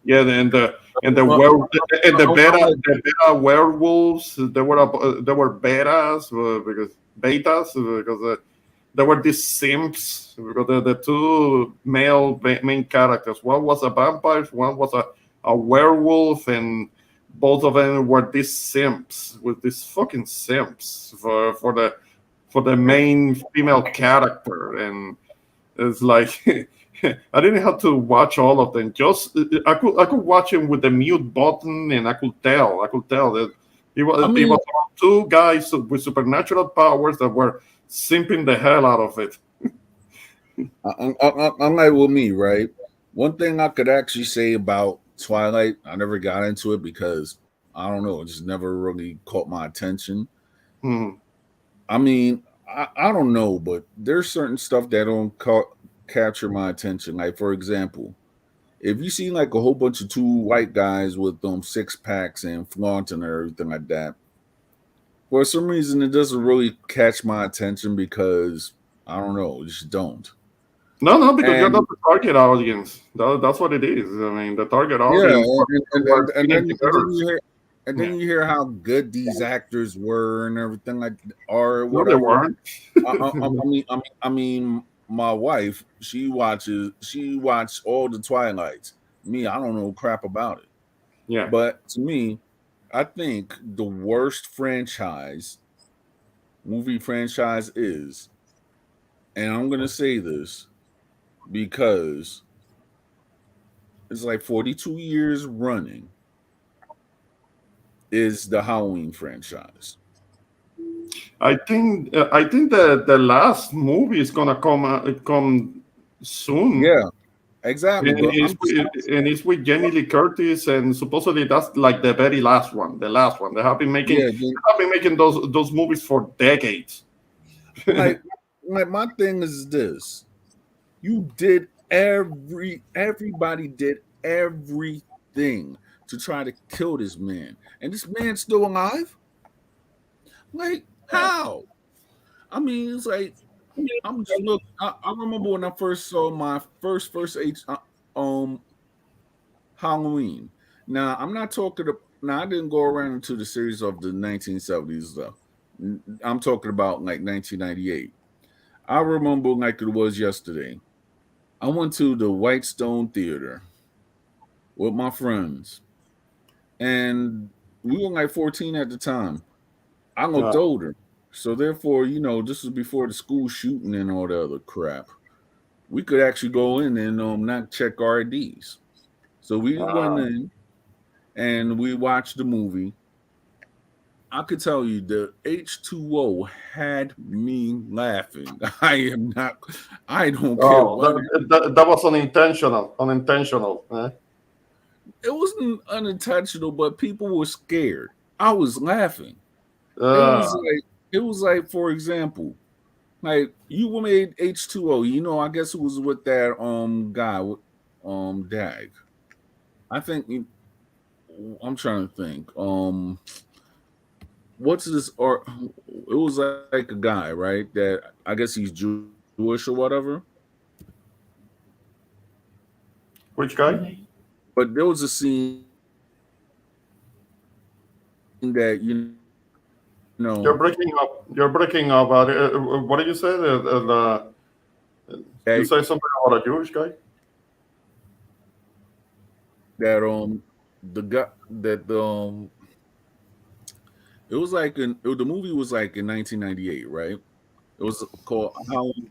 Speaker 5: yeah, and the
Speaker 4: Well,
Speaker 5: were and the
Speaker 4: I'm
Speaker 5: beta
Speaker 4: like,
Speaker 5: the beta werewolves. They were betas because there were these simps because the two male main characters. One was a vampire, one was a werewolf, and both of them were these simps with these fucking simps for the main female character. And it's like I didn't have to watch all of them. Just I could watch him with the mute button, and I could tell that
Speaker 4: I
Speaker 5: it
Speaker 4: mean,
Speaker 5: was two guys with supernatural powers that were simping the hell out of it.
Speaker 4: I'm like with me, right? One thing I could actually say about Twilight, I never got into it because I don't know, it just never really caught my attention.
Speaker 5: Hmm.
Speaker 4: I mean, I don't know, but there's certain stuff that don't capture my attention. Like for example, if you see like a whole bunch of two white guys with 6 packs and flaunting and everything like that, for some reason it doesn't really catch my attention because I don't know, it just don't.
Speaker 5: No, because you're not
Speaker 4: And
Speaker 5: the target audience. That's what it is. I mean, the target
Speaker 4: yeah,
Speaker 5: audience were
Speaker 4: and
Speaker 5: teenage
Speaker 4: then
Speaker 5: girls.
Speaker 4: you
Speaker 5: Yeah.
Speaker 4: hear how good these actors were and everything like or
Speaker 5: No, they
Speaker 4: whatever.
Speaker 5: weren't.
Speaker 4: I mean, my wife she watched all the Twilights. Me, I don't know crap about it.
Speaker 5: Yeah.
Speaker 4: But to me, I think the worst movie franchise is, and I'm gonna say this because it's like 42 years running, is the Halloween franchise.
Speaker 5: I think the last movie is gonna come soon.
Speaker 4: Yeah, exactly.
Speaker 5: And
Speaker 4: But
Speaker 5: it's
Speaker 4: I'm just
Speaker 5: with Jamie Lee Curtis, and supposedly that's like the very last one, the last one. They have been making
Speaker 4: yeah,
Speaker 5: those movies for decades.
Speaker 4: like my thing is this. You did everybody did everything to try to kill this man. And this man's still alive? Like, how? I mean, it's like I'm just I remember when I first saw my first H um Halloween. Now, I'm not talking about, now I didn't go around into the series of the 1970s stuff. I'm talking about like 1998. I remember like it was yesterday. I went to the Whitestone Theater with my friends, and we were like 14 at the time. I looked
Speaker 5: Yeah.
Speaker 4: older. So therefore, this was before the school shooting and all the other crap. We could actually go in and not check our IDs. So we went
Speaker 5: Uh,
Speaker 4: in and we watched the movie. I could tell you the H2O had me laughing. I am not, I don't care
Speaker 5: oh,
Speaker 4: what.
Speaker 5: that was unintentional. Unintentional. Eh?
Speaker 4: It wasn't unintentional, but people were scared. I was laughing. It was
Speaker 5: Uh,
Speaker 4: like, for example, like you made H2O. I guess it was with that guy with Dag. I think I'm trying to think. What's this? Or it was like a guy, right? That I guess he's Jewish or whatever.
Speaker 5: which guy?
Speaker 6: Mhm.
Speaker 4: But there was a scene that
Speaker 5: You're breaking up. You're breaking up. What did you say? You
Speaker 4: that
Speaker 5: say something about a Jewish guy?
Speaker 4: that the guy that it was like the movie was like in 1998, right? It was called Halloween.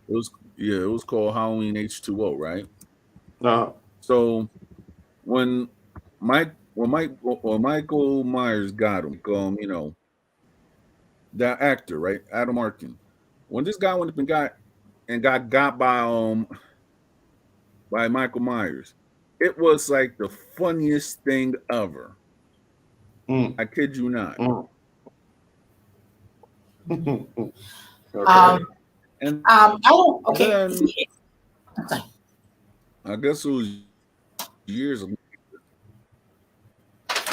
Speaker 4: It was called Halloween H2O, right?
Speaker 5: Uh,
Speaker 4: So when when Michael Myers got him, that actor, right, Adam Arkin. When this guy went up and got by Michael Myers, it was like the funniest thing ever.
Speaker 5: mm,
Speaker 4: I kid you not.
Speaker 5: mm.
Speaker 6: Mhm.
Speaker 5: Okay.
Speaker 4: And
Speaker 6: I don't. Okay.
Speaker 4: then I guess it was years ago,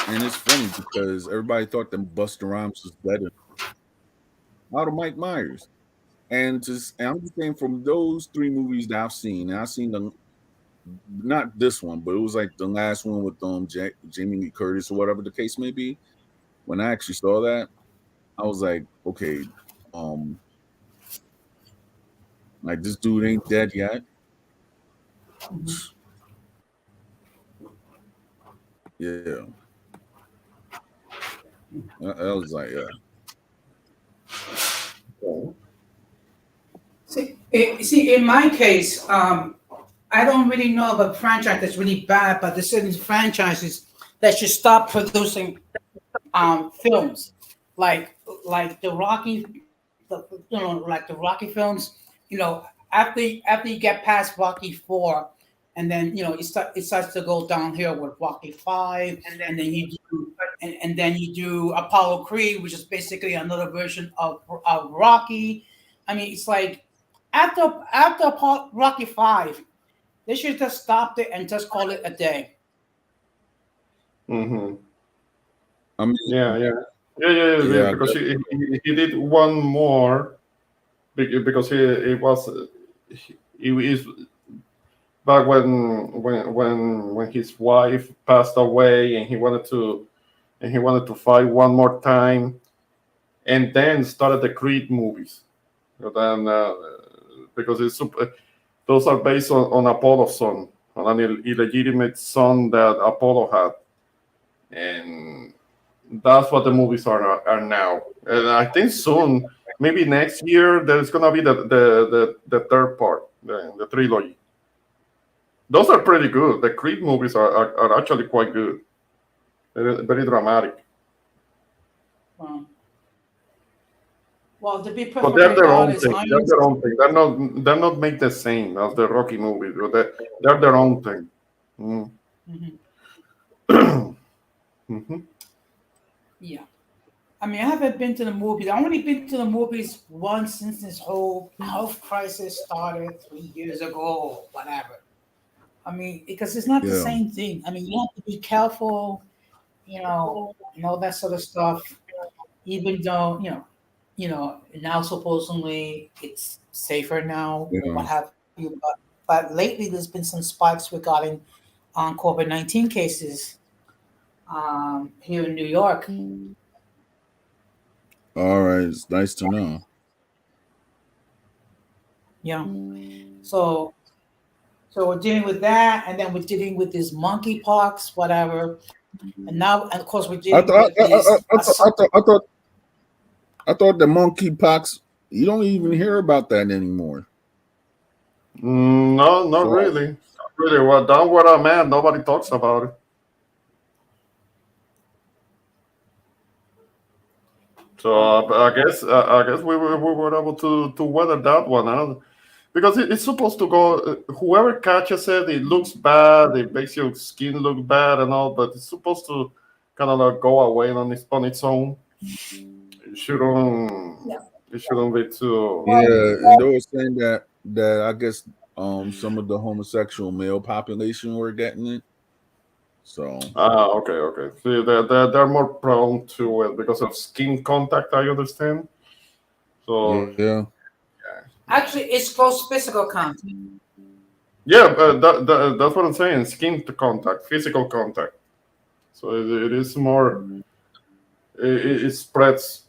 Speaker 4: and it's funny because everybody thought that Buster Rhymes was better out of Mike Myers. And I'm just saying from those three movies that I've seen, and I've seen the not this one, but it was like the last one with Jamie Lee Curtis or whatever the case may be. When I actually saw that, I was like, okay, um, like this dude ain't dead yet.
Speaker 6: Mhm.
Speaker 4: Yeah, I was like, yeah,
Speaker 6: See, in my case, I don't really know of a franchise that's really bad, but there's certain franchises that should stop producing films, like the Rocky, like the Rocky films. After you get past Rocky 4, and then it starts to go downhill with Rocky 5, and then you do Apollo Creed, which is basically another version of Rocky. I mean, it's like after Rocky 5, they should just stop it and just call it a day.
Speaker 5: Hmm.
Speaker 4: I mean,
Speaker 5: Yeah, yeah, yeah, yeah, yeah.
Speaker 4: yeah, I
Speaker 5: Because
Speaker 4: guess,
Speaker 5: he did one more because he was he is back when his wife passed away and he wanted to fight one more time and then started the Creed movies. And then because those are based on Apollo's son, on an illegitimate son that Apollo had, and that's what the movies are now. And I think soon, maybe next year, there's gonna be the third part, the trilogy. Those are pretty good. The Creed movies are actually quite good. Very, very dramatic.
Speaker 6: Um, well, to be
Speaker 5: But they're
Speaker 6: perfectly
Speaker 5: their own
Speaker 6: honest,
Speaker 5: thing. They're their own thing. They're not made the same as the Rocky movies. But they're their own thing. Mm.
Speaker 6: Mhm.
Speaker 5: Hmm.
Speaker 6: Yeah. I mean, I haven't been to the movies. I've only been to the movies once since this whole health crisis started 3 years ago, whatever. I mean, because it's not the
Speaker 4: yeah,
Speaker 6: same thing. I mean, you have to be careful, and all that sort of stuff. Even though now supposedly it's safer now,
Speaker 4: yeah,
Speaker 6: what have you. But lately there's been some spikes regarding on COVID-19 cases here in New York.
Speaker 4: All right, it's nice to know.
Speaker 6: Yeah. So we're dealing with that, and then we're dealing with this monkeypox, whatever. And now, and of course, we're
Speaker 4: I
Speaker 6: dealing
Speaker 4: thought
Speaker 6: with this.
Speaker 4: I thought the monkeypox. You don't even hear about that anymore.
Speaker 5: No, not
Speaker 4: So
Speaker 5: really. Not really. Well, down where I'm at, nobody talks about it. So I guess we were able to weather that one, huh? Because it's supposed to go. Whoever catches it, it looks bad. It makes your skin look bad and all, but it's supposed to kind of like go away on its own. It shouldn't.
Speaker 6: Yeah.
Speaker 5: It shouldn't be too.
Speaker 4: yeah, and they were saying that I guess some of the homosexual male population were getting it. So
Speaker 5: Okay. See, they're more prone to it because of skin contact. I understand. So
Speaker 4: yeah.
Speaker 6: Actually, it's close physical contact.
Speaker 5: yeah, but that's what I'm saying. Skin to contact, physical contact. So it is more. It spreads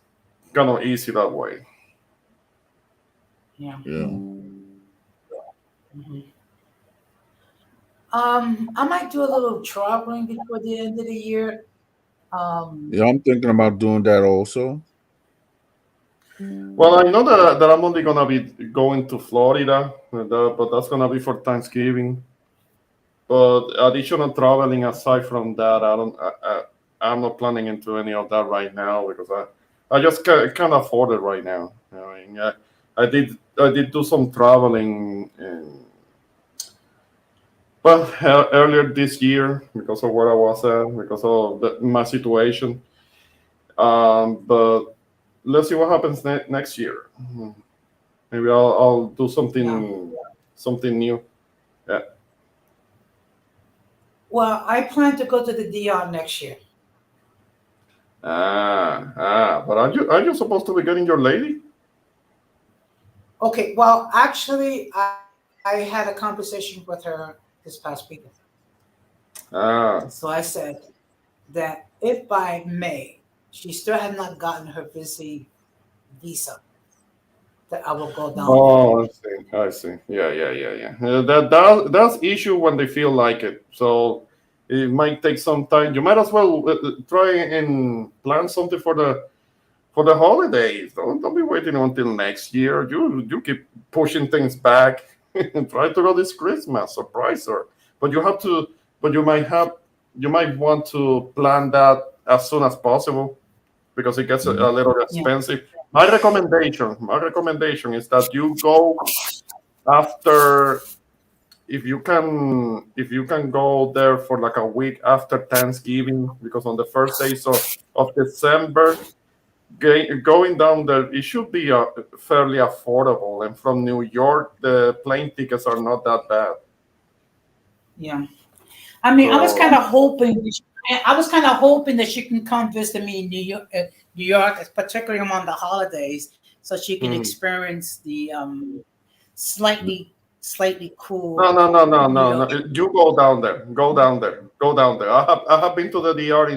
Speaker 5: kind of easy that way.
Speaker 6: Yeah.
Speaker 4: Yeah.
Speaker 6: Mhm. I might do a little traveling before the end of the year.
Speaker 4: Yeah, I'm thinking about doing that also.
Speaker 5: Well, I know that I'm only gonna be going to Florida, but that's gonna be for Thanksgiving. But additional traveling aside from that, I'm not planning into any of that right now because I just can't afford it right now. I mean, I did do some traveling, well, earlier this year because of where I was at, because of my situation. But let's see what happens next year. Maybe I'll do something new. Yeah.
Speaker 6: Well, I plan to go to the DR next year.
Speaker 5: But aren't you supposed to be getting your lady?
Speaker 6: Okay, well, actually, I had a conversation with her this past weekend.
Speaker 5: Ah,
Speaker 6: So I said that if by May she still had not gotten her visa, that I will go down there.
Speaker 5: oh, I see. Yeah. That's issue when they feel like it. So it might take some time. You might as well try and plan something for the holidays. Don't be waiting until next year. You keep pushing things back and try to go this Christmas, surprise her. But you have to. But you might want to plan that as soon as possible because it gets a little
Speaker 6: Yeah.
Speaker 5: expensive. My recommendation is that you go after if you can go there for like a week after Thanksgiving because on the first days of December going down there, it should be fairly affordable. And from New York, the plane tickets are not that bad.
Speaker 6: Yeah. I mean, I was
Speaker 5: So,
Speaker 6: kind of hoping. I was kind of hoping that she can come visit me in New York, particularly among the holidays, so she can
Speaker 5: mhm.
Speaker 6: experience the slightly
Speaker 5: No,
Speaker 6: cool
Speaker 5: no, no, no,
Speaker 6: New
Speaker 5: no, no.
Speaker 6: York.
Speaker 5: You go down there. Go down there. Go down there. I have been to the DR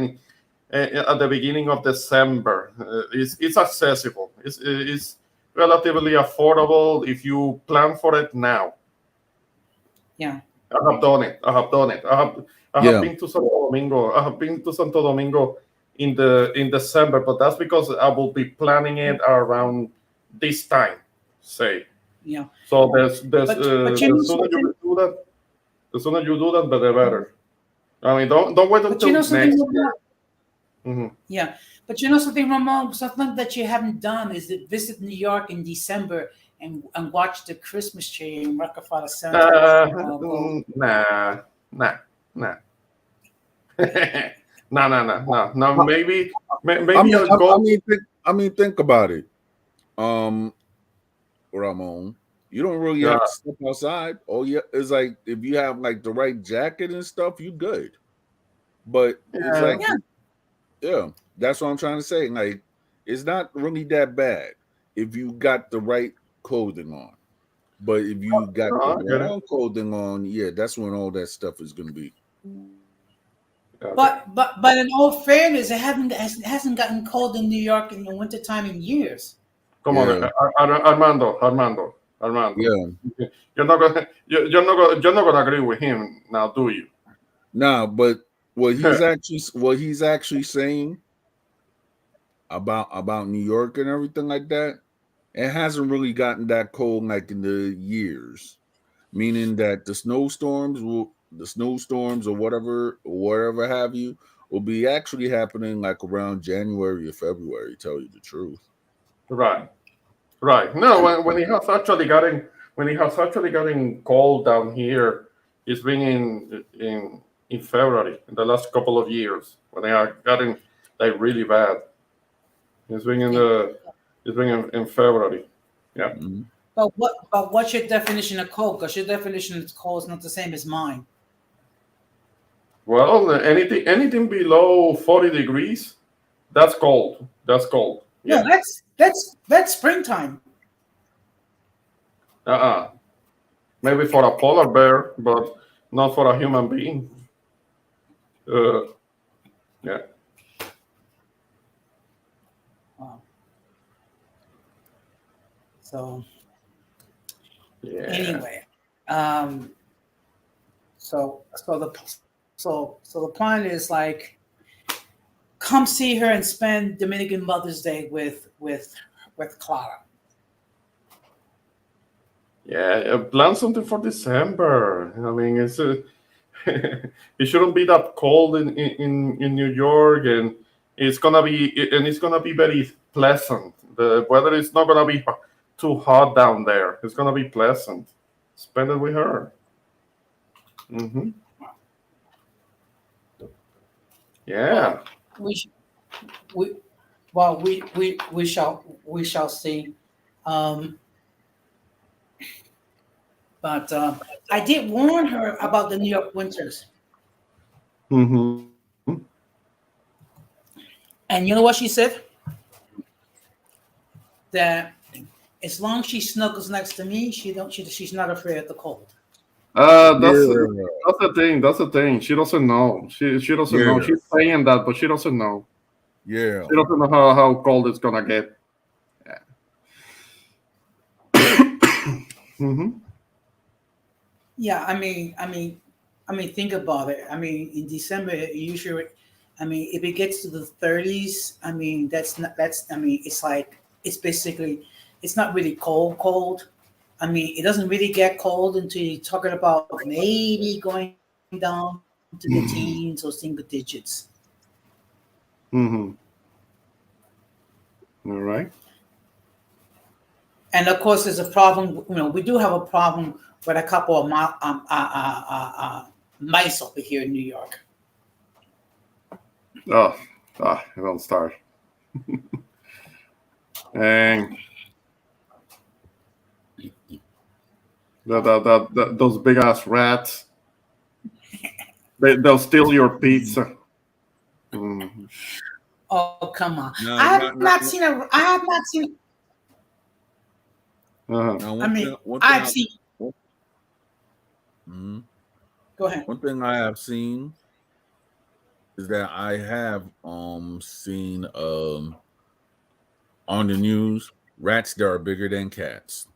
Speaker 5: at the beginning of December. It's accessible. It's relatively affordable if you plan for it now.
Speaker 6: Yeah.
Speaker 5: I have done it. I have done it. I have
Speaker 4: Yeah.
Speaker 5: been to Santo Domingo. I have been to Santo Domingo in December, but that's because I will be planning it around this time. Say
Speaker 6: Yeah.
Speaker 5: so. There's
Speaker 6: But you know
Speaker 5: the sooner
Speaker 6: something.
Speaker 5: you do that, the sooner you do that, the better. I mean, don't wait
Speaker 6: But you
Speaker 5: until
Speaker 6: know something,
Speaker 5: next year.
Speaker 6: Ramon?
Speaker 5: Mhm.
Speaker 6: Yeah. But you know something, Ramon? Something that you haven't done is to visit New York in December and watch the Christmas tree in Rockefeller Center. Go.
Speaker 5: Nah, nah, nah. No. Maybe I'll go.
Speaker 4: Think about it. Ramon, you don't really
Speaker 5: Yeah.
Speaker 4: have to step outside. Oh yeah, it's like if you have like the right jacket and stuff, you good. But it's like,
Speaker 6: Yeah.
Speaker 4: yeah, that's what I'm trying to say. Like, it's not really that bad if you got the right clothing on. But if you got the
Speaker 5: I get it.
Speaker 4: wrong clothing on, yeah, that's when all that stuff is gonna be.
Speaker 5: Okay.
Speaker 6: But in all fairness, it hasn't gotten cold in New York in the wintertime in years.
Speaker 5: Come
Speaker 4: Yeah.
Speaker 5: on, Armando.
Speaker 4: Yeah.
Speaker 5: You're not gonna agree with him now, do you?
Speaker 4: Nah, but what he's actually saying about New York and everything like that, it hasn't really gotten that cold like in the years. Meaning that the snowstorms or whatever have you will be actually happening like around January or February, tell you the truth.
Speaker 5: Right. No, when it has actually gotten cold down here, it's been in February in the last couple of years when they are getting like really bad. It's been in February. Yeah.
Speaker 4: Mhm.
Speaker 6: But what's your definition of cold? Because your definition of cold is not the same as mine.
Speaker 5: Well, anything below 40 degrees, that's cold. That's cold.
Speaker 6: No,
Speaker 5: Yeah.
Speaker 6: that's springtime.
Speaker 5: Maybe for a polar bear, but not for a human being. Yeah.
Speaker 6: Wow. So
Speaker 5: Yeah.
Speaker 6: anyway, so the plan is like, come see her and spend Dominican Mother's Day with Clara.
Speaker 5: Yeah, plan something for December. I mean, it's it shouldn't be that cold in New York, and it's gonna be very pleasant. The weather is not gonna be too hot down there. It's gonna be pleasant. Spend it with her. Hmm. Yeah.
Speaker 6: We sh- we well we shall see. Um, but I did warn her about the New York winters,
Speaker 5: Hmm.
Speaker 6: and you know what she said? That as long as she snuggles next to me, she's not afraid of the cold.
Speaker 5: That's
Speaker 4: Yeah.
Speaker 5: the thing. That's the thing. She doesn't know. She doesn't know.
Speaker 4: Yeah.
Speaker 5: She's saying that, but she doesn't know.
Speaker 4: Yeah.
Speaker 5: She doesn't know how cold it's gonna get. Hmm.
Speaker 6: Yeah, think about it. I mean, in December, usually, if it gets to the 30s, it's like it's basically, it's not really cold. It doesn't really get cold until you're talking about maybe going down to the teens or single digits.
Speaker 5: Hmm. All right.
Speaker 6: And of course, there's a problem. We do have a problem with a couple of mice over here in New York.
Speaker 5: Don't start. And those big ass rats. They'll steal your pizza. Mm.
Speaker 6: Oh, come on!
Speaker 4: No,
Speaker 6: I have
Speaker 4: no,
Speaker 6: not
Speaker 4: no.
Speaker 6: seen a. I have not seen.
Speaker 5: Uh-huh.
Speaker 4: Now,
Speaker 6: I've seen.
Speaker 4: Mhm.
Speaker 6: Go ahead.
Speaker 4: One thing I have seen is that I have seen on the news rats that are bigger than cats.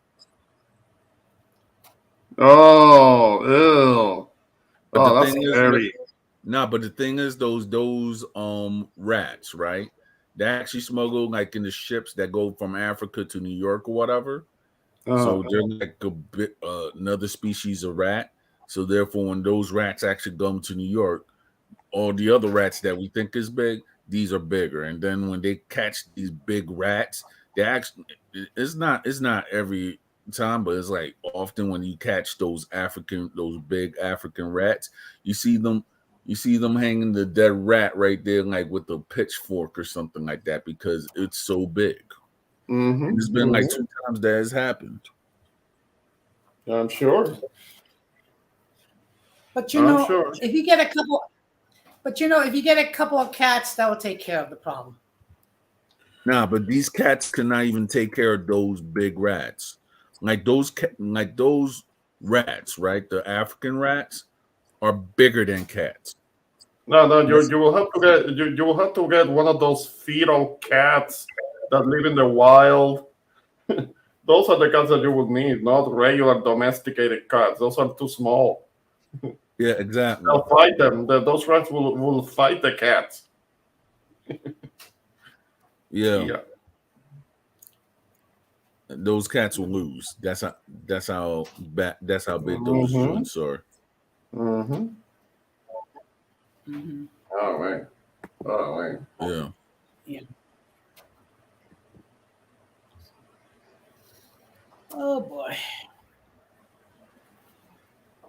Speaker 5: Oh, ew.
Speaker 4: But the
Speaker 5: That's
Speaker 4: thing is,
Speaker 5: scary.
Speaker 4: but the thing is, those rats, right? They actually smuggle like in the ships that go from Africa to New York or whatever. So they're like a bit another species of rat. So therefore, when those rats actually come to New York, all the other rats that we think is big, these are bigger. And then when they catch these big rats, they actually it's not every time, but it's like often when you catch those big African rats, you see them hanging the dead rat right there, like with a pitchfork or something like that, because it's so big.
Speaker 5: Mm-hmm.
Speaker 4: It's been like 2 times that has happened.
Speaker 5: I'm sure.
Speaker 6: But
Speaker 5: I'm sure.
Speaker 6: if you get a couple, of cats, that will take care of the problem.
Speaker 4: Nah, but these cats cannot even take care of those big rats. Like those rats, right? The African rats, are bigger than cats.
Speaker 5: No, you will have to get you will have to get one of those feral cats that live in the wild. Those are the cats that you would need, not regular domesticated cats. Those are too small.
Speaker 4: Yeah, exactly.
Speaker 5: They'll fight them. Those rats will fight the cats.
Speaker 4: Yeah.
Speaker 5: Yeah.
Speaker 4: Those cats will lose. That's how big those
Speaker 5: Mhm.
Speaker 4: joints are.
Speaker 5: Mm-hmm.
Speaker 6: Mhm.
Speaker 5: Oh man. Oh man.
Speaker 4: Yeah.
Speaker 6: Yeah. Oh boy.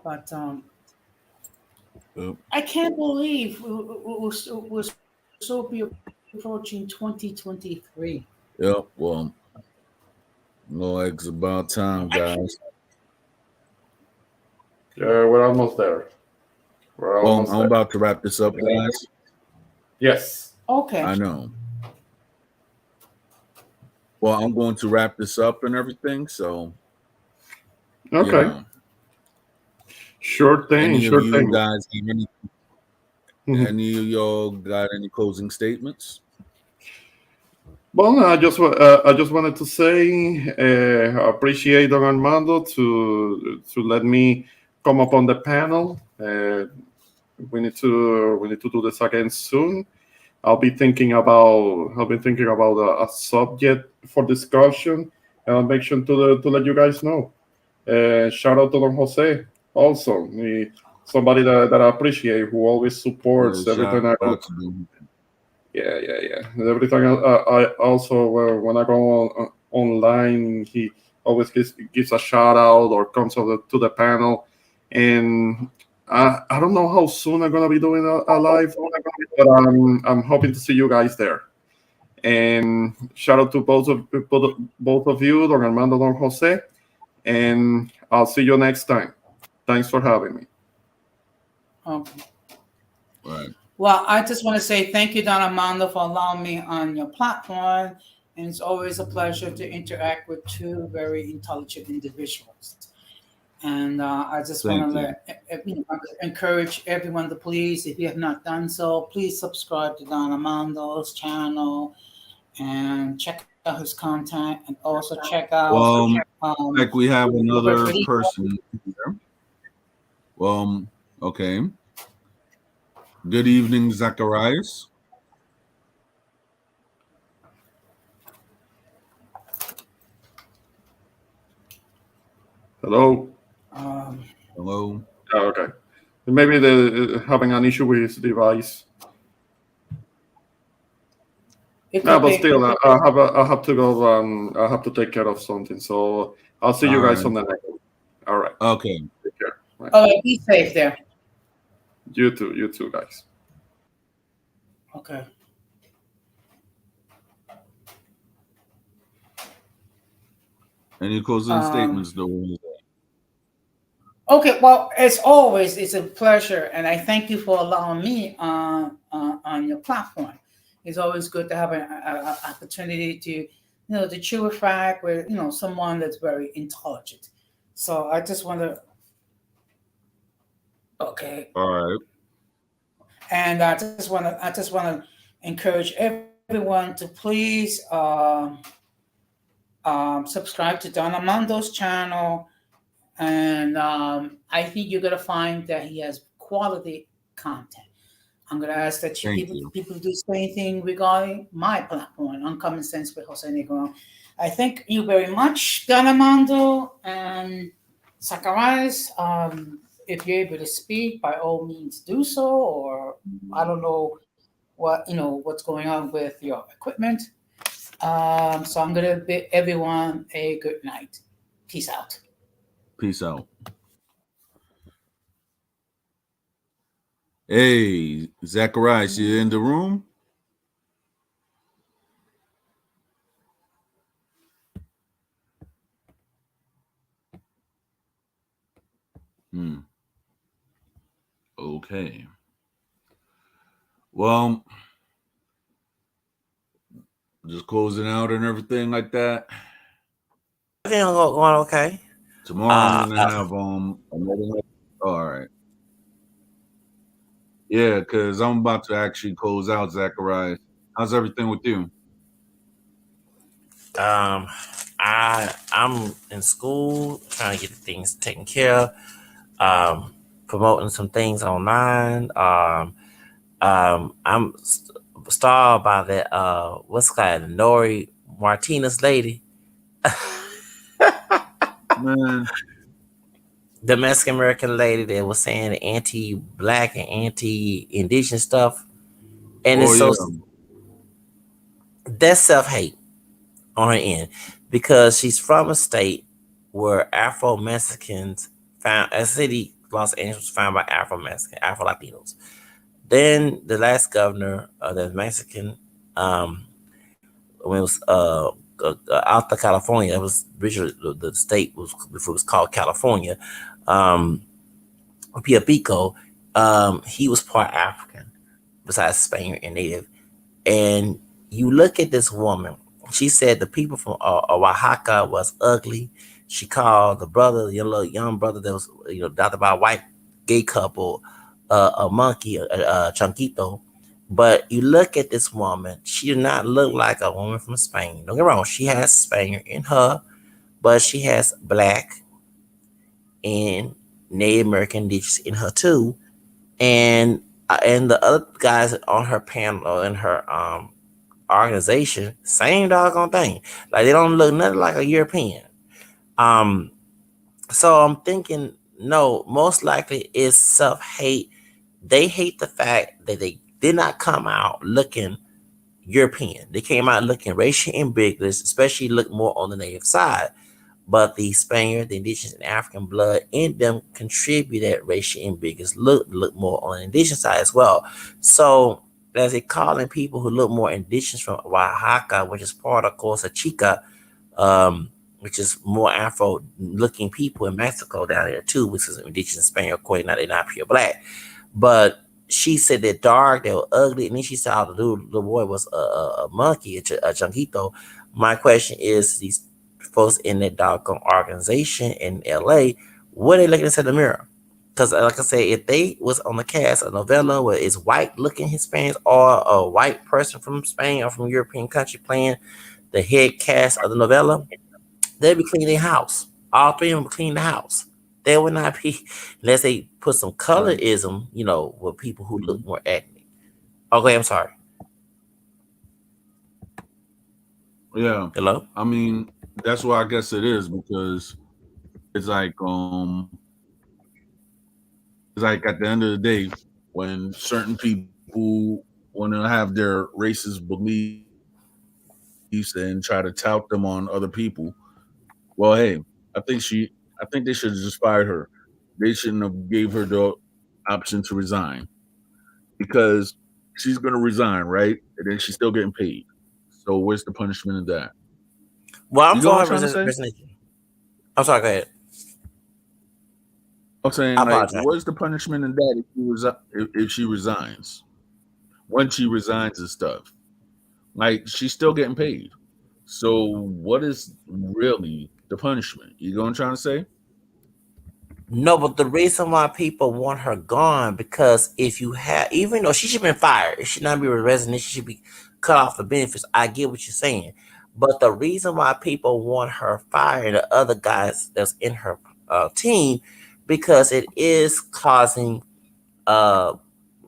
Speaker 6: But
Speaker 4: Yep.
Speaker 6: I can't believe we're so be approaching 2023.
Speaker 4: Yep. Well, no, it's about time, guys.
Speaker 5: Yeah, we're almost there. We're
Speaker 4: Well,
Speaker 5: almost
Speaker 4: I'm
Speaker 5: there.
Speaker 4: about to wrap this up, guys.
Speaker 5: Yes.
Speaker 6: Okay.
Speaker 4: I know. Well, I'm going to wrap this up and everything. So,
Speaker 5: Okay.
Speaker 4: you know,
Speaker 5: Sure thing.
Speaker 4: any
Speaker 5: Sure
Speaker 4: of you
Speaker 5: thing.
Speaker 4: guys, any
Speaker 5: Mhm.
Speaker 4: of y'all got any closing statements?
Speaker 5: Well, I just wanted to say I appreciate Don Armando to let me come up on the panel. We need to do this again soon. I'll be thinking about a subject for discussion, and I'll make sure to let you guys know. Shout out to Don Jose also, somebody that I appreciate, who always supports everything I do. Yeah. Everything I also when I go online, he always gives a shout out or comes to the panel, and I don't know how soon I'm gonna be doing a live, but I'm hoping to see you guys there. And shout out to both of you, Don Armando, Don Jose, and I'll see you next time. Thanks for having me.
Speaker 6: Okay.
Speaker 4: Right.
Speaker 6: Well, I just want to say thank you, Don Armando, for allowing me on your platform. And it's always a pleasure to interact with two very intelligent individuals. And I just want to encourage everyone to please, if you have not done so, please subscribe to Don Armando's channel and check out his content, and also check out.
Speaker 4: Like we have another person here. Well, okay. Good evening, Zacharias.
Speaker 5: Hello.
Speaker 4: Hello.
Speaker 5: Oh, okay. Maybe they're having an issue with his device. No, but still, I have to go. I have to take care of something. So I'll see you guys on the next one. All right.
Speaker 4: Okay.
Speaker 5: Take care. Right.
Speaker 6: Oh, be safe there.
Speaker 5: You too, guys.
Speaker 6: Okay.
Speaker 4: Any closing statements, though?
Speaker 6: Okay, well, as always, it's a pleasure, and I thank you for allowing me on your platform. It's always good to have an opportunity to, to chew a fact with, someone that's very intelligent. So I just want to. Okay.
Speaker 4: All right.
Speaker 6: And I just want to encourage everyone to please subscribe to Don Armando's channel. And I think you're going to find that he has quality content. I'm going to ask that people do the same thing regarding my platform, Uncommon Sense with Jose Negron. I thank you very much, Don Armando and Zacharias. If you're able to speak, by all means do so, or I don't know what's going on with your equipment. So I'm going to bid everyone a good night. Peace out.
Speaker 4: Peace out. Hey, Zacharias, you in the room? Okay. Well, just closing out and everything like that.
Speaker 7: Everything going okay.
Speaker 4: Tomorrow I'm gonna have another. All right. Yeah, because I'm about to actually close out, Zacharias. How's everything with you?
Speaker 7: Um, I'm in school trying to get things taken care of. Promoting some things online. I'm starred by that what's called Nori Martinez lady,
Speaker 4: Man,
Speaker 7: the Mexican American lady that was saying anti-black and anti-indigenous stuff, and
Speaker 4: oh
Speaker 7: it's so
Speaker 4: yeah.
Speaker 7: that's self-hate on her end because she's from a state where Afro Mexicans found a city, Los Angeles was found by Afro Mexican, Afro Latinos. Then the last governor, the Mexican, um, when it was Alta California, it was originally the state was before it was called California. Um, Pia Pico, he was part African, besides Spaniard and Native. And you look at this woman. She said the people from Oaxaca was ugly. She called the brother, the little young brother that was adopted by a white gay couple, a monkey, a chonquito. But you look at this woman, she did not look like a woman from Spain. Don't get me wrong, she has Spaniard in her, but she has black and Native American indigenous in her too. And the other guys on her panel or in her organization, same doggone thing. Like they don't look nothing like a European. Um, so I'm thinking, no, most likely it's self-hate. They hate the fact that they did not come out looking European. They came out looking racial ambiguous, especially look more on the native side. But the Spaniard, the indigenous and African blood in them contribute that racial ambiguous look more on the indigenous side as well. So as they calling people who look more indigenous from Oaxaca, which is part of Costa Chica, which is more Afro looking people in Mexico down there too, which is indigenous Spaniard, according now they're not pure black. But she said they're dark, they were ugly, and then she saw the little boy was a monkey, a chonquito. My question is, these folks in that doggone organization in LA, what are they looking into the mirror? Because like I said, if they was on the cast a novella where it's white looking Hispanics or a white person from Spain or from European country playing the head cast of the novella, they'd be cleaning their house. All three of them would clean the house. They would not be unless they put some
Speaker 4: Right.
Speaker 7: colorism, with people who
Speaker 4: Mhm.
Speaker 7: look more ethnic. Okay, I'm sorry.
Speaker 4: Yeah.
Speaker 7: Hello?
Speaker 4: I mean, that's what I guess it is because it's like at the end of the day, when certain people want to have their racist beliefs and try to tout them on other people, well, hey, I think she, I think they should have just fired her. They shouldn't have gave her the option to resign because she's going to resign, right? And then she's still getting paid. So where's the punishment in that?
Speaker 7: Well, I'm
Speaker 4: You know
Speaker 7: for
Speaker 4: what I'm
Speaker 7: her
Speaker 4: trying to say?
Speaker 7: resignation. I'm sorry, go ahead.
Speaker 4: I'm
Speaker 7: I
Speaker 4: saying, like,
Speaker 7: apologize.
Speaker 4: what's the punishment in that if she resigns? When she resigns and stuff, like, she's still getting paid. So, what is really the punishment? You know what I'm trying to say?
Speaker 7: No, but the reason why people want her gone because if you have, even though she should have been fired, it should not be a resignation, she should be cut off the benefits. I get what you're saying, but the reason why people want her fired and the other guys that's in her team because it is causing uh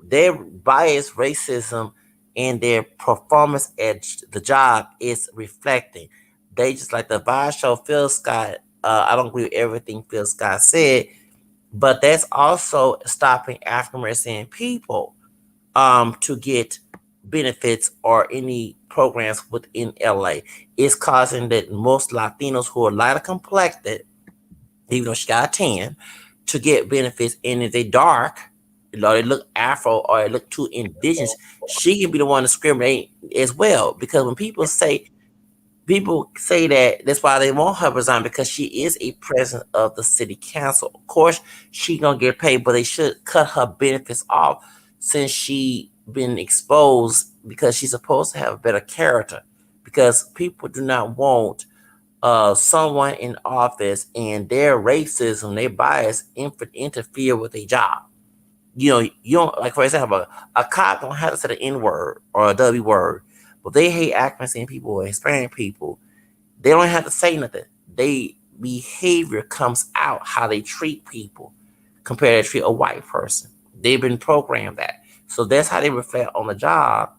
Speaker 7: their bias, racism, and their performance at the job is reflecting. They just like the vibe show Phil Scott. I don't agree with everything Phil Scott said, but that's also stopping African American people to get benefits or any programs within LA. It's causing that most Latinos who are lighter complected, even though she got a tan, to get benefits. And if they dark, they look Afro or they look too indigenous, she can be the one to discriminate as well. Because when people say that that's why they want her to resign because she is a president of the city council. Of course, she gonna get paid, but they should cut her benefits off since she been exposed because she's supposed to have a better character. Because people do not want someone in office and their racism, their bias interfere with a job. You don't like, for example, a cop don't have to say the N word or a W word, but they hate African people or Hispanic people. They don't have to say nothing. They behavior comes out how they treat people compared to treat a white person. They've been programmed that. So that's how they reflect on the job.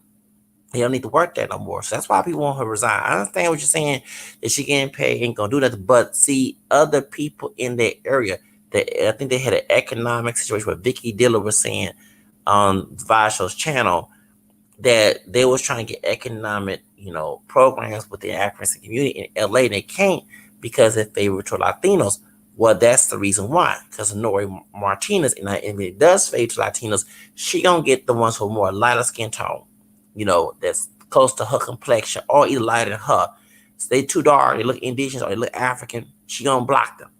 Speaker 7: They don't need to work there no more. So that's why people want her to resign. I understand what you're saying, that she getting paid, ain't gonna do nothing. But see, other people in that area, that I think they had an economic situation where Vicky Diller was saying on Vasho's channel that they was trying to get economic, programs with the African community in LA, and they can't because it's favor to Latinos. Well, that's the reason why. Because Nori Martinez, and it does favor to Latinos, she gonna get the ones who are more lighter skin tone, that's close to her complexion or either lighter than her. So they too dark, they look indigenous or they look African, she gonna block them.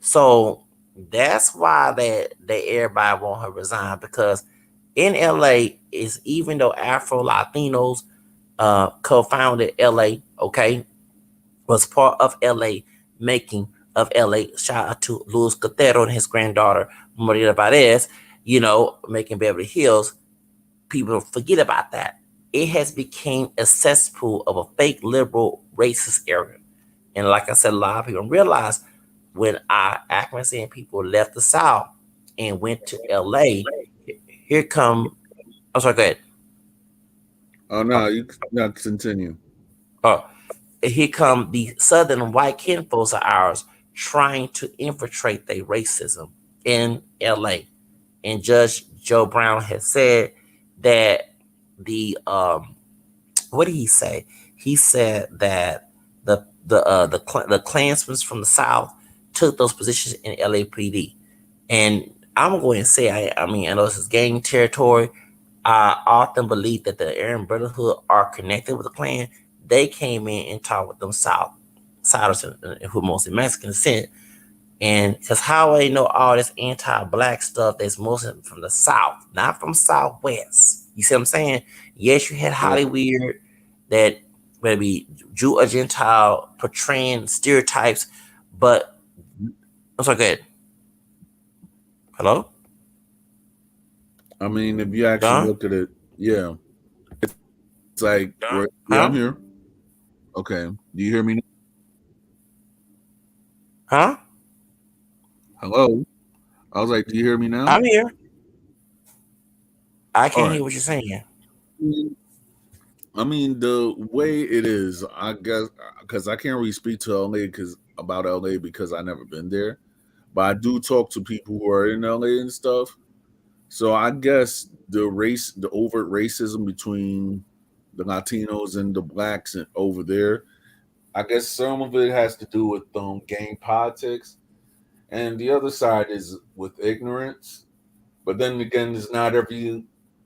Speaker 7: So that's why they everybody want her resign, because in LA is, even though Afro Latinos co-founded LA, okay, was part of LA, making of LA. Shout out to Luis Cotero and his granddaughter Maria Varez, making Beverly Hills. People forget about that. It has become a cesspool of a fake liberal racist area. And like I said, a lot of people don't realize when our African people left the South and went to LA, here come, I'm sorry, go ahead.
Speaker 4: Oh no, you not continue.
Speaker 7: Here come the Southern white kinfolks of ours trying to infiltrate their racism in LA. And Judge Joe Brown has said that what did he say? He said that the Klansmen from the South took those positions in LAPD. And I'm going to say, I know this is gang territory. I often believe that the Aryan Brotherhood are connected with the Klan. They came in and talked with them Southers who are mostly Mexican descent. And because how they know all this anti-black stuff that's mostly from the South, not from Southwest. You see what I'm saying? Yes, you had Hollywood that maybe Jew or Gentile portraying stereotypes, but I'm sorry, go ahead. Hello?
Speaker 4: I mean, if you actually
Speaker 7: Don?
Speaker 4: look at it, yeah, it's like,
Speaker 7: Huh?
Speaker 4: yeah, I'm here. Okay, do you hear me now?
Speaker 7: Huh?
Speaker 4: Hello? I was like, do you hear me now?
Speaker 7: I'm here. I
Speaker 4: All
Speaker 7: can't
Speaker 4: right.
Speaker 7: hear what you're saying.
Speaker 4: I mean, the way it is, I guess, because I can't really speak to LA about LA because I never been there, but I do talk to people who are in LA and stuff. So I guess the overt racism between the Latinos and the blacks over there, I guess some of it has to do with gang politics, and the other side is with ignorance. But then again, it's not every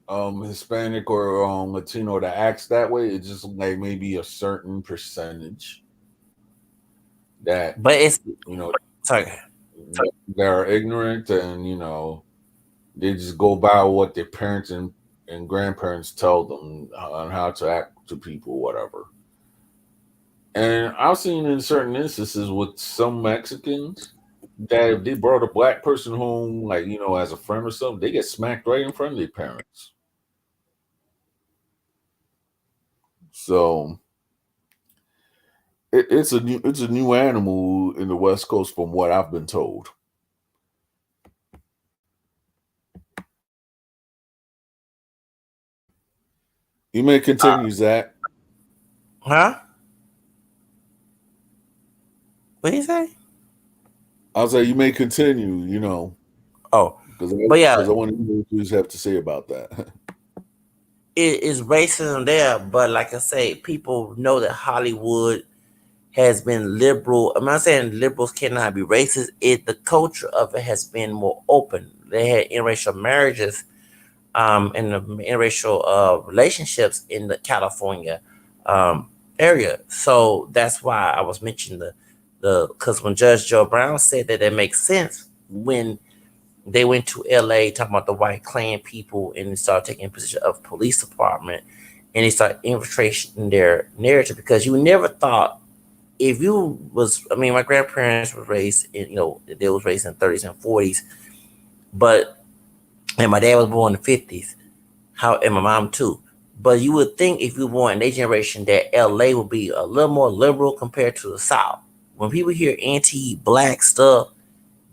Speaker 4: Hispanic or Latino that acts that way. It's just like maybe a certain percentage that
Speaker 7: But it's sorry.
Speaker 4: they're ignorant, and they just go by what their parents and grandparents tell them on how to act to people, whatever. And I've seen in certain instances with some Mexicans that if they brought a black person home, like as a friend or something, they get smacked right in front of their parents. So it's a new animal in the West Coast, from what I've been told. You may continue, Zach.
Speaker 7: Huh? What did you say?
Speaker 4: I was like, you may continue.
Speaker 7: Oh,
Speaker 4: because
Speaker 7: but yeah,
Speaker 4: I want to hear what you have to say about that.
Speaker 7: it is racism there, but like I say, people know that Hollywood has been liberal. I'm not saying liberals cannot be racist. The culture of it has been more open. They had interracial marriages, and the interracial relationships in the California area. So that's why I was mentioning because when Judge Joe Brown said that it makes sense when they went to LA talking about the white Klan people and they started taking position of police department and they started infiltrating their narrative, because you never thought, if you was, my grandparents were raised in, they was raised in 30s and 40s, but and my dad was born in the 50s. How and my mom too. But you would think if you were born in their generation that LA would be a little more liberal compared to the South. When people hear anti-black stuff,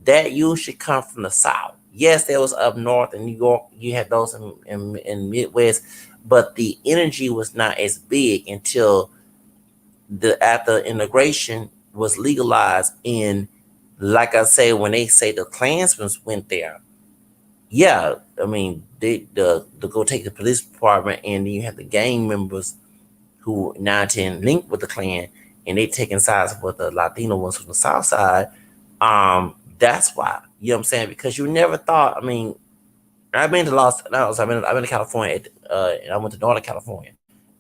Speaker 7: that usually come from the South. Yes, there was up north in New York. You had those in Midwest, but the energy was not as big until the after integration was legalized. In, like I say, when they say the Klansmen went there, yeah, I mean the go take the police department, and then you have the gang members who now tend linked with the Klan, and they taking sides with the Latino ones from the South Side. That's why, you know what I'm saying, because you never thought. I mean, I've been to Los, no, I've been to California, and I went to Northern California,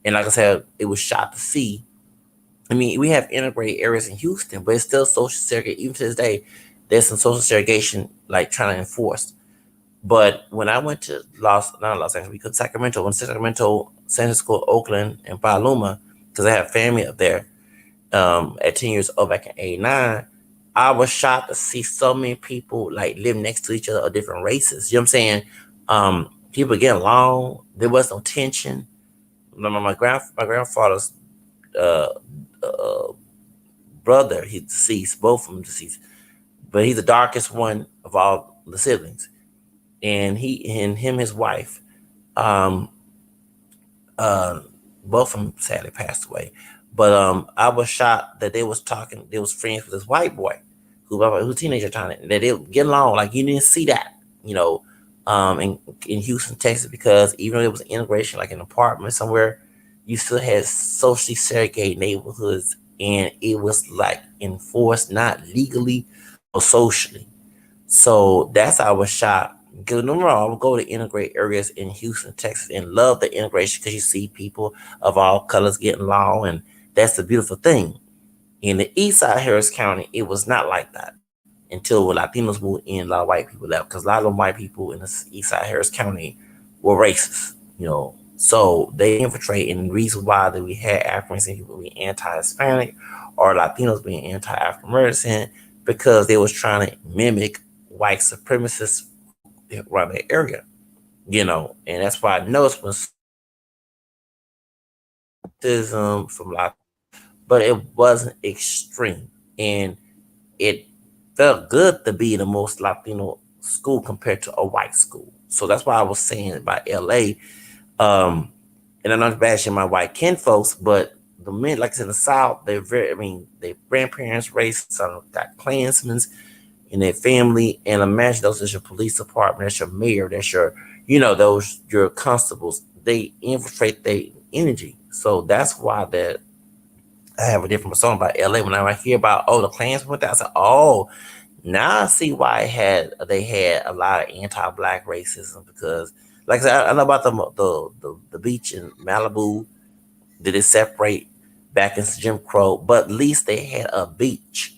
Speaker 7: and like I said, it was shocked to see. I mean, we have integrated areas in Houston, but it's still social segregation. Even to this day, there's some social segregation like trying to enforce. But when I went to not Los Angeles, because Sacramento, San Francisco, Oakland, and Paloma, because I have family up there, at 10 years old back in '89, I was shocked to see so many people like live next to each other of different races. You know what I'm saying? People get along. There was no tension. My grandfather's uh, uh, brother, he's deceased, both of them deceased, but he's the darkest one of all the siblings. And his wife, um, uh, both of them sadly passed away. But I was shocked that they was friends with this white boy who's a teenager trying to, that they get along. Like, you didn't see that, you know, in Houston, Texas, because even though it was integration, like an apartment somewhere, you still had socially segregated neighborhoods, and it was like enforced not legally or socially. So that's how I was shocked. Because no wrong, I would go to integrate areas in Houston, Texas, and love the integration because you see people of all colors getting along, and that's the beautiful thing. In the east side of Harris County, it was not like that until when Latinos moved in. A lot of white people left because a lot of them white people in the east side of Harris County were racist, you know. So they infiltrate, and the reason why that we had Africans and people being anti-Hispanic or Latinos being anti-African American, because they was trying to mimic white supremacists around that area, you know. And that's why I know it's been racism from Latinos, but it wasn't extreme, and it felt good to be the most Latino school compared to a white school. So that's why I was saying about LA. Um, and I'm not bashing my white kin folks, but the men, like I said, in the South, they're very, I mean, their grandparents raised, some got Klansmen in their family. And imagine those as your police department, that's your mayor, that's your, you know, those your constables. They infiltrate their energy. So that's why that I have a different persona about LA. When I hear about, oh, the Klansmen went there, I said, oh, now I see why they had a lot of anti-black racism, because, like I said, I know about the beach in Malibu. Did it separate back into Jim Crow? But at least they had a beach.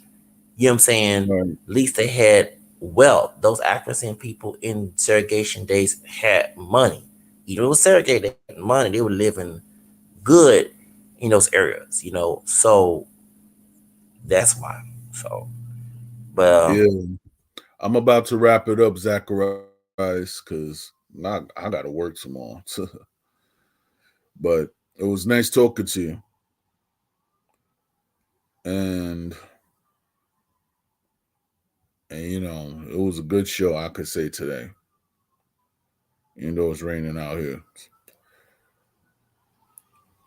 Speaker 7: You know what I'm saying?
Speaker 4: Right.
Speaker 7: At least they had wealth. Those African people in segregation days had money. Even though it was segregated, they had money. They were living good in those areas, you know. So that's why. So, but
Speaker 4: Yeah, I'm about to wrap it up, Zacharias, because I got to work tomorrow. But it was nice talking to you, and you know, it was a good show, I could say, today, even though it's raining out here.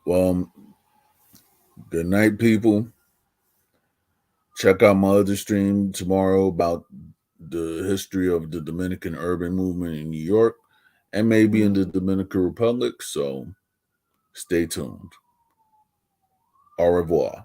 Speaker 4: Well, good night, people. Check out my other stream tomorrow about the history of the Dominican urban movement in New York and maybe in the Dominican Republic. So stay tuned. Au revoir.